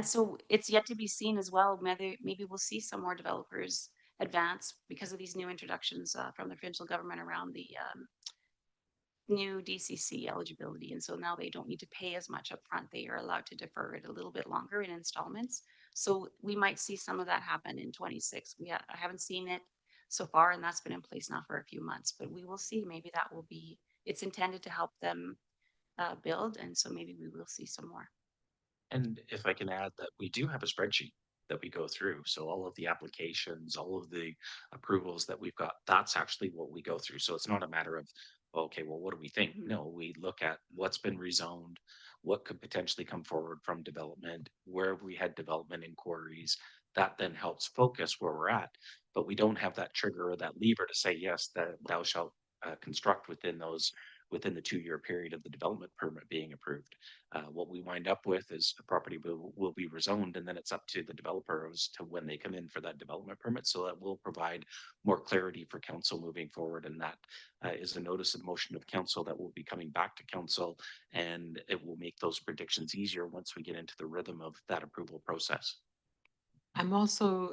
so it's yet to be seen as well, whether maybe we'll see some more developers advance because of these new introductions from the provincial government around the new DCC eligibility. And so now they don't need to pay as much upfront. They are allowed to defer it a little bit longer in installments. So we might see some of that happen in 26. I haven't seen it so far, and that's been in place now for a few months, but we will see. Maybe that will be, it's intended to help them build. And so maybe we will see some more. And if I can add that we do have a spreadsheet that we go through. So all of the applications, all of the approvals that we've got, that's actually what we go through. So it's not a matter of, okay, well, what do we think? No, we look at what's been rezoned, what could potentially come forward from development, where we had development inquiries. That then helps focus where we're at. But we don't have that trigger or that lever to say, yes, that thou shalt construct within the 2-year period of the development permit being approved. What we wind up with is a property will be rezoned, and then it's up to the developer as to when they come in for that development permit. So that will provide more clarity for council moving forward. And that is a notice of motion of council that will be coming back to council, and it will make those predictions easier once we get into the rhythm of that approval process. I'm also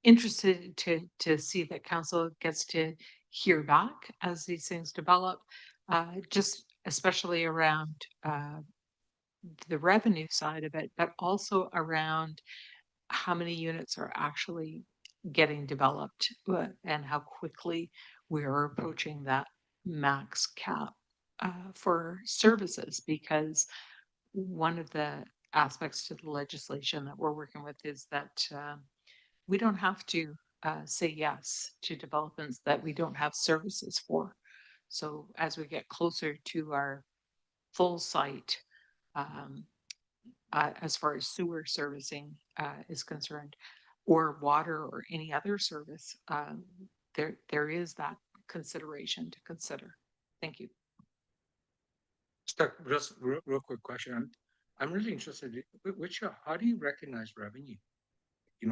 interested to see that council gets to hear back as these things develop, just especially around the revenue side of it, but also around how many units are actually getting developed and how quickly we are approaching that max cap for services. Because one of the aspects to the legislation that we're working with is that we don't have to say yes to developments that we don't have services for. So as we get closer to our full site, as far as sewer servicing is concerned, or water or any other service, there is that consideration to consider. Thank you. Just real quick question. I'm really interested, how do you recognize revenue?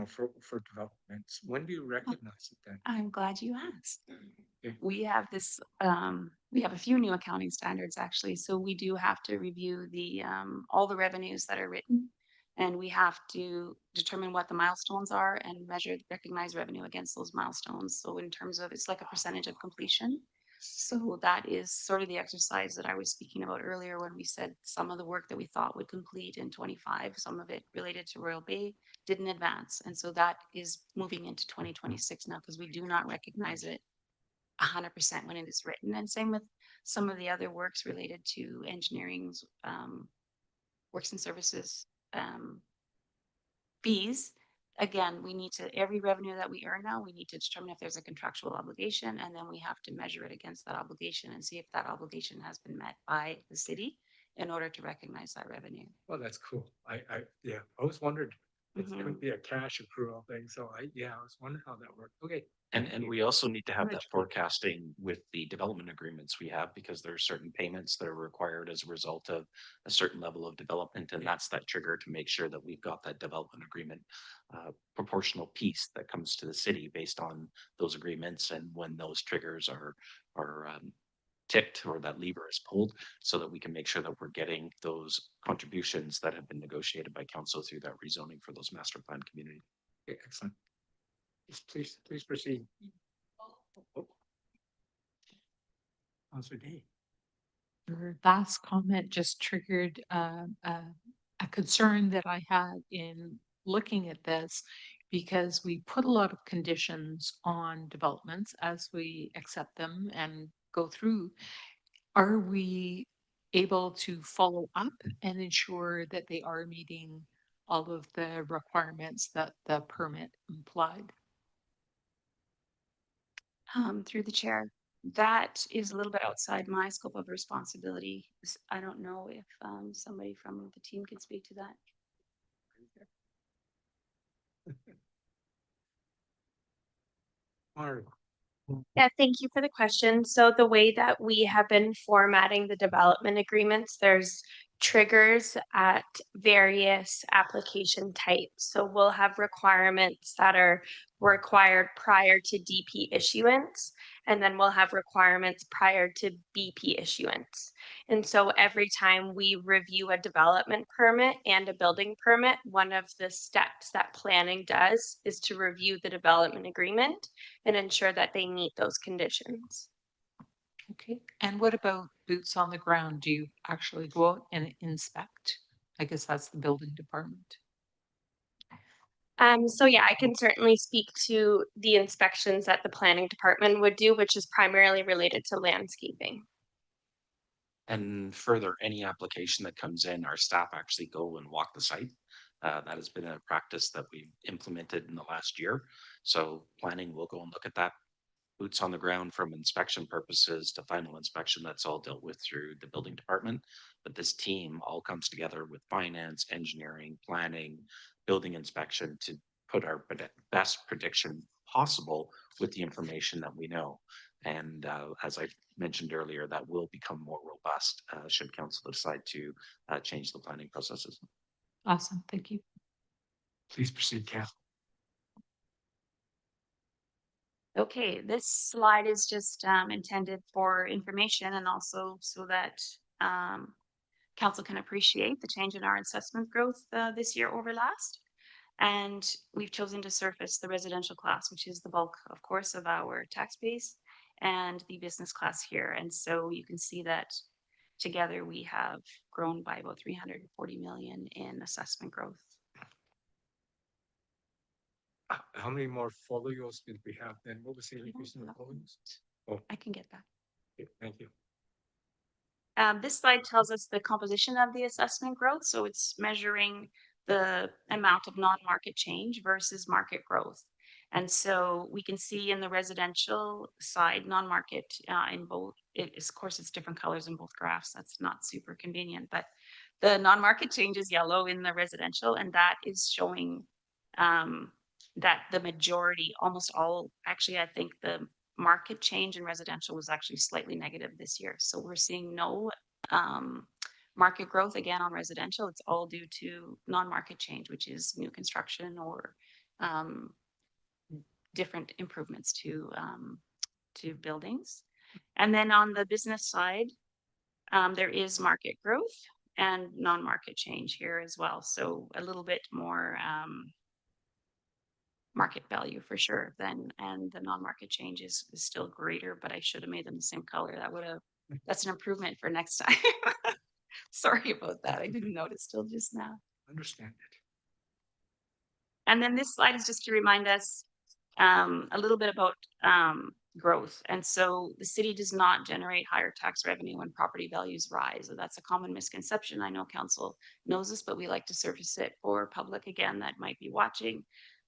For developments, when do you recognize it then? I'm glad you asked. Okay. We have this, we have a few new accounting standards actually. So we do have to review the, all the revenues that are written, and we have to determine what the milestones are and recognize revenue against those milestones. So in terms of, it's like a percentage of completion. So that is sort of the exercise that I was speaking about earlier when we said some of the work that we thought would complete in 25, some of it related to Royal Bay didn't advance. And so that is moving into 2026 now because we do not recognize it 100% when it is written. And same with some of the other works related to engineering's works and services fees. Again, we need to, every revenue that we earn now, we need to determine if there's a contractual obligation, and then we have to measure it against that obligation and see if that obligation has been met by the city in order to recognize that revenue. Well, that's cool. I always wondered, it could be a cash accrual thing. So I was wondering how that worked. Okay. And we also need to have that forecasting with the development agreements we have, because there are certain payments that are required as a result of a certain level of development. And that's that trigger to make sure that we've got that development agreement proportional piece that comes to the city based on those agreements and when those triggers are ticked or that lever is pulled, so that we can make sure that we're getting those contributions that have been negotiated by council through that rezoning for those master plan communities. Okay, excellent. Please proceed. Councilor Day. Your last comment just triggered a concern that I had in looking at this, because we put a lot of conditions on developments as we accept them and go through. Are we able to follow up and ensure that they are meeting all of the requirements that the permit implied? Through the chair, that is a little bit outside my scope of responsibility. I don't know if somebody from the team can speak to that. Yeah, thank you for the question. So the way that we have been formatting the development agreements, there's triggers at various application types. So we'll have requirements that are required prior to DP issuance. and then we'll have requirements prior to BP issuance. And so every time we review a development permit and a building permit, one of the steps that planning does is to review the development agreement and ensure that they meet those conditions. Okay, and what about boots on the ground? Do you actually go out and inspect? I guess that's the building department. So yeah, I can certainly speak to the inspections that the planning department would do, which is primarily related to landscaping. And further, any application that comes in, our staff actually go and walk the site. That has been a practice that we've implemented in the last year. So planning will go and look at that. Boots on the ground from inspection purposes to final inspection, that's all dealt with through the building department. But this team all comes together with finance, engineering, planning, building inspection to put our best prediction possible with the information that we know. And as I mentioned earlier, that will become more robust should council decide to change the planning processes. Awesome, thank you. Please proceed, Kath. Okay, this slide is just intended for information and also so that council can appreciate the change in our assessment growth this year over last. And we've chosen to surface the residential class, which is the bulk, of course, of our tax base, and the business class here. And so you can see that together we have grown by about 340 million in assessment growth. How many more folios did we have then? What was the increase in the folios? Oh, I can get that. okay, thank you. This slide tells us the composition of the assessment growth. So it's measuring the amount of non-market change versus market growth. And so we can see in the residential side, non-market in both, of course, it's different colors in both graphs. That's not super convenient, but the non-market change is yellow in the residential, and that is showing that the majority, almost all, actually, I think the market change in residential was actually slightly negative this year. So we're seeing no market growth again on residential. It's all due to non-market change, which is new construction or different improvements to buildings. And then on the business side, there is market growth and non-market change here as well. So a little bit more market value for sure then, and the non-market change is still greater, but I should have made them the same color. That's an improvement for next time. Sorry about that. I didn't notice till just now. Understand it. And then this slide is just to remind us a little bit about growth. And so the city does not generate higher tax revenue when property values rise. So that's a common misconception. I know council knows this, but we like to surface it for public again that might be watching.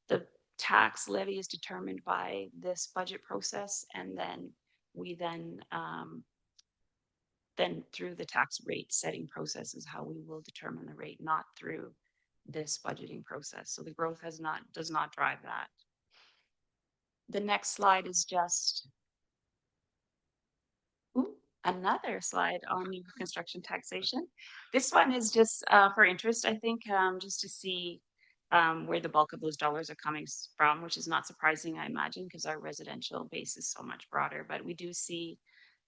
The tax levy is determined by this budget process, and then we then through the tax rate setting process is how we will determine the rate, not through this budgeting process. So the growth does not drive that. The next slide is just another slide on new construction taxation. This one is just for interest, I think, just to see where the bulk of those dollars are coming from, which is not surprising, I imagine, because our residential base is so much broader. But we do see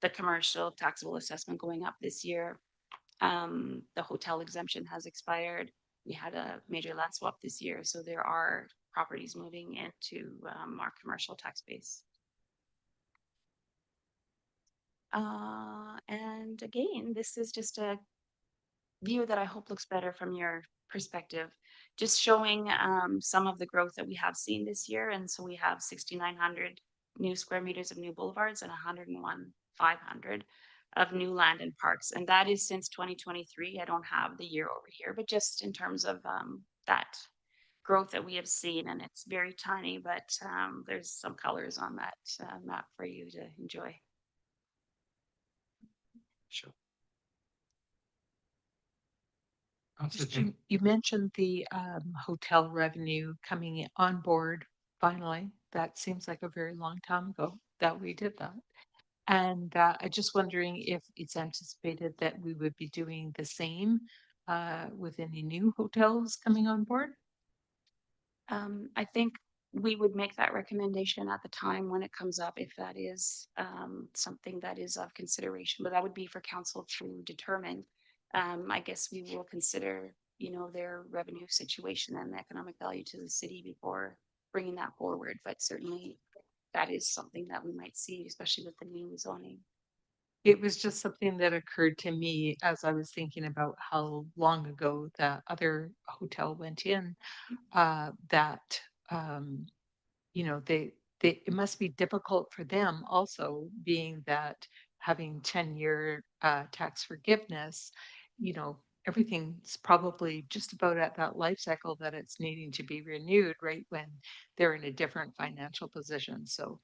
the commercial taxable assessment going up this year. The hotel exemption has expired. We had a major land swap this year, so there are properties moving into our commercial tax base. And again, this is just a view that I hope looks better from your perspective, just showing some of the growth that we have seen this year. And so we have 6,900 new square meters of new boulevards and 101,500 of new land and parks. And that is since 2023. I don't have the year over here, but just in terms of that growth that we have seen, and it's very tiny, but there's some colors on that map for you to enjoy. Sure. You mentioned the hotel revenue coming on board finally. That seems like a very long time ago that we did that. And I'm just wondering if it's anticipated that we would be doing the same with any new hotels coming on board? I think we would make that recommendation at the time when it comes up, if that is something that is of consideration, but that would be for council to determine. I guess we will consider, their revenue situation and the economic value to the city before bringing that forward, but certainly that is something that we might see, especially with the new zoning. It was just something that occurred to me as I was thinking about how long ago that other hotel went in, that, it must be difficult for them also, being that having 10-year tax forgiveness, everything's probably just about at that life cycle that it's needing to be renewed right when they're in a different financial position. So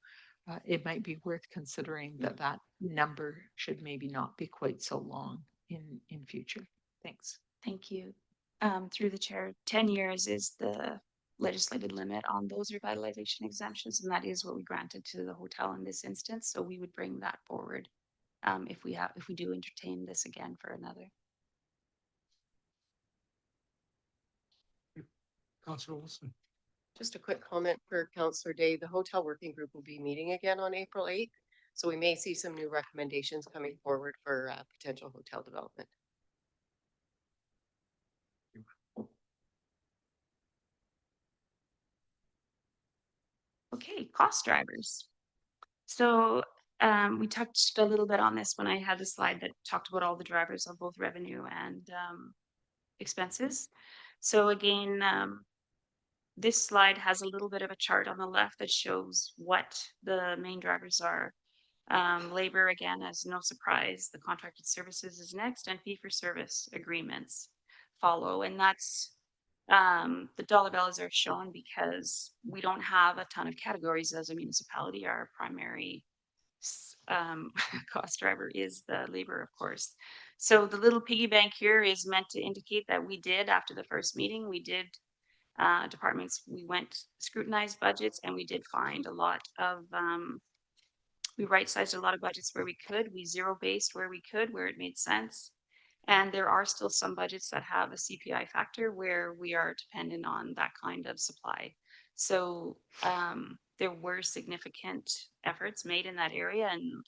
it might be worth considering that number should maybe not be quite so long in future. Thanks. Thank you. Through the chair, 10 years is the legislated limit on those revitalization exemptions, and that is what we granted to the hotel in this instance. So we would bring that forward if we do entertain this again for another. Councillor Wilson. Just a quick comment for Councillor Day. The hotel working group will be meeting again on April 8th. So we may see some new recommendations coming forward for potential hotel development. Okay, cost drivers. So we touched a little bit on this when I had the slide that talked about all the drivers of both revenue and expenses. So again, this slide has a little bit of a chart on the left that shows what the main drivers are. Labor, again, as no surprise, the contracted services is next, and fee-for-service agreements follow. And that's the dollar values are shown because we don't have a ton of categories as a municipality. Our primary cost driver is the labor, of course. So the little piggy bank here is meant to indicate that we did, after the first meeting, we did departments, we went scrutinized budgets, and we did find a lot of we right-sized a lot of budgets where we could. We zero-based where we could, where it made sense. And there are still some budgets that have a CPI factor where we are dependent on that kind of supply. So there were significant efforts made in that area, and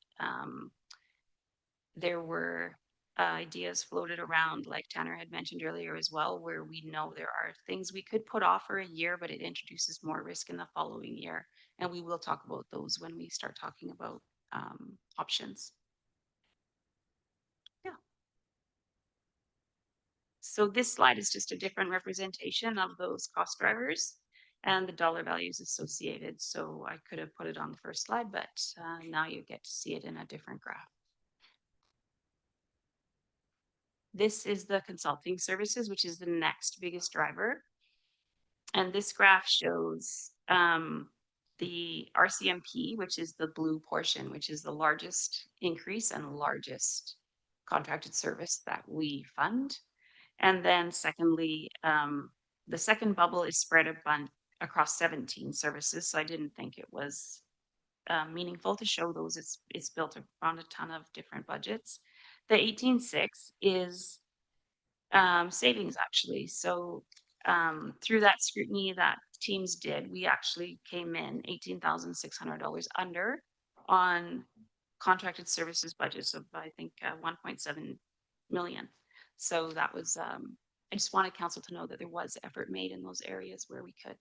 there were ideas floated around, like Tanner had mentioned earlier as well, where we know there are things we could put off for a year, but it introduces more risk in the following year. And we will talk about those when we start talking about options. Yeah. So this slide is just a different representation of those cost drivers and the dollar values associated. So I could have put it on the first slide, but now you get to see it in a different graph. This is the consulting services, which is the next biggest driver. And this graph shows the RCMP, which is the blue portion, which is the largest increase and largest contracted service that we fund. And then secondly, the second bubble is spread across 17 services. So I didn't think it was meaningful to show those. It's built around a ton of different budgets. The 18.6 is savings, actually. So through that scrutiny that teams did, we actually came in $18,600 under on contracted services budgets of, I think, 1.7 million. So that was, I just wanted council to know that there was effort made in those areas where we could.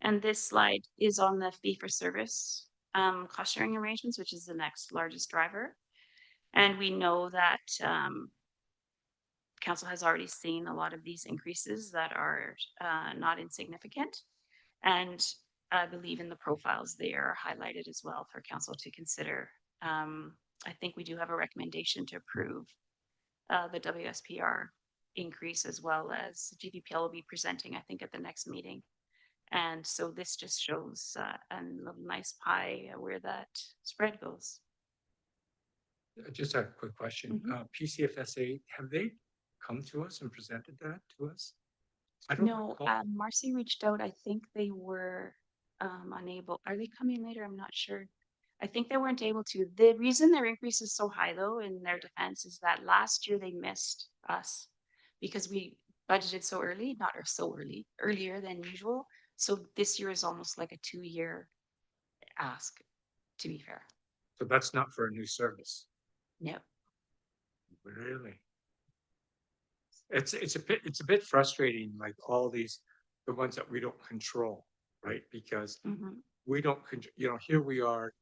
And this slide is on the fee for service cost sharing arrangements, which is the next largest driver. And we know that council has already seen a lot of these increases that are not insignificant. And I believe in the profiles, they are highlighted as well for council to consider. I think we do have a recommendation to approve the WSPR increase, as well as GPPL will be presenting, I think, at the next meeting. And so this just shows a nice pie where that spread goes. I just have a quick question. PCFSA, have they come to us and presented that to us? I don't know. Marcy reached out. I think they were unable. Are they coming later? I'm not sure. I think they weren't able to. The reason their increase is so high, though, in their defense, is that last year they missed us because we budgeted so early, not or so early, earlier than usual. So this year is almost like a 2-year ask, to be fair. So that's not for a new service. Yep. Really? It's a bit frustrating, like all these, the ones that we don't control, right? Because we don't, here we are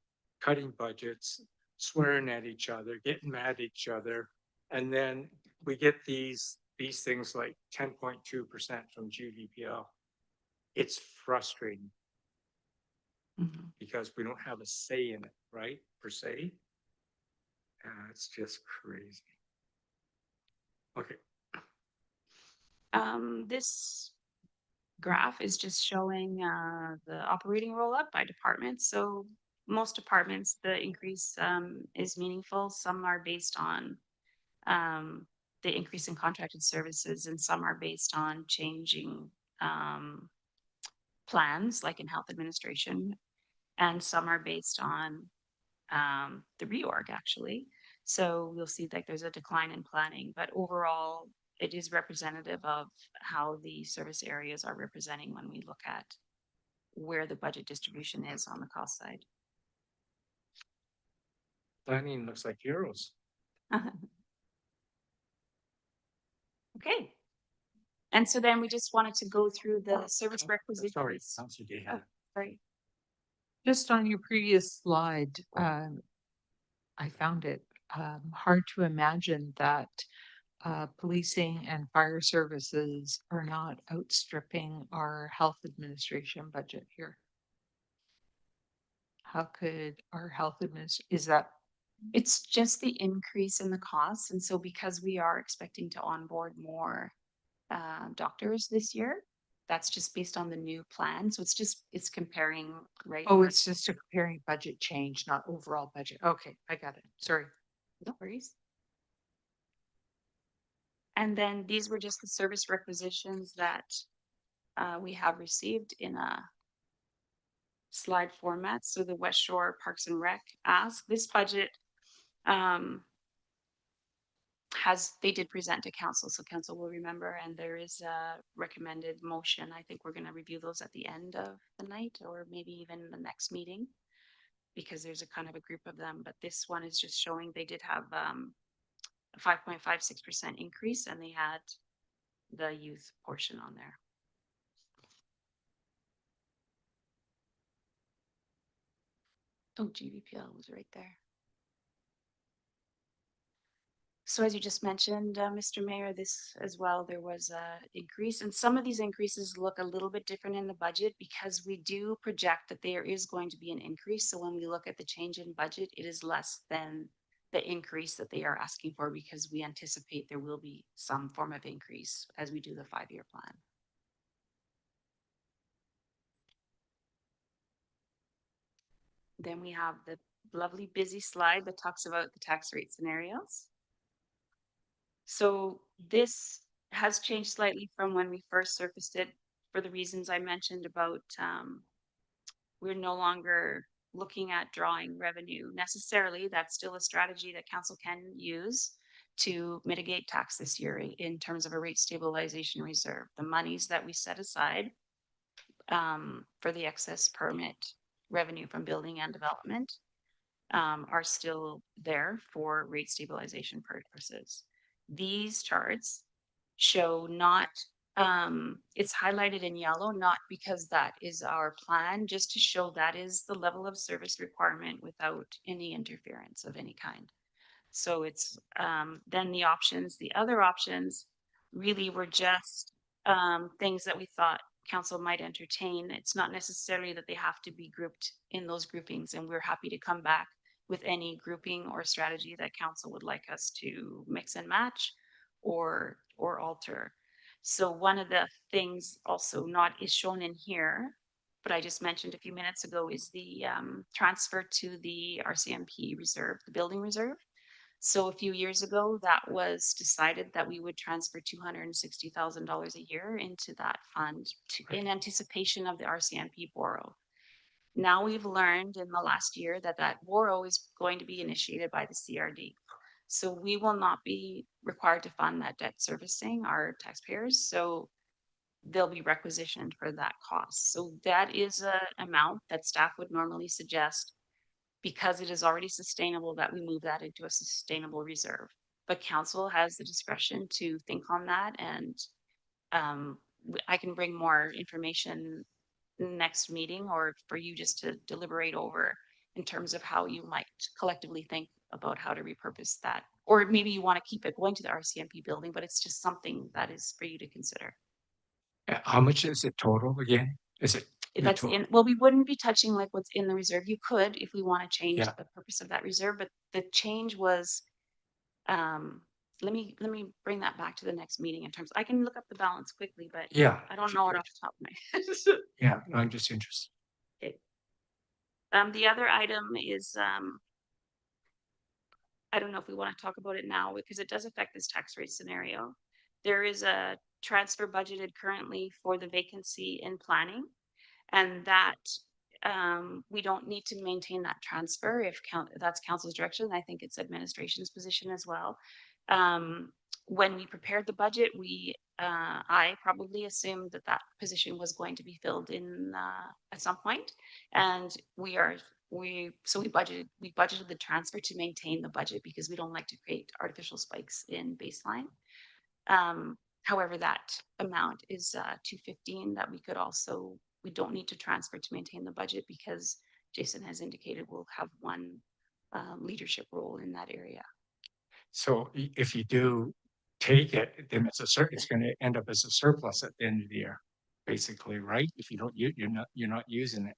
cutting budgets, swearing at each other, getting mad at each other. And then we get these things like 10.2% from GDPL. It's frustrating because we don't have a say in it, right? Per se. It's just crazy. Okay. This graph is just showing the operating roll up by department. So most departments, the increase is meaningful. Some are based on the increase in contracted services, and some are based on changing plans, like in health administration, and some are based on the reorg, actually. So you'll see that there's a decline in planning, but overall, it is representative of how the service areas are representing when we look at where the budget distribution is on the cost side. Planning looks like heroes. Okay. And so then we just wanted to go through the service requisitions. Sorry, Councilor Gahan. Sorry. Just on your previous slide, I found it hard to imagine that policing and fire services are not outstripping our health administration budget here. How could our health is that? It's just the increase in the costs. And so because we are expecting to onboard more doctors this year, that's just based on the new plan. So it's comparing, right? Oh, it's just a comparing budget change, not overall budget. Okay, I got it. Sorry. No worries. And then these were just the service requisitions that we have received in a slide format. So the West Shore Parks and Rec ask this budget they did present to council, so council will remember, and there is a recommended motion. I think we're going to review those at the end of the night, or maybe even the next meeting, because there's a kind of a group of them. But this one is just showing they did have a 5.56% increase, and they had the youth portion on there. Oh, GVPL was right there. So as you just mentioned, Mr. Mayor, this as well, there was a increase, and some of these increases look a little bit different in the budget because we do project that there is going to be an increase. So when we look at the change in budget, it is less than the increase that they are asking for, because we anticipate there will be some form of increase as we do the 5-year plan. Then we have the lovely busy slide that talks about the tax rate scenarios. So this has changed slightly from when we first surfaced it, for the reasons I mentioned about we're no longer looking at drawing revenue necessarily. That's still a strategy that council can use to mitigate tax this year in terms of a rate stabilization reserve. The monies that we set aside for the excess permit revenue from building and development are still there for rate stabilization purposes. These charts show not, it's highlighted in yellow, not because that is our plan, just to show that is the level of service requirement without any interference of any kind. So it's then the options, the other options really were just things that we thought council might entertain. It's not necessarily that they have to be grouped in those groupings, and we're happy to come back with any grouping or strategy that council would like us to mix and match or alter. So one of the things also not is shown in here, but I just mentioned a few minutes ago, is the transfer to the RCMP reserve, the building reserve. So a few years ago, that was decided that we would transfer $260,000 a year into that fund in anticipation of the RCMP borrow. Now we've learned in the last year that that borrow is going to be initiated by the CRD. So we will not be required to fund that debt servicing our taxpayers. So they'll be requisitioned for that cost. So that is a amount that staff would normally suggest because it is already sustainable that we move that into a sustainable reserve. But council has the discretion to think on that, and I can bring more information next meeting or for you just to deliberate over in terms of how you might collectively think about how to repurpose that. Or maybe you want to keep it going to the RCMP building, but it's just something that is for you to consider. How much is it total again? Is it? If the that's total? in, well, we wouldn't be touching like what's in the reserve. You could if we want to change Yeah. the purpose of that reserve, but the change was, let me bring that back to the next meeting in terms, I can look up the balance quickly, but Yeah. I don't know it off the top of my head. Yeah, I'm just interested. Okay. The other item is, I don't know if we want to talk about it now because it does affect this tax rate scenario. There is a transfer budgeted currently for the vacancy in planning, and that we don't need to maintain that transfer if that's council's direction. I think it's administration's position as well. When we prepared the budget, I probably assumed that that position was going to be filled in at some point, and we budgeted the transfer to maintain the budget because we don't like to create artificial spikes in baseline. However, that amount is 215 that we don't need to transfer to maintain the budget because Jason has indicated we'll have one leadership role in that area. So if you do take it, then it's going to end up as a surplus at the end of the year, basically, right? If you don't, you're not using it.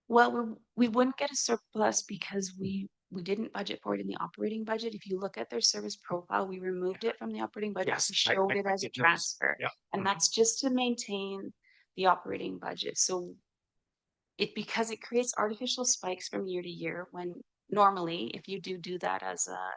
Well, we wouldn't get a surplus because we didn't budget for it in the operating budget. If you look at their service profile, we removed it from the operating budget. Yes, We showed it as a did notice. transfer, Yeah. and that's just to maintain the operating budget. So because it creates artificial spikes from year to year when normally, if you do that as a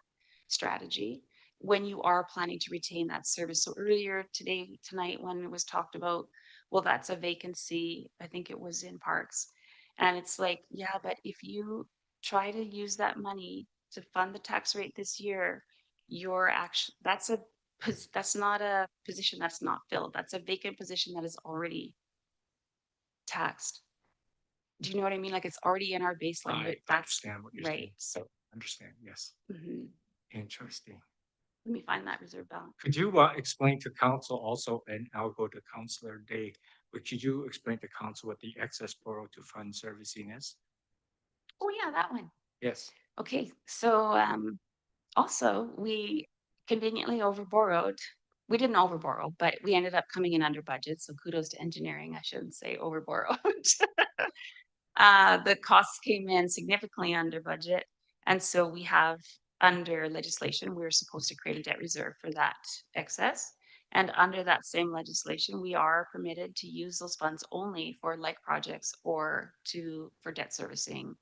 strategy, when you are planning to retain that service. So earlier tonight, when it was talked about, well, that's a vacancy, I think it was in parks. And it's like, yeah, but if you try to use that money to fund the tax rate this year, that's not a position that's not filled. That's a vacant position that is already taxed. Do you know what I mean? Like it's already in our baseline. I understand what you're saying. Right. So Understand, yes. mhm. Interesting. Let me find that reserve balance. Could you explain to council also, and I'll go to Councillor Day, but could you explain to council what the excess borrow to fund servicing is? Oh yeah, that one. Yes. Okay, so also we conveniently overborrowed. We didn't overborrow, but we ended up coming in under budget. So kudos to engineering. I shouldn't say overborrowed. The costs came in significantly under budget. And so we have under legislation, we're supposed to create a debt reserve for that excess. And under that same legislation, we are permitted to use those funds only for like projects or for debt servicing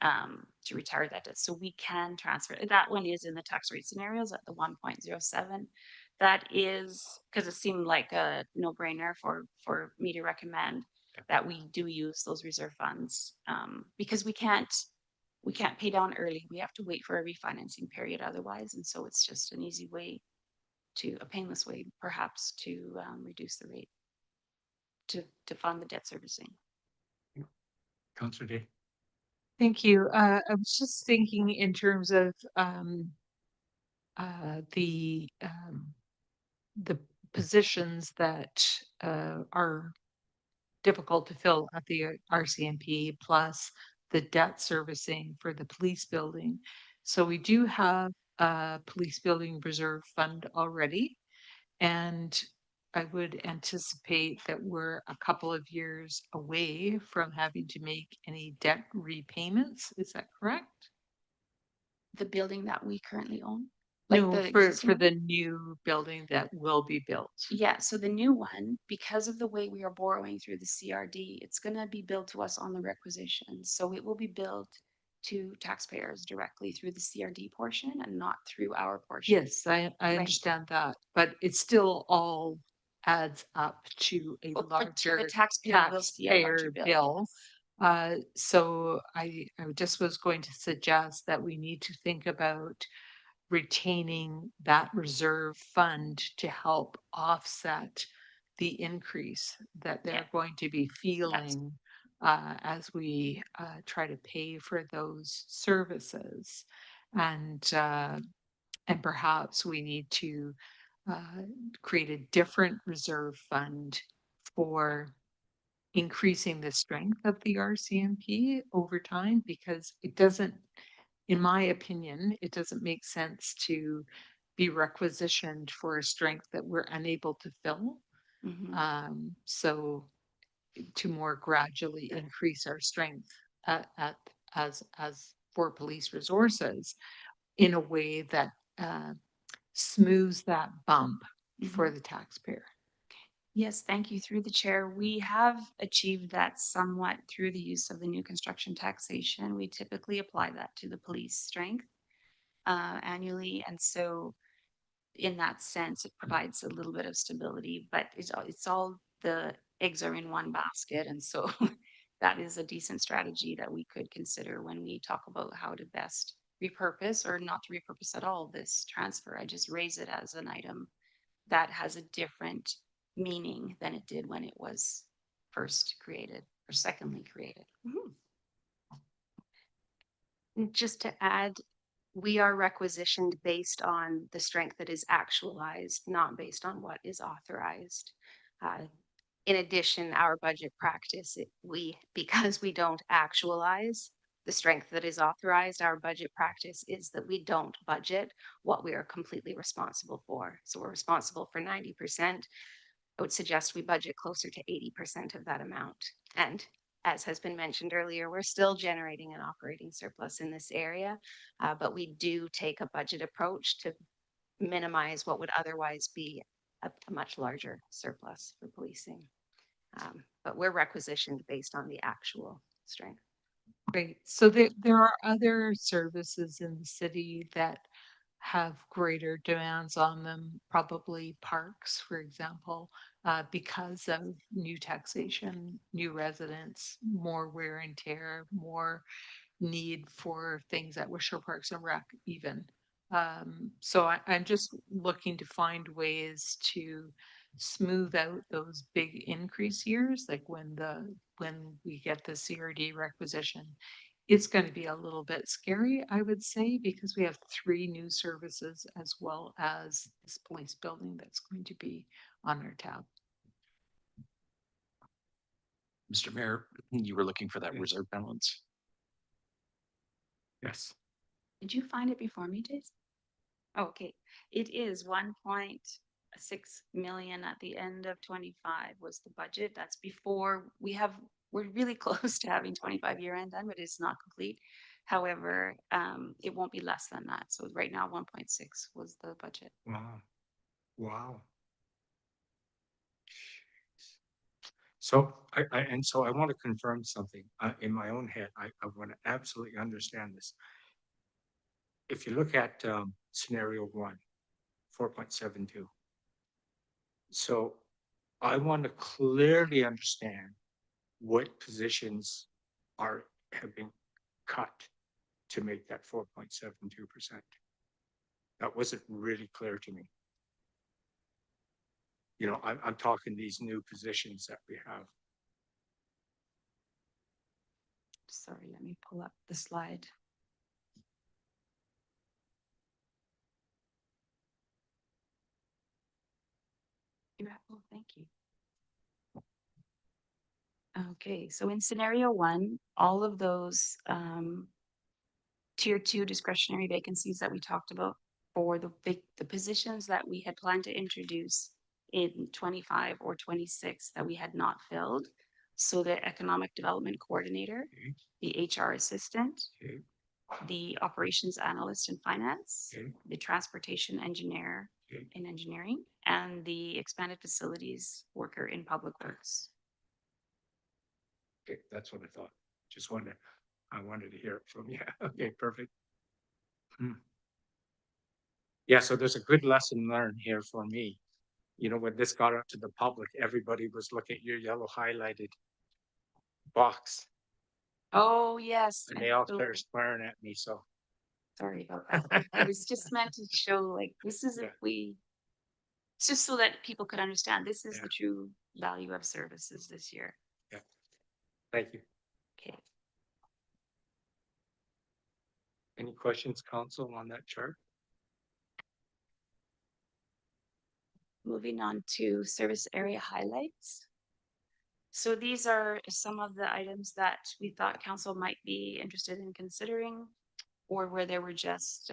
to retire that debt. So we can transfer. That one is in the tax rate scenarios at the 1.07. That is because it seemed like a no-brainer for me to recommend that we do use those reserve funds because we can't pay down early. We have to wait for a refinancing period otherwise. And so it's just an easy way a painless way perhaps to reduce the rate to fund the debt servicing. Councillor Day. Thank you. I was just thinking in terms of the positions that are difficult to fill at the RCMP plus the debt servicing for the police building. So we do have a police building reserve fund already. And I would anticipate that we're a couple of years away from having to make any debt repayments. Is that correct? The building that we currently own? No, for the new building that will be built. Yeah, so the new one, because of the way we are borrowing through the CRD, it's going to be billed to us on the requisition. So it will be billed to taxpayers directly through the CRD portion and not through our portion. Yes, I understand that, but it still all adds up to a larger the taxpayer will see a larger bill. So I just was going to suggest that we need to think about retaining that reserve fund to help offset the increase that they're going to be feeling as we try to pay for those services. And perhaps we need to create a different reserve fund for increasing the strength of the RCMP over time, because it doesn't, in my opinion, it doesn't make sense to be requisitioned for a strength that we're unable to fill. So to more gradually increase our strength as for police resources in a way that smooths that bump for the taxpayer. Yes, thank you. Through the chair, we have achieved that somewhat through the use of the new construction taxation. We typically apply that to the police strength annually. And so in that sense, it provides a little bit of stability, but it's all the eggs are in one basket. And so that is a decent strategy that we could consider when we talk about how to best repurpose, or not to repurpose at all, this transfer. I just raise it as an item that has a different meaning than it did when it was first created or secondly created. Just to add, we are requisitioned based on the strength that is actualized, not based on what is authorized. In addition, our budget practice, because we don't actualize the strength that is authorized, our budget practice is that we don't budget what we are completely responsible for. So we're responsible for 90%. I would suggest we budget closer to 80% of that amount. And as has been mentioned earlier, we're still generating an operating surplus in this area, but we do take a budget approach to minimize what would otherwise be a much larger surplus for policing. But we're requisitioned based on the actual strength. Great. So there are other services in the city that have greater demands on them, probably parks, for example, because of new taxation, new residents, more wear and tear, more need for things at Wishaw Parks and Rec even. So I'm just looking to find ways to smooth out those big increase years, like when we get the CRD requisition. It's going to be a little bit scary, I would say, because we have 3 new services as well as this police building that's going to be on our tab. Mr. Mayor, you were looking for that reserve balance? Yes. Did you find it before me, Jason? Oh, okay. It is 1.6 million at the end of 25 was the budget. That's before we're really close to having 25 year end done, but it's not complete. However, it won't be less than that. So right now, 1.6 was the budget. Wow. Wow. So I want to confirm something in my own head. I want to absolutely understand this. If you look at scenario 1, 4.72. So I want to clearly understand what positions have been cut to make that 4.72%. That wasn't really clear to me. You know, I'm talking these new positions that we have. Sorry, let me pull up the slide. Oh, thank you. Okay, so in scenario 1, all of those tier 2 discretionary vacancies that we talked about for the positions that we had planned to introduce in 25 or 26 that we had not filled. So the economic development coordinator, the HR assistant, the operations analyst in finance, the transportation engineer in engineering, and the expanded facilities worker in public works. Okay, that's what I thought. I wanted to hear it from you. Okay, perfect. Yeah, so there's a good lesson learned here for me. You know, when this got out to the public, everybody was looking at your yellow highlighted box. Oh, yes. And they all started swearing at me, so Sorry about that. I was just meant to show like, this is if we, it's just so that people could understand this is the true value of services this year. Yeah. Thank you. Okay. Any questions, council, on that chart? Moving on to service area highlights. So these are some of the items that we thought council might be interested in considering, or where there were just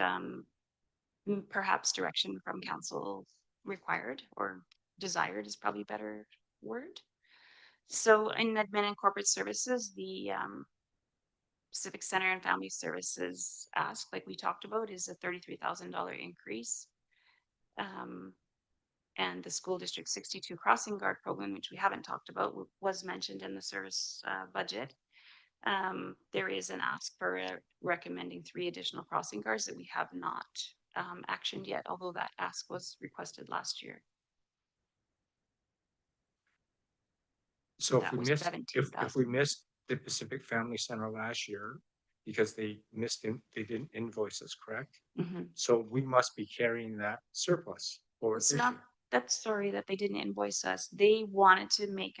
perhaps direction from council required or desired is probably a better word. So in admin and corporate services, the Civic Center and Family Services ask, like we talked about, is a $33,000 increase. And the school district 62 crossing guard program, which we haven't talked about, was mentioned in the service budget. There is an ask for recommending 3 additional crossing guards that we have not actioned yet, although that ask was requested last year. So That if we was missed, 17,000. if we missed the Pacific Family Center last year because they they didn't invoice us, correct? Mhm. So we must be carrying that surplus for It's this not, year. that's sorry that they didn't invoice us. They wanted to make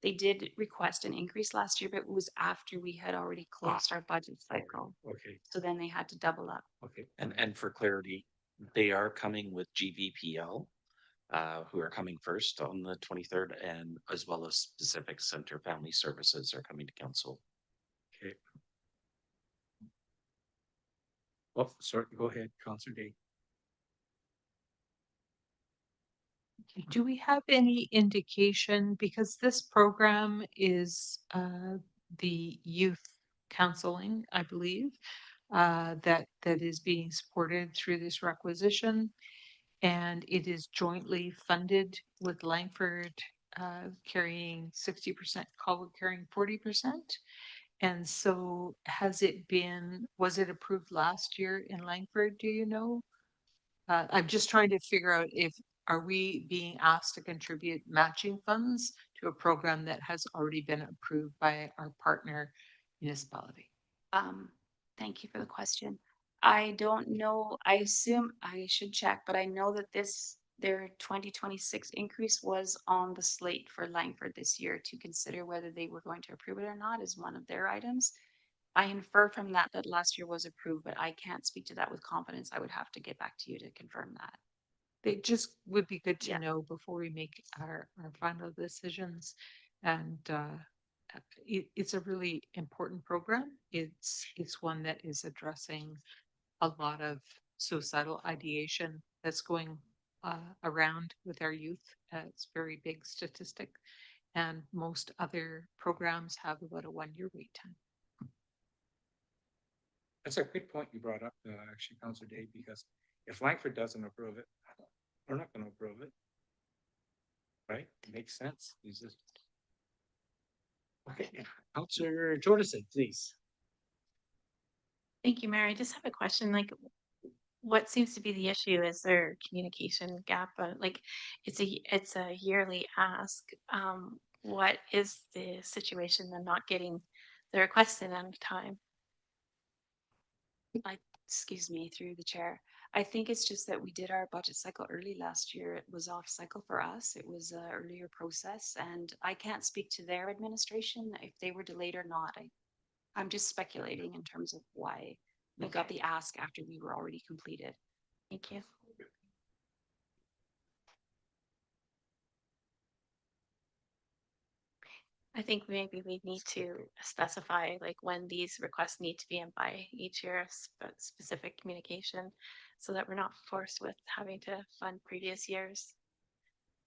they did request an increase last year, but it was after we had already closed our budget cycle. Okay, So then they had to double up. okay. And for clarity, they are coming with GVPL, who are coming first on the 23rd, and as well as Pacific Center Family Services are coming to council. Okay. Oh, sorry, go ahead, Councilor Day. Do we have any indication, because this program is the youth counseling, I believe, that is being supported through this requisition, and it is jointly funded with Langford carrying 60%, Colwood carrying 40%. And so was it approved last year in Langford, do you know? I'm just trying to figure out are we being asked to contribute matching funds to a program that has already been approved by our partner municipality? Thank you for the question. I don't know. I assume I should check, but I know that their 2026 increase was on the slate for Langford this year to consider whether they were going to approve it or not as one of their items. I infer from that last year was approved, but I can't speak to that with confidence. I would have to get back to you to confirm that. It just would be good to know before we make our final decisions. And it's a really important program. It's one that is addressing a lot of suicidal ideation that's going around with our youth. It's a very big statistic. And most other programs have about a 1-year wait time. That's a good point you brought up, actually, Councilor Day, because if Langford doesn't approve it, we're not gonna approve it. Right? It makes sense. Is this? Okay, Councilor Jordison, please. Thank you, Mayor. I just have a question, like, what seems to be the issue? Is there communication gap? Like, it's a yearly ask. What is the situation then not getting the request in on time? Excuse me, through the chair. I think it's just that we did our budget cycle early last year. It was off cycle for us. It was an earlier process, and I can't speak to their administration if they were delayed or not. I'm just speculating in terms of why we got the ask after we were already completed. Thank you. I think maybe we need to specify like when these requests need to be in by each year, specific communication, so that we're not forced with having to fund previous years.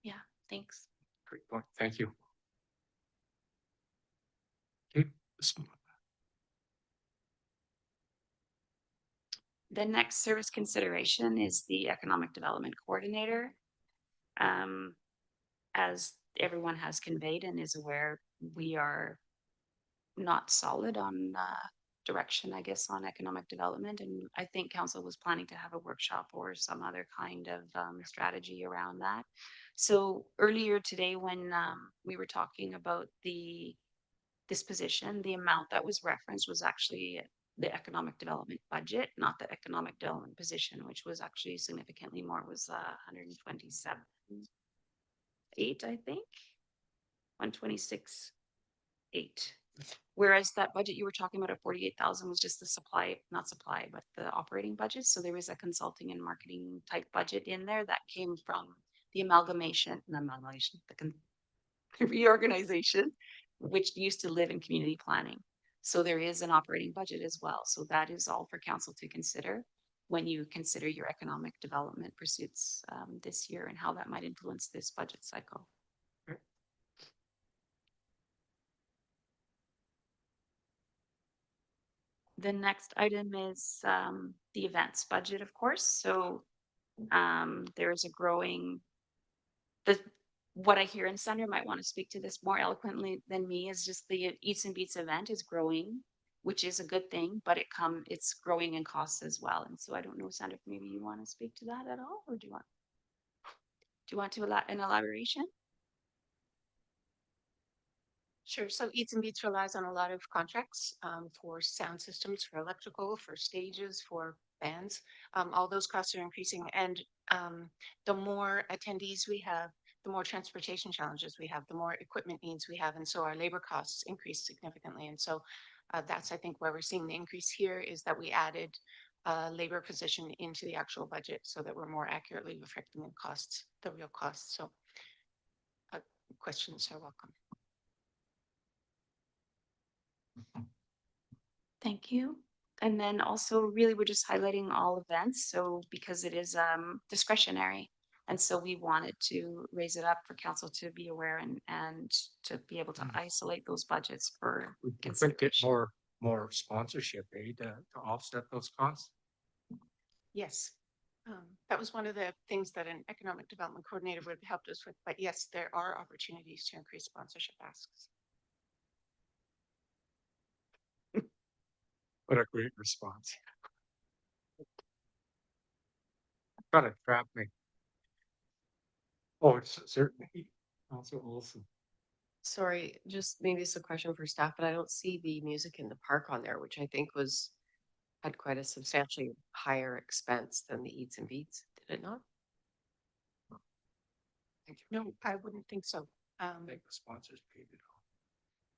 Yeah, thanks. Great point. Thank you. Okay. The next service consideration is the Economic Development Coordinator. As everyone has conveyed and is aware, we are not solid on direction, I guess, on economic development. And I think council was planning to have a workshop or some other kind of strategy around that. So earlier today, when we were talking about this position, the amount that was referenced was actually the economic development budget, not the economic development position, which was actually significantly more, was 127.8, I think. 126.8. Whereas that budget you were talking about at 48,000 was just the supply, not supply, but the operating budget. So there was a consulting and marketing type budget in there that came from the reorganization, which used to live in community planning. So there is an operating budget as well. So that is all for council to consider when you consider your economic development pursuits this year and how that might influence this budget cycle. The next item is the events budget, of course. So there is a growing, what I hear, and Sandra might want to speak to this more eloquently than me, is just the Eats and Beats event is growing, which is a good thing, but it's growing in costs as well. And so I don't know, Sandra, if maybe you want to speak to that at all, or do you want to an elaboration? Sure. So Eats and Beats relies on a lot of contracts for sound systems, for electrical, for stages, for bands. All those costs are increasing. And the more attendees we have, the more transportation challenges we have, the more equipment needs we have. And so our labor costs increase significantly. And so that's, I think, where we're seeing the increase here is that we added a labor position into the actual budget so that we're more accurately reflecting the costs, the real costs. So questions are welcome. Thank you. And then also really we're just highlighting all events. So because it is discretionary. And so we wanted to raise it up for council to be aware and to be able to isolate those budgets for We could get consideration. more sponsorship, to offset those costs. Yes. That was one of the things that an economic development coordinator would have helped us with. But yes, there are opportunities to increase sponsorship asks. What a great response. Trying to trap me. Oh, it's certainly also awesome. Sorry, just maybe it's a question for staff, but I don't see the music in the park on there, which I think had quite a substantially higher expense than the Eats and Beats. Did it not? No, I wouldn't think so. I think the sponsors paid it all.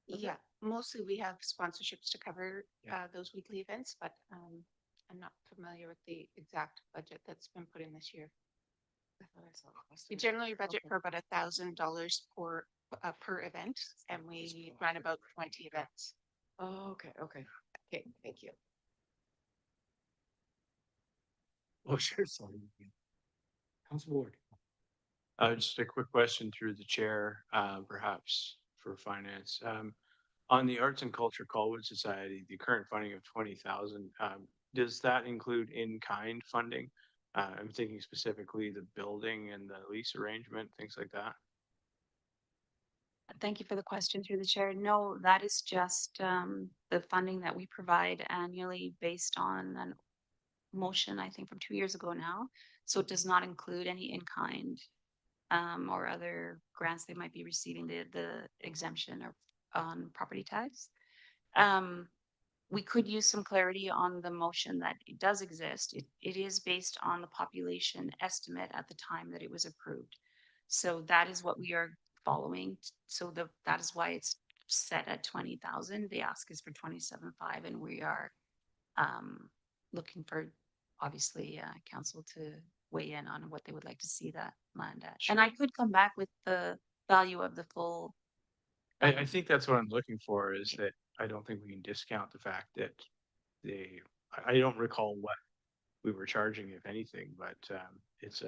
Yeah, mostly we have sponsorships to cover those weekly events, but I'm not familiar with the exact budget that's been put in this year. We generally budget for about $1,000 per event, and we run about 20 events. Oh, okay, thank you. Oh, sure, sorry. Council Ward. Just a quick question through the chair, perhaps for finance. On the Arts and Culture Colwood Society, the current funding of 20,000, does that include in-kind funding? I'm thinking specifically the building and the lease arrangement, things like that. Thank you for the question through the chair. No, that is just the funding that we provide annually based on an motion, I think from 2 years ago now. So it does not include any in-kind or other grants they might be receiving, the exemption or on property tax. We could use some clarity on the motion that it does exist. It is based on the population estimate at the time that it was approved. So that is what we are following. So that is why it's set at 20,000. The ask is for 27.5, and we are looking for obviously council to weigh in on what they would like to see that land at. And I could come back with the value of the full. I think that's what I'm looking for, is that I don't think we can discount the fact that I don't recall what we were charging, if anything, but it's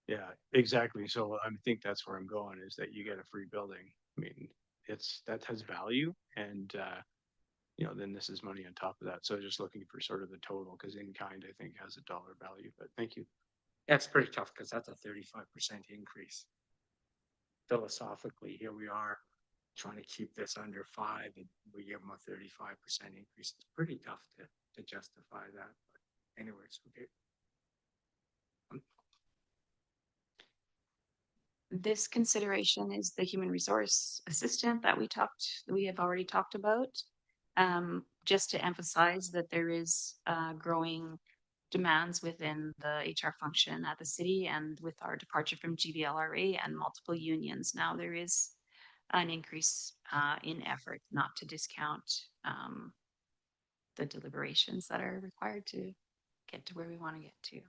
yeah, exactly. So I think that's where I'm going, is that you get a free building. I mean, that has value, and then this is money on top of that. So just looking for sort of the total, because in kind, I think, has a dollar value, but thank you. That's pretty tough because that's a 35% increase. Philosophically, here we are trying to keep this under 5, and we give them a 35% increase. It's pretty tough to justify that. But anyways, okay. This consideration is the human resource assistant that we have already talked about. Just to emphasize that there is growing demands within the HR function at the city, and with our departure from GBLRA and multiple unions, now there is an increase in effort, not to discount the deliberations that are required to get to where we want to get to.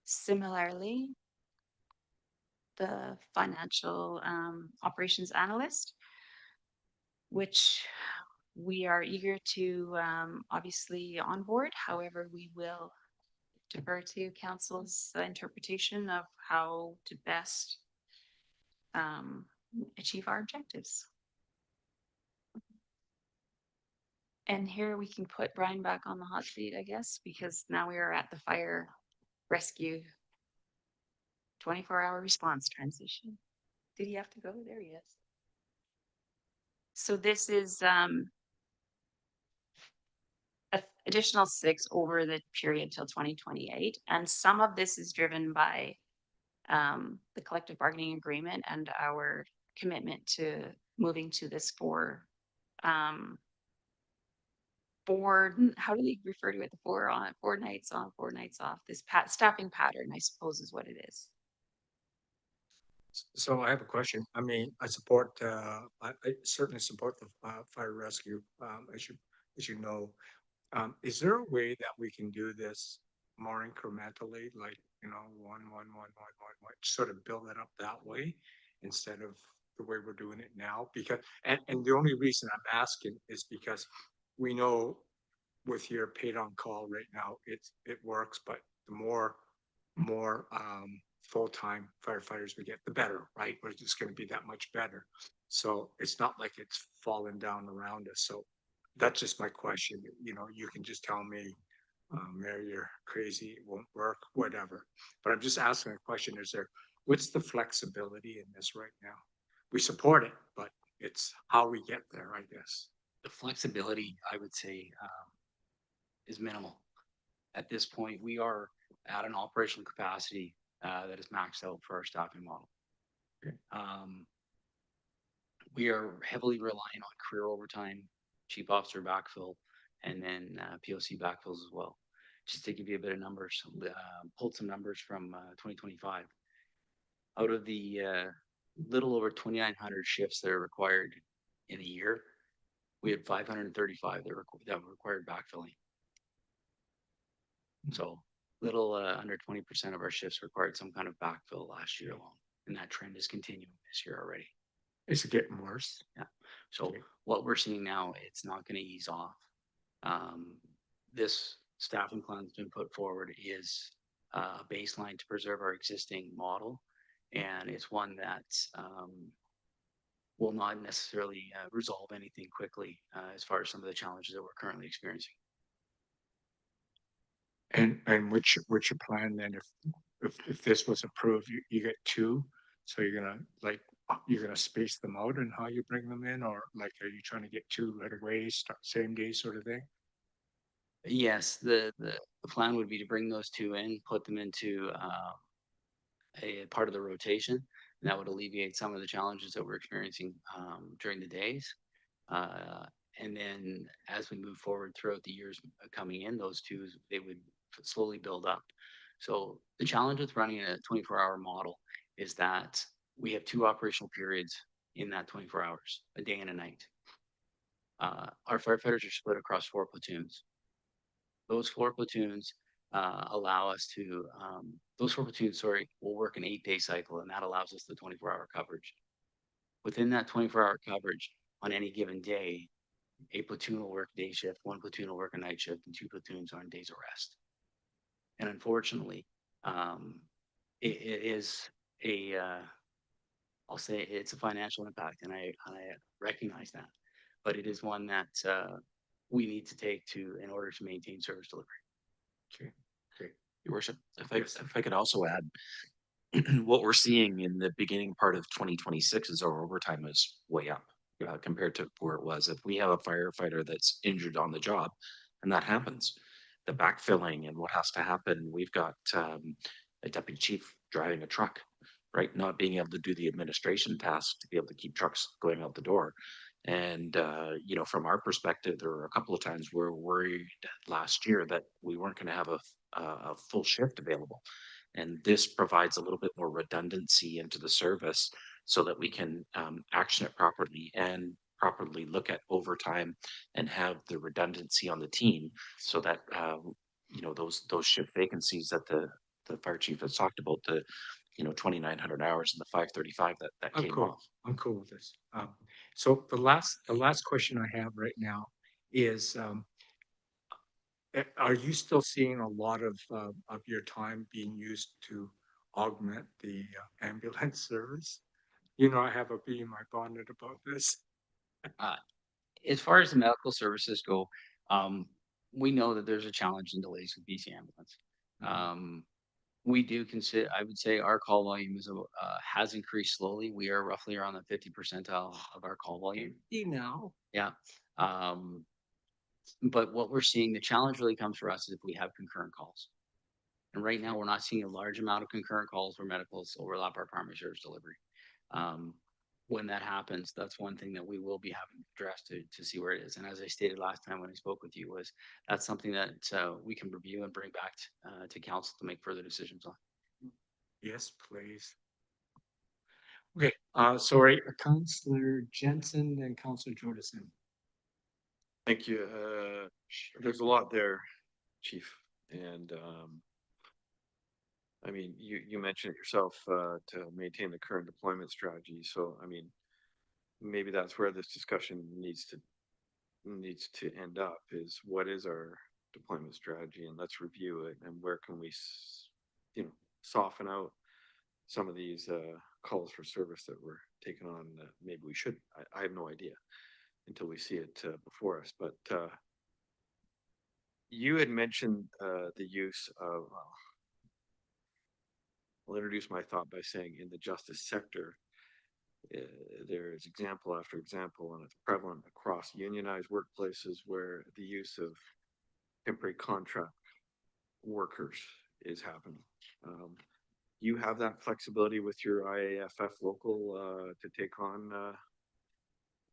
Similarly, the financial operations analyst, which we are eager to obviously onboard. However, we will defer to council's interpretation of how to best achieve our objectives. And here we can put Brian back on the hot seat, I guess, because now we are at the fire rescue 24-hour response transition. Did he have to go? There he is. So this is additional 6 over the period till 2028. And some of this is driven by the collective bargaining agreement and our commitment to moving to this four, how do they refer to it? The 4 nights on, 4 nights off. This staffing pattern, I suppose, is what it is. So I have a question. I mean, I certainly support the fire rescue, as you know. Is there a way that we can do this more incrementally, like, one, sort of build it up that way instead of the way we're doing it now? Because, and the only reason I'm asking is because we know with your paid on call right now, it works, but the more full-time firefighters we get, the better, right? We're just going to be that much better. So it's not like it's falling down around us. So that's just my question. You can just tell me, Mary, you're crazy, it won't work, whatever. But I'm just asking a question. What's the flexibility in this right now? We support it, but it's how we get there, I guess. The flexibility, I would say, is minimal. At this point, we are at an operational capacity that is maxed out for our staffing model. Okay. We are heavily relying on career overtime, chief officer backfill, and then POC backfills as well. Just to give you a bit of numbers, pulled some numbers from 2025. Out of the little over 2,900 shifts that are required in a year, we had 535 that required backfilling. So little under 20% of our shifts required some kind of backfill last year alone. And that trend is continuing this year already. Is it getting worse? Yeah. So what we're seeing now, it's not going to ease off. This staffing plan that's been put forward is a baseline to preserve our existing model. And it's one that will not necessarily resolve anything quickly as far as some of the challenges that we're currently experiencing. And what's your plan then? If this was approved, you get 2, so you're gonna space them out and how you bring them in, or like, are you trying to get 2 right away, start same day sort of thing? Yes, the plan would be to bring those 2 in, put them into a part of the rotation, and that would alleviate some of the challenges that we're experiencing during the days. And then as we move forward throughout the years coming in, those 2, they would slowly build up. So the challenge with running a 24-hour model is that we have 2 operational periods in that 24 hours, a day and a night. Our firefighters are split across 4 platoons. Those 4 platoons allow us to, will work an 8-day cycle, and that allows us the 24-hour coverage. Within that 24-hour coverage, on any given day, a platoon will work day shift, 1 platoon will work a night shift, and 2 platoons are on days of rest. And unfortunately, it is I'll say it's a financial impact, and I recognize that, but it is one that we need to take in order to maintain service delivery. Okay. Great. Your worship, If I could also add, what we're seeing in the beginning part of 2026 is our overtime is way up compared to where it was. If we have a firefighter that's injured on the job, and that happens, the backfilling and what has to happen, we've got a deputy chief driving a truck, right? Not being able to do the administration task to be able to keep trucks going out the door. And, you know, from our perspective, there were a couple of times we were worried last year that we weren't going to have a full shift available. And this provides a little bit more redundancy into the service so that we can action it properly and properly look at overtime and have the redundancy on the team so that, you know, those shift vacancies that the fire chief has talked about, the, you know, 2,900 hours and the 535 that I'm came cool. off. I'm cool with this. So the last question I have right now is, are you still seeing a lot of your time being used to augment the ambulance service? You know, I have a bee in my bonnet about this. As far as the medical services go, we know that there's a challenge in delays with BC ambulance. We do consider, I would say our call volume has increased slowly. We are roughly around the 50 percentile of our call volume. Now. Yeah. But what we're seeing, the challenge really comes for us is if we have concurrent calls. And right now, we're not seeing a large amount of concurrent calls where medicals overlap our primary service delivery. When that happens, that's one thing that we will be having to address to see where it is. And as I stated last time when I spoke with you, was that's something that we can review and bring back to council to make further decisions on. Yes, please. Okay, sorry, Councillor Jensen and Councillor Jordison. Thank you. There's a lot there, Chief. And I mean, you mentioned it yourself to maintain the current deployment strategy. So, I mean, maybe that's where this discussion needs to end up is what is our deployment strategy, and let's review it, and where can we, you know, soften out some of these calls for service that we're taking on that maybe we should. I have no idea until we see it before us. But you had mentioned the use of, I'll introduce my thought by saying in the justice sector, there is example after example, and it's prevalent across unionized workplaces where the use of temporary contract workers is happening. You have that flexibility with your IAFF local to take on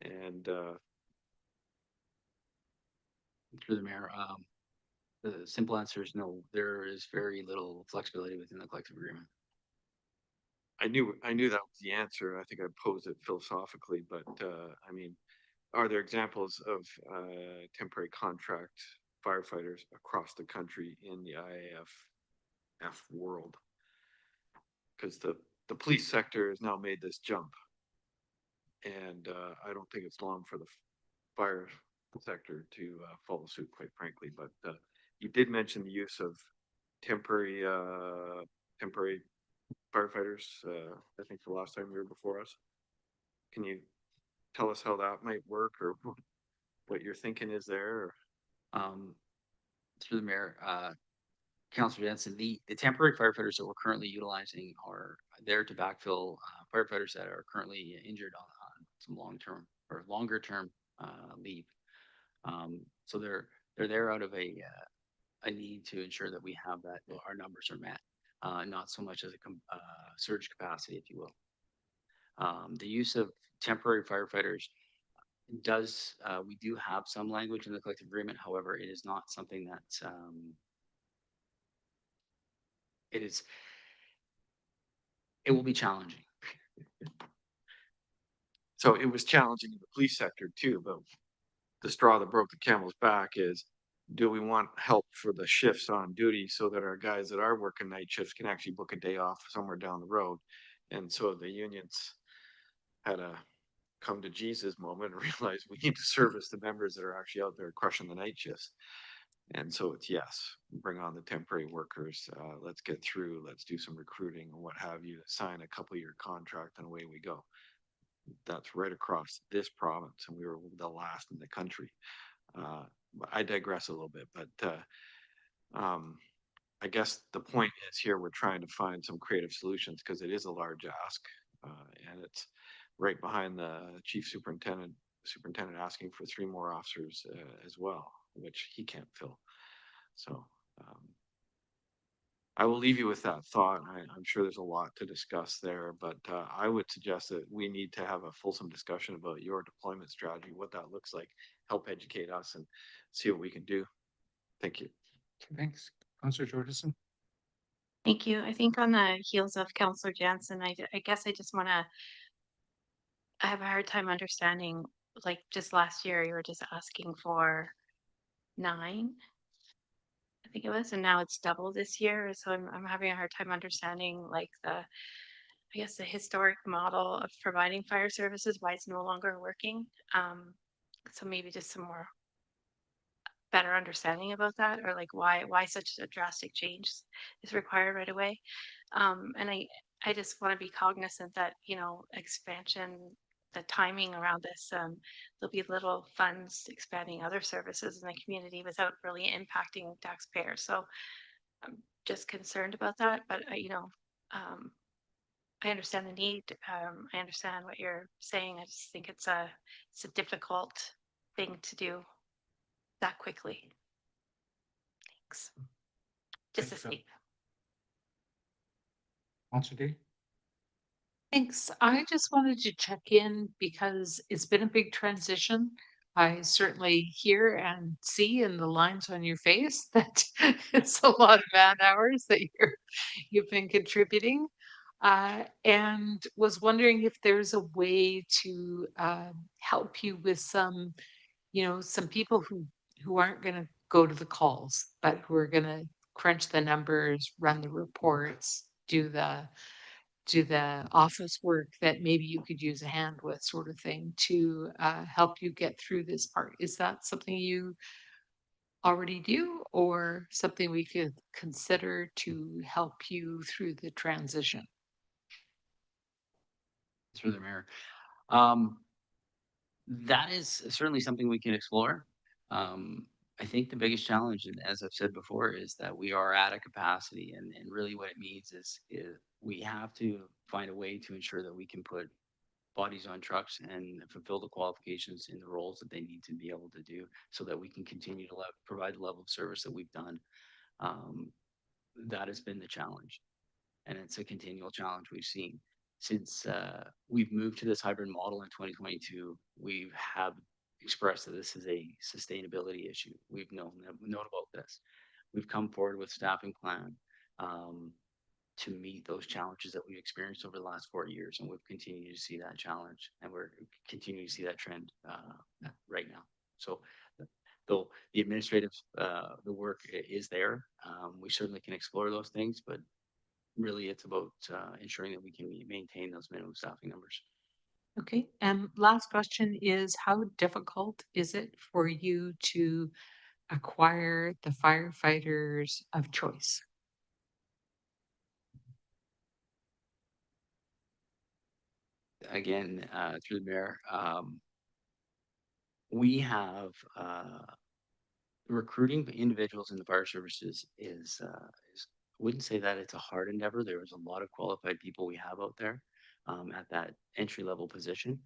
and Through the mayor, the simple answer is no. There is very little flexibility within the collective agreement. I knew that was the answer. I think I posed it philosophically, but I mean, are there examples of temporary contract firefighters across the country in the IAFF world? Because the police sector has now made this jump, and I don't think it's long for the fire sector to follow suit, quite frankly. But you did mention the use of temporary firefighters. I think the last time you were before us. Can you tell us how that might work, or what your thinking is there? Through the mayor, Councillor Jensen, the temporary firefighters that we're currently utilizing are there to backfill firefighters that are currently injured on some long-term or longer-term leave. So they're there out of a need to ensure that we have that our numbers are met, not so much as a surge capacity, if you will. The use of temporary firefighters does we do have some language in the collective agreement. However, it is not something that it will be challenging. So it was challenging in the police sector too, but the straw that broke the camel's back is, do we want help for the shifts on duty so that our guys that are working night shifts can actually book a day off somewhere down the road? And so the unions had a come to Jesus moment and realize we need to service the members that are actually out there crushing the night shifts. And so it's yes, bring on the temporary workers. Let's get through. Let's do some recruiting and what have you. Sign a couple-year contract and away we go. That's right across this province, and we were the last in the country. I digress a little bit, but I guess the point is here we're trying to find some creative solutions because it is a large ask, and it's right behind the chief superintendent asking for 3 more officers as well, which he can't fill. So I will leave you with that thought. I'm sure there's a lot to discuss there, but I would suggest that we need to have a fulsome discussion about your deployment strategy, what that looks like, help educate us and see what we can do. Thank you. Thanks. Councillor Jordison. Thank you. I think on the heels of Councillor Jansen, I guess I just want to, I have a hard time understanding, like just last year, you were just asking for 9, I think it was, and now it's double this year. So I'm having a hard time understanding like I guess the historic model of providing fire services, why it's no longer working. So maybe just some more better understanding about that, or like why such a drastic change is required right away. And I just want to be cognizant that, you know, expansion, the timing around this, there'll be little funds expanding other services in the community without really impacting taxpayers. So I'm just concerned about that, but you know, I understand the need. I understand what you're saying. I just think it's a difficult thing to do that quickly. Thanks. Just a statement. Councillor Day. Thanks. I just wanted to check in because it's been a big transition. I certainly hear and see in the lines on your face that it's a lot of man hours that you've been contributing. And was wondering if there's a way to help you with some, you know, some people who aren't going to go to the calls, but who are going to crunch the numbers, run the reports, do the office work that maybe you could use a hand with, sort of thing, to help you get through this part. Is that something you already do, or something we could consider to help you through the transition? Through the mayor. That is certainly something we can explore. I think the biggest challenge, and as I've said before, is that we are at a capacity, and really what it means is we have to find a way to ensure that we can put bodies on trucks and fulfill the qualifications in the roles that they need to be able to do, so that we can continue to provide the level of service that we've done. That has been the challenge, and it's a continual challenge we've seen since we've moved to this hybrid model in 2022. We have expressed that this is a sustainability issue. We've known about this. We've come forward with staffing plan to meet those challenges that we've experienced over the last 4 years, and we've continued to see that challenge, and we're continuing to see that trend right now. So though the administrative the work is there, we certainly can explore those things, but really it's about ensuring that we can maintain those minimum staffing numbers. Okay, and last question is, how difficult is it for you to acquire the firefighters of choice? Again, through the mayor, we have recruiting individuals in the fire services is wouldn't say that it's a hard endeavor. There's a lot of qualified people we have out there at that entry level position.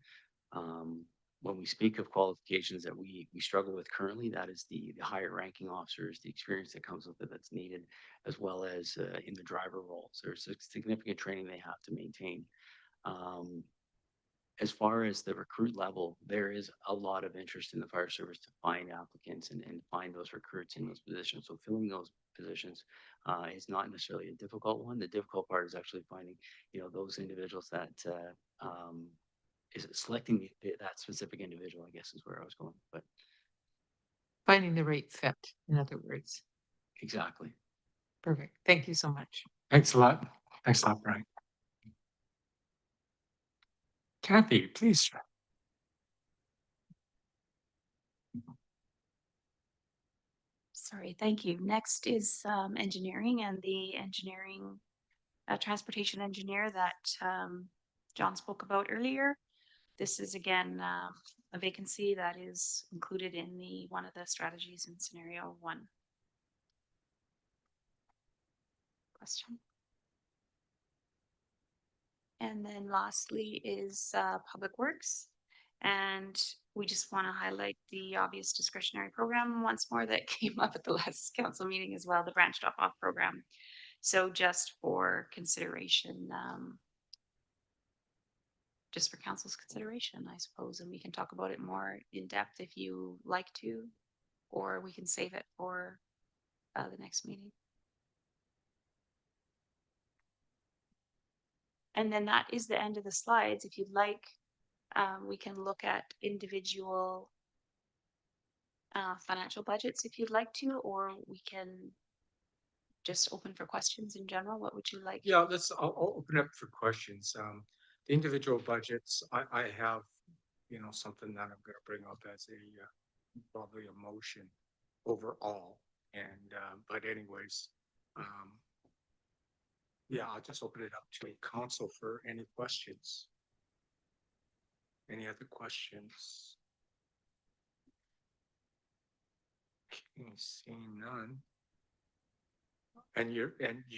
When we speak of qualifications that we struggle with currently, that is the higher ranking officers, the experience that comes with it that's needed, as well as in the driver roles. There's a significant training they have to maintain. As far as the recruit level, there is a lot of interest in the fire service to find applicants and find those recruits in those positions. So filling those positions is not necessarily a difficult one. The difficult part is actually finding, you know, those individuals that is selecting that specific individual, I guess is where I was going. But Finding the right fit, in other words. exactly. Perfect. Thank you so much. Thanks a lot. Thanks a lot, Brian. Kathy, please. Sorry, thank you. Next is engineering, and the engineering transportation engineer that John spoke about earlier. This is again a vacancy that is included in the one of the strategies in scenario 1. Question. And then lastly is public works. And we just want to highlight the obvious discretionary program once more that came up at the last council meeting as well, the branch drop-off program. So just for consideration, just for council's consideration, I suppose, and we can talk about it more in depth if you like to, or we can save it for the next meeting. And then that is the end of the slides. If you'd like, we can look at individual financial budgets if you'd like to, or we can just open for questions in general. What would you like? Yeah, I'll open up for questions. The individual budgets, I have, you know, something that I'm gonna bring up as a, probably a motion overall. And, but anyways, yeah, I'll just open it up to council for any questions. Any other questions? Okay, seeing none. And you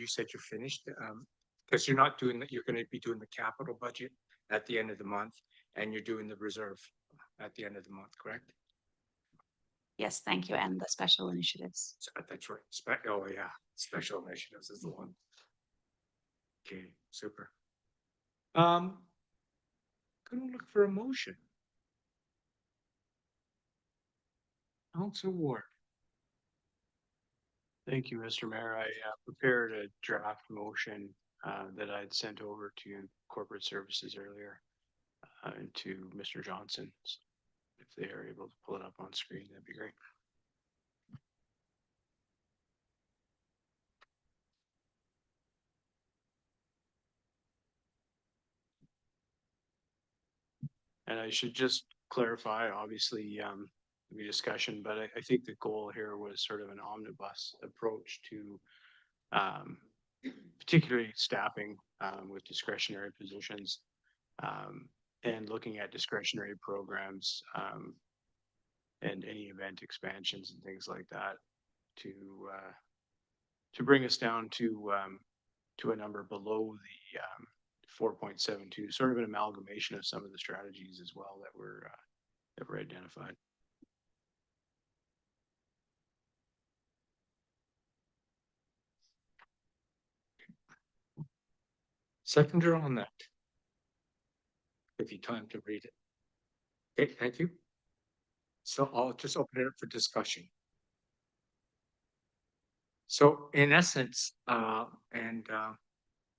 said you're finished, because you're not doing that, you're gonna be doing the capital budget at the end of the month, and you're doing the reserve at the end of the month, correct? Yes, thank you. And the special initiatives. That's right. Oh, yeah, special initiatives is the one. Okay, super. Gonna look for a motion. Council Ward. Thank you, Mr. Mayor. I prepared a draft motion that I'd sent over to corporate services earlier and to Mr. Johnson. So if they are able to pull it up on screen, that'd be great. And I should just clarify, obviously, the discussion, but I think the goal here was sort of an omnibus approach to particularly staffing with discretionary positions and looking at discretionary programs and any event expansions and things like that to bring us down to a number below the 4.72, sort of an amalgamation of some of the strategies as well that were identified. Seconder on that. Give you time to read it. Okay, thank you. So I'll just open it up for discussion. So in essence,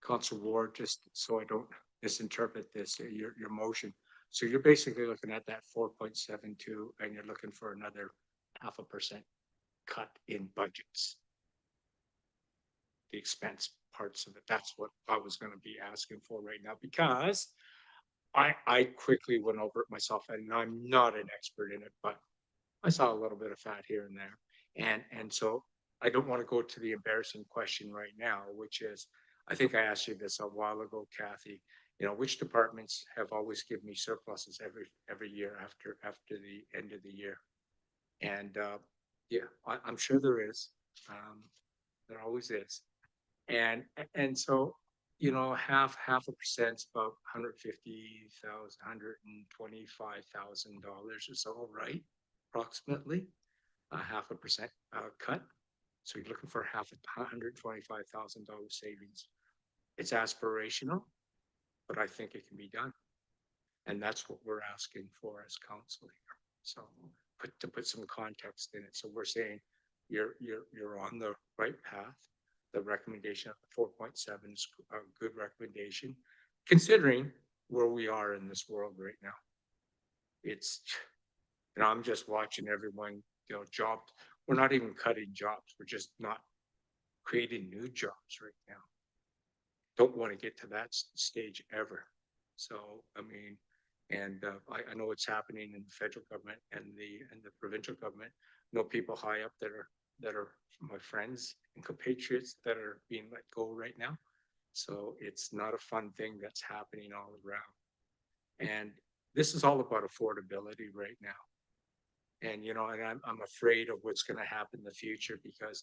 Council Ward, just so I don't misinterpret this, your motion. So you're basically looking at that 4.72 and you're looking for another 0.5% cut in budgets. The expense parts of it. That's what I was going to be asking for right now, because I quickly went over it myself, and I'm not an expert in it, but I saw a little bit of fat here and there. And so I don't want to go to the embarrassing question right now, which is, I think I asked you this a while ago, Kathy, you know, which departments have always given me surpluses every year after the end of the year? And yeah, I'm sure there is. There always is. And so, you know, half a percent's about $150,000, $125,000 or so, right? Approximately 0.5% cut. So you're looking for $125,000 savings. It's aspirational, but I think it can be done. And that's what we're asking for as council here. So to put some context in it. So we're saying you're on the right path. The recommendation of 4.7 is a good recommendation, considering where we are in this world right now. It's, you know, I'm just watching everyone, you know, jobs. We're not even cutting jobs. We're just not creating new jobs right now. Don't want to get to that stage ever. So, I mean, and I know what's happening in the federal government and the provincial government. I know people high up that are my friends and compatriots that are being let go right now. So it's not a fun thing that's happening all around. And this is all about affordability right now. And, you know, and I'm afraid of what's going to happen in the future, because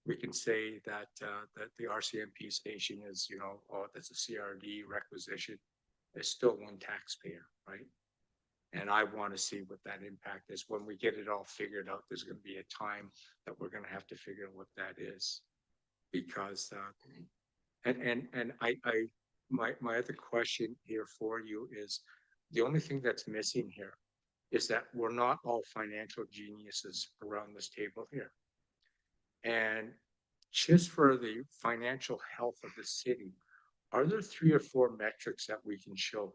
we can say that that the RCMP station is, you know, oh, that's a CRD requisition. It's still one taxpayer, right? And I want to see what that impact is. When we get it all figured out, there's going to be a time that we're going to have to figure out what that is. because, and my other question here for you is, the only thing that's missing here is that we're not all financial geniuses around this table here. And just for the financial health of the city, are there 3 or 4 metrics that we can show?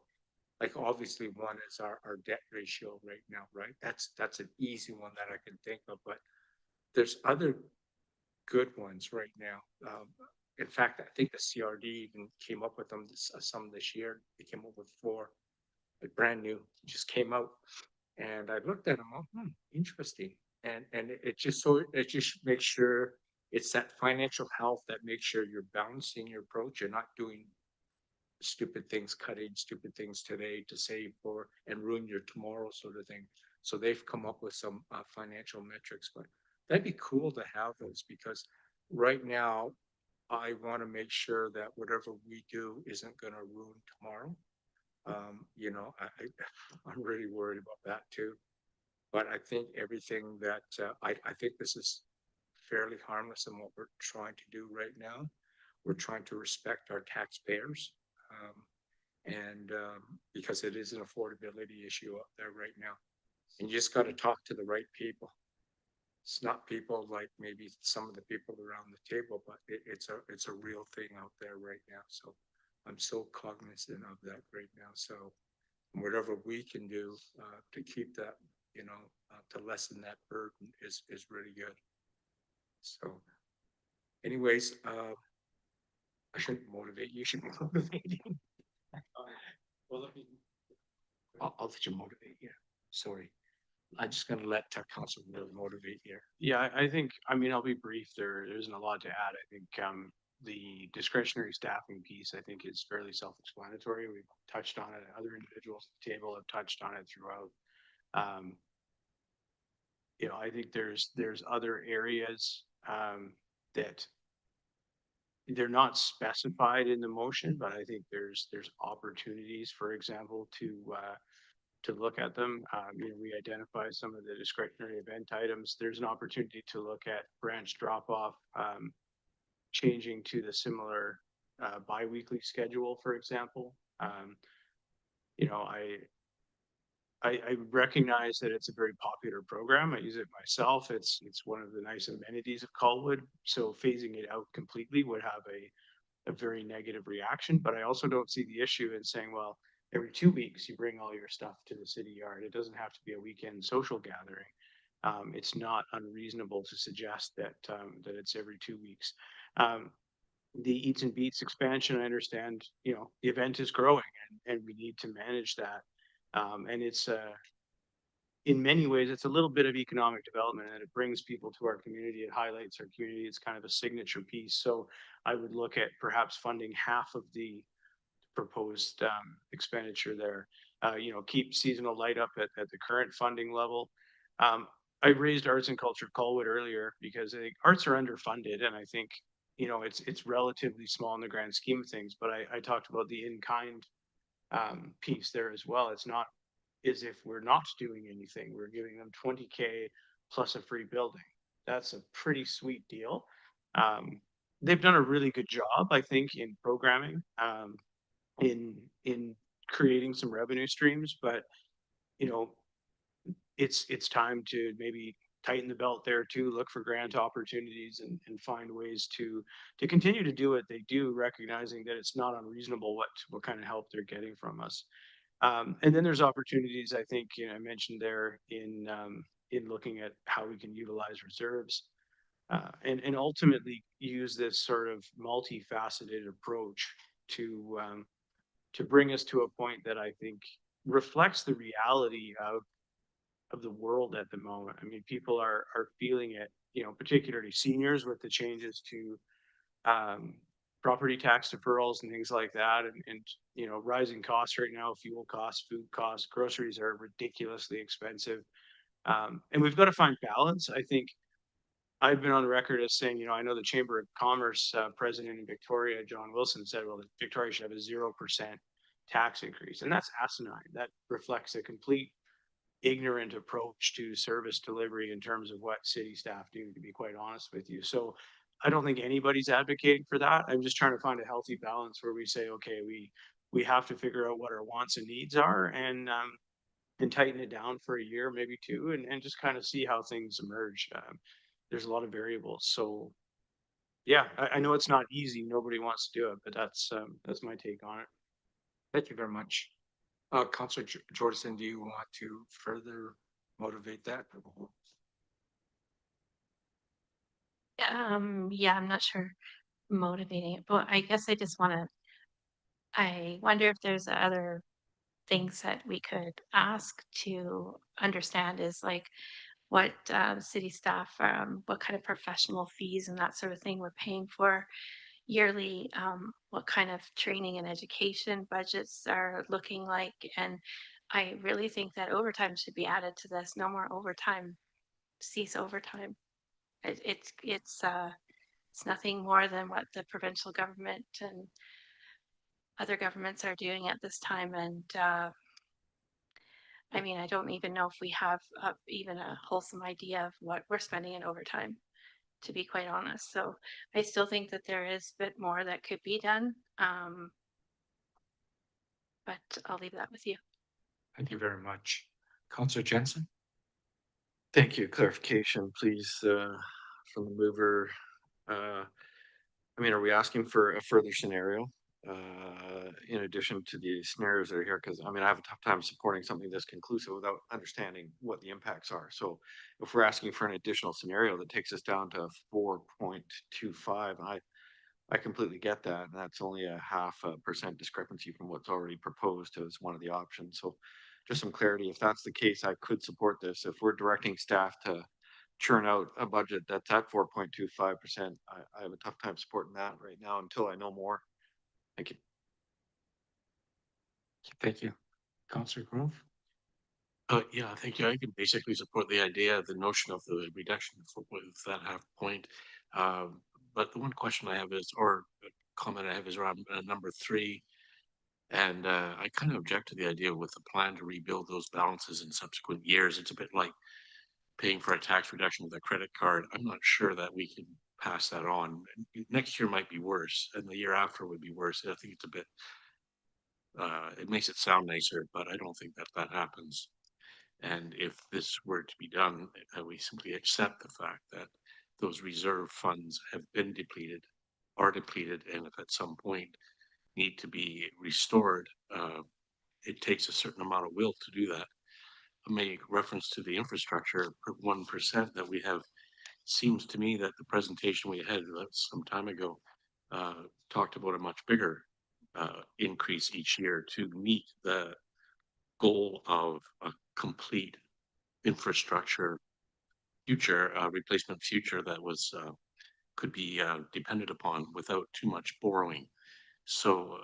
Like obviously one is our debt ratio right now, right? That's an easy one that I can think of, but there's other good ones right now. In fact, I think the CRD even came up with them some this year. They came up with 4, like brand new, just came out. And I looked at them, oh, interesting. And it just makes sure it's that financial health that makes sure you're balancing your approach. You're not doing stupid things, cutting stupid things today to save for and ruin your tomorrow sort of thing. So they've come up with some financial metrics, but that'd be cool to have those, because right now I want to make sure that whatever we do isn't going to ruin tomorrow. You know, I'm really worried about that too. But I think everything that I think this is fairly harmless in what we're trying to do right now. We're trying to respect our taxpayers, and because it is an affordability issue up there right now, and you just got to talk to the right people. It's not people like maybe some of the people around the table, but it's a real thing out there right now. So I'm so cognizant of that right now. So whatever we can do to keep that, you know, to lessen that burden is really good. So anyways, I shouldn't motivate you, should be motivating. Well, I'll let you motivate you. Sorry. I'm just gonna let council really motivate here. Yeah, I think, I mean, I'll be brief. There isn't a lot to add. I think the discretionary staffing piece, I think, is fairly self-explanatory. We've touched on it. Other individuals at the table have touched on it throughout. You know, I think there's other areas that they're not specified in the motion, but I think there's opportunities, for example, to look at them. You know, we identify some of the discretionary event items. There's an opportunity to look at branch drop-off, changing to the similar bi-weekly schedule, for example. You know, I recognize that it's a very popular program. I use it myself. It's one of the nice amenities of Colwood. So phasing it out completely would have a very negative reaction. But I also don't see the issue in saying, well, every 2 weeks you bring all your stuff to the city yard. It doesn't have to be a weekend social gathering. It's not unreasonable to suggest that that it's every 2 weeks. The Eats and Beats expansion, I understand, you know, the event is growing and we need to manage that. And it's in many ways, it's a little bit of economic development, and it brings people to our community. It highlights our community. It's kind of a signature piece. So I would look at perhaps funding half of the proposed expenditure there. You know, keep seasonal light up at the current funding level. I raised arts and culture Colwood earlier because I think arts are underfunded, and I think, you know, it's relatively small in the grand scheme of things. But I talked about the in-kind piece there as well. It's not as if we're not doing anything. We're giving them 20K plus a free building. That's a pretty sweet deal. They've done a really good job, I think, in programming, in creating some revenue streams, but you know, it's time to maybe tighten the belt there too, look for grant opportunities and find ways to continue to do what they do, recognizing that it's not unreasonable what kind of help they're getting from us. And then there's opportunities, I think, you know, I mentioned there in looking at how we can utilize reserves and ultimately use this sort of multifaceted approach to bring us to a point that I think reflects the reality of the world at the moment. I mean, people are feeling it, you know, particularly seniors with the changes to property tax deferrals and things like that, and you know, rising costs right now, fuel costs, food costs, groceries are ridiculously expensive, and we've got to find balance. I think I've been on the record as saying, you know, I know the Chamber of Commerce president in Victoria, John Wilson, said, well, Victoria should have a 0% tax increase, and that's asinine. That reflects a complete ignorant approach to service delivery in terms of what city staff do, to be quite honest with you. So I don't think anybody's advocating for that. I'm just trying to find a healthy balance where we say, okay, we have to figure out what our wants and needs are and tighten it down for a year, maybe two, and just kind of see how things emerge. There's a lot of variables. So yeah, I know it's not easy. Nobody wants to do it, but that's my take on it. Thank you very much. Councillor Jordison, do you want to further motivate that? Yeah, I'm not sure motivating it, but I guess I just want to, I wonder if there's other things that we could ask to understand is like what city staff, what kind of professional fees and that sort of thing we're paying for yearly, what kind of training and education budgets are looking like. And I really think that overtime should be added to this. No more overtime, cease overtime. It's nothing more than what the provincial government and other governments are doing at this time. And I mean, I don't even know if we have even a wholesome idea of what we're spending in overtime, to be quite honest. So I still think that there is a bit more that could be done. But I'll leave that with you. Thank you very much. Councillor Jensen? Thank you. Clarification, please, from the mover. I mean, are we asking for a further scenario in addition to the scenarios that are here? Because I mean, I have a tough time supporting something this conclusive without understanding what the impacts are. So if we're asking for an additional scenario that takes us down to 4.25, I completely get that. And that's only a 0.5% discrepancy from what's already proposed as one of the options. So just some clarity, if that's the case, I could support this. If we're directing staff to churn out a budget that's at 4.25%, I have a tough time supporting that right now until I know more. Thank you. Thank you. Councillor Grove? Yeah, thank you. I can basically support the idea, the notion of the reduction with that half point. But the one question I have is, or comment I have is around number 3. And I kind of object to the idea with the plan to rebuild those balances in subsequent years. It's a bit like paying for a tax reduction with a credit card. I'm not sure that we can pass that on. Next year might be worse, and the year after would be worse. I think it's a bit, it makes it sound nicer, but I don't think that that happens. And if this were to be done, we simply accept the fact that those reserve funds have been depleted, are depleted, and if at some point need to be restored, it takes a certain amount of will to do that. I make reference to the infrastructure 1% that we have. Seems to me that the presentation we had some time ago talked about a much bigger increase each year to meet the goal of a complete infrastructure future, replacement future that was could be depended upon without too much borrowing. So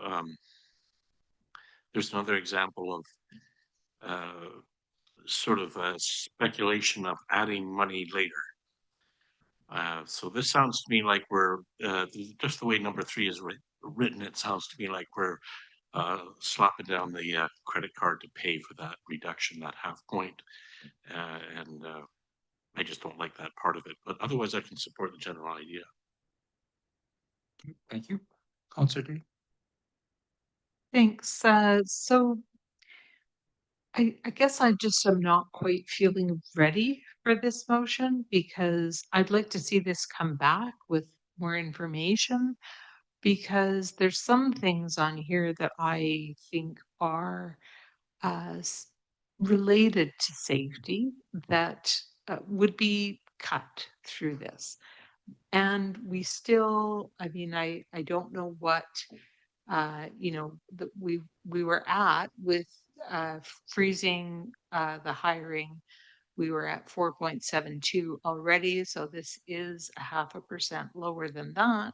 there's another example of sort of a speculation of adding money later. So this sounds to me like we're just the way number 3 is written. It sounds to me like we're slapping down the credit card to pay for that reduction, that half point, and I just don't like that part of it. But otherwise, I can support the general idea. Thank you. Councillor D. Thanks. So I guess I just am not quite feeling ready for this motion because I'd like to see this come back with more information, because there's some things on here that I think are related to safety that would be cut through this. And we still, I mean, I don't know what you know, that we were at with freezing the hiring. We were at 4.72 already, so this is a 0.5% lower than that.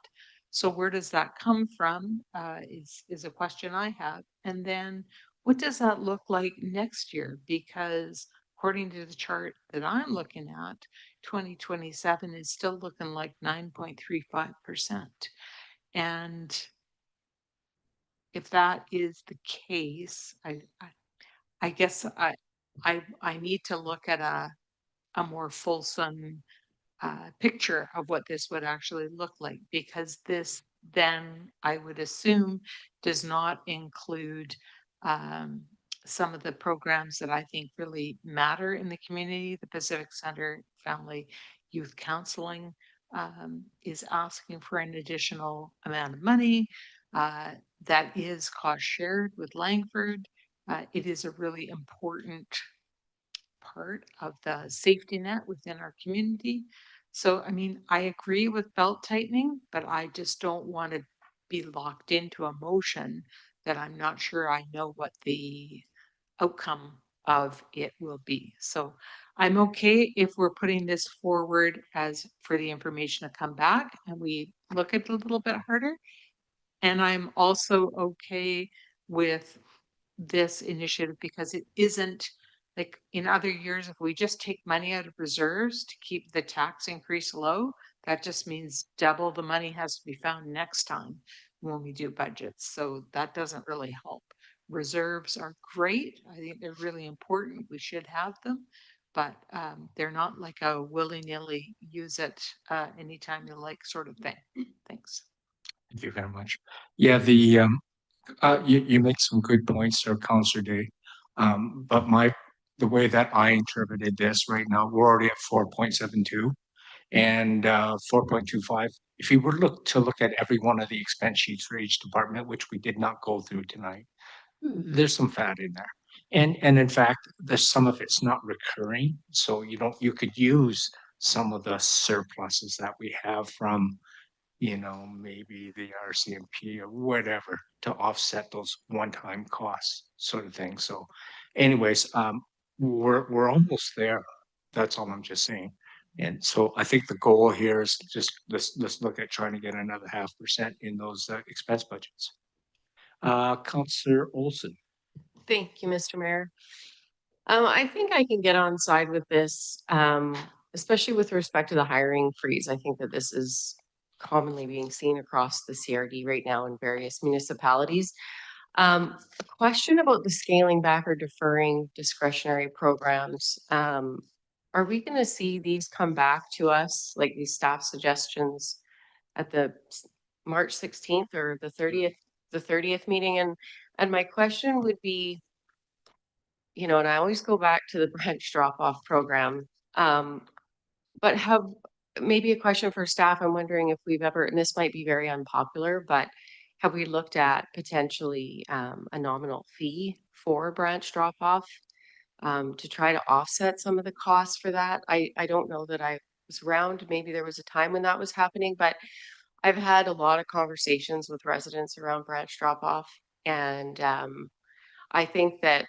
So where does that come from is a question I have. And then what does that look like next year? Because according to the chart that I'm looking at, 2027 is still looking like 9.35%. And if that is the case, I guess I need to look at a more fulsome picture of what this would actually look like, because this then I would assume does not include some of the programs that I think really matter in the community. The Pacific Center Family Youth Counseling is asking for an additional amount of money that is cost shared with Langford. It is a really important part of the safety net within our community. So, I mean, I agree with belt tightening, but I just don't want to be locked into a motion that I'm not sure I know what the outcome of it will be. So I'm okay if we're putting this forward as for the information to come back and we look at it a little bit harder. And I'm also okay with this initiative because it isn't like in other years, if we just take money out of reserves to keep the tax increase low, that just means double the money has to be found next time when we do budgets. So that doesn't really help. Reserves are great. I think they're really important. We should have them, but they're not like a willy-nilly use it anytime you like sort of thing. Thanks. Thank you very much. Yeah, you make some good points there, Councillor Day. But the way that I interpreted this right now, we're already at 4.72 and 4.25. If you were to look at every one of the expense sheets for each department, which we did not go through tonight, there's some fat in there. And in fact, there's some of it's not recurring. So you could use some of the surpluses that we have from maybe the RCMP or whatever to offset those one-time costs sort of thing. So anyways, we're almost there. That's all I'm just saying. And so I think the goal here is just let's look at trying to get another 0.5% in those expense budgets. Councillor Olson. Thank you, Mr. Mayor. I think I can get on side with this, especially with respect to the hiring freeze. I think that this is commonly being seen across the CRD right now in various municipalities. A question about the scaling back or deferring discretionary programs. Are we going to see these come back to us, like these staff suggestions at the March 16th or the 30th meeting? And my question would be, and I always go back to the branch drop-off program. But maybe a question for staff. I'm wondering if we've ever, and this might be very unpopular, but have we looked at potentially a nominal fee for branch drop-off to try to offset some of the costs for that? I don't know that I was around. Maybe there was a time when that was happening, but I've had a lot of conversations with residents around branch drop-off, and I think that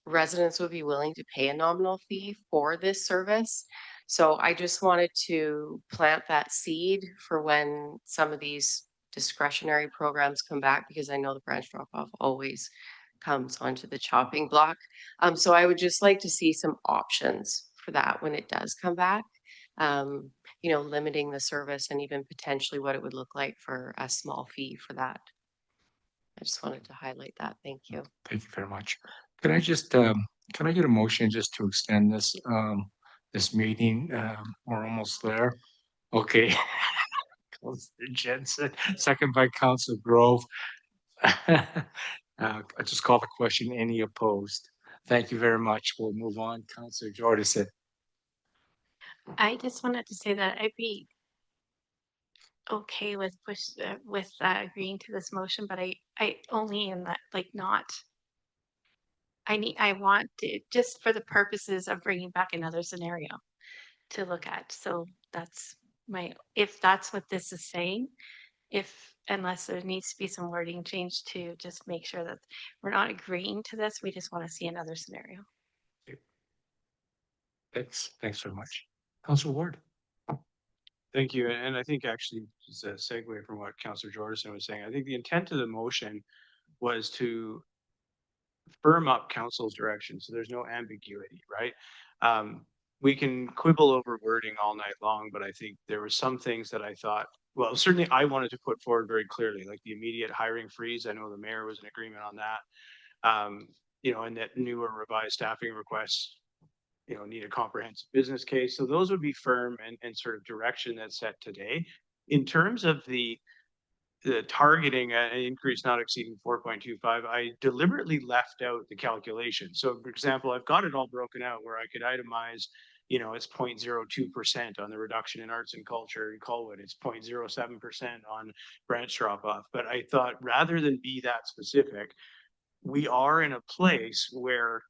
residents would be willing to pay a nominal fee for this service. So I just wanted to plant that seed for when some of these discretionary programs come back, because I know the branch drop-off always comes onto the chopping block. So I would just like to see some options for that when it does come back. Limiting the service and even potentially what it would look like for a small fee for that. I just wanted to highlight that. Thank you. Thank you very much. Can I get a motion just to extend this meeting? We're almost there. Okay. Councillor Jensen, second by Councillor Grove. I just call the question. Any opposed? Thank you very much. We'll move on. Councillor Jordison. I just wanted to say that I'd be okay with agreeing to this motion, but I only in that I want to, just for the purposes of bringing back another scenario to look at. So that's if that's what this is saying, unless there needs to be some wording change to just make sure that we're not agreeing to this, we just want to see another scenario. Thanks very much. Councillor Ward. Thank you. And I think actually just a segue from what Councillor Jordison was saying, I think the intent of the motion was to firm up council's direction. So there's no ambiguity, right? We can quibble over wording all night long, but I think there were some things that I thought, well, certainly I wanted to put forward very clearly, like the immediate hiring freeze. I know the mayor was in agreement on that. And that new or revised staffing requests need a comprehensive business case. So those would be firm and sort of direction that's set today. In terms of the targeting an increase not exceeding 4.25, I deliberately left out the calculation. So for example, I've got it all broken out where I could itemize, it's 0.02% on the reduction in arts and culture in Colwood. It's 0.07% on branch drop off. But I thought rather than be that specific, we are in a place where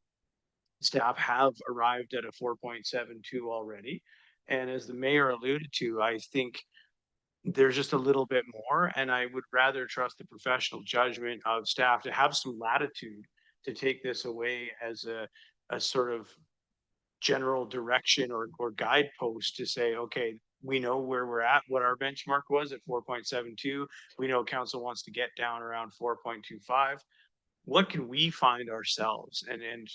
staff have arrived at a 4.72 already. And as the mayor alluded to, I think there's just a little bit more, and I would rather trust the professional judgment of staff to have some latitude to take this away as a sort of general direction or guidepost to say, okay, we know where we're at, what our benchmark was at 4.72. We know council wants to get down around 4.25. What can we find ourselves and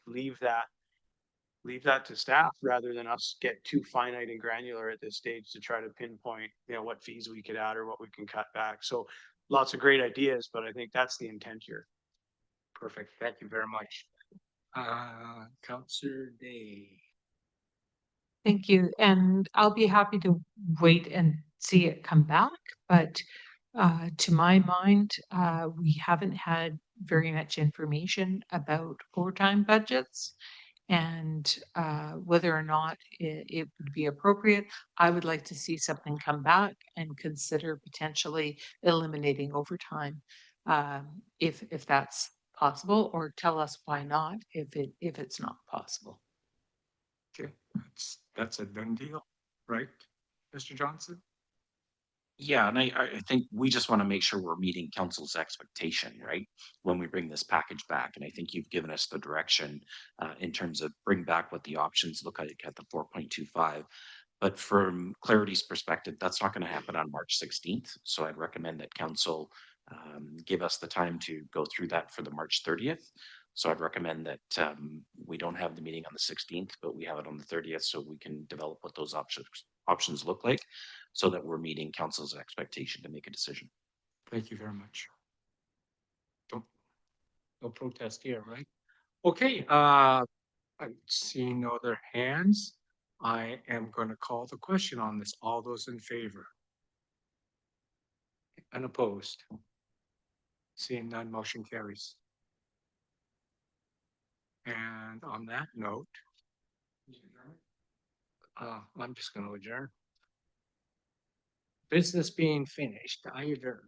leave that to staff rather than us get too finite and granular at this stage to try to pinpoint, what fees we could add or what we can cut back. So lots of great ideas, but I think that's the intent here. Perfect. Thank you very much. Councillor Day. Thank you. And I'll be happy to wait and see it come back. But to my mind, we haven't had very much information about overtime budgets and whether or not it would be appropriate. I would like to see something come back and consider potentially eliminating overtime if that's possible, or tell us why not if it's not possible. Okay, that's a done deal, right, Mr. Johnson? Yeah, and I think we just want to make sure we're meeting council's expectation, right? When we bring this package back, and I think you've given us the direction in terms of bring back what the options look like at the 4.25. But from clarity's perspective, that's not going to happen on March 16th. So I'd recommend that council give us the time to go through that for the March 30th. So I'd recommend that we don't have the meeting on the 16th, but we have it on the 30th so we can develop what those options look like so that we're meeting council's expectation to make a decision. Thank you very much. No protest here, right? Okay, I see no other hands. I am going to call the question on this. All those in favor? Unopposed? Seeing none, motion carries. And on that note, I'm just going to adjourn. Business being finished, I adjourn.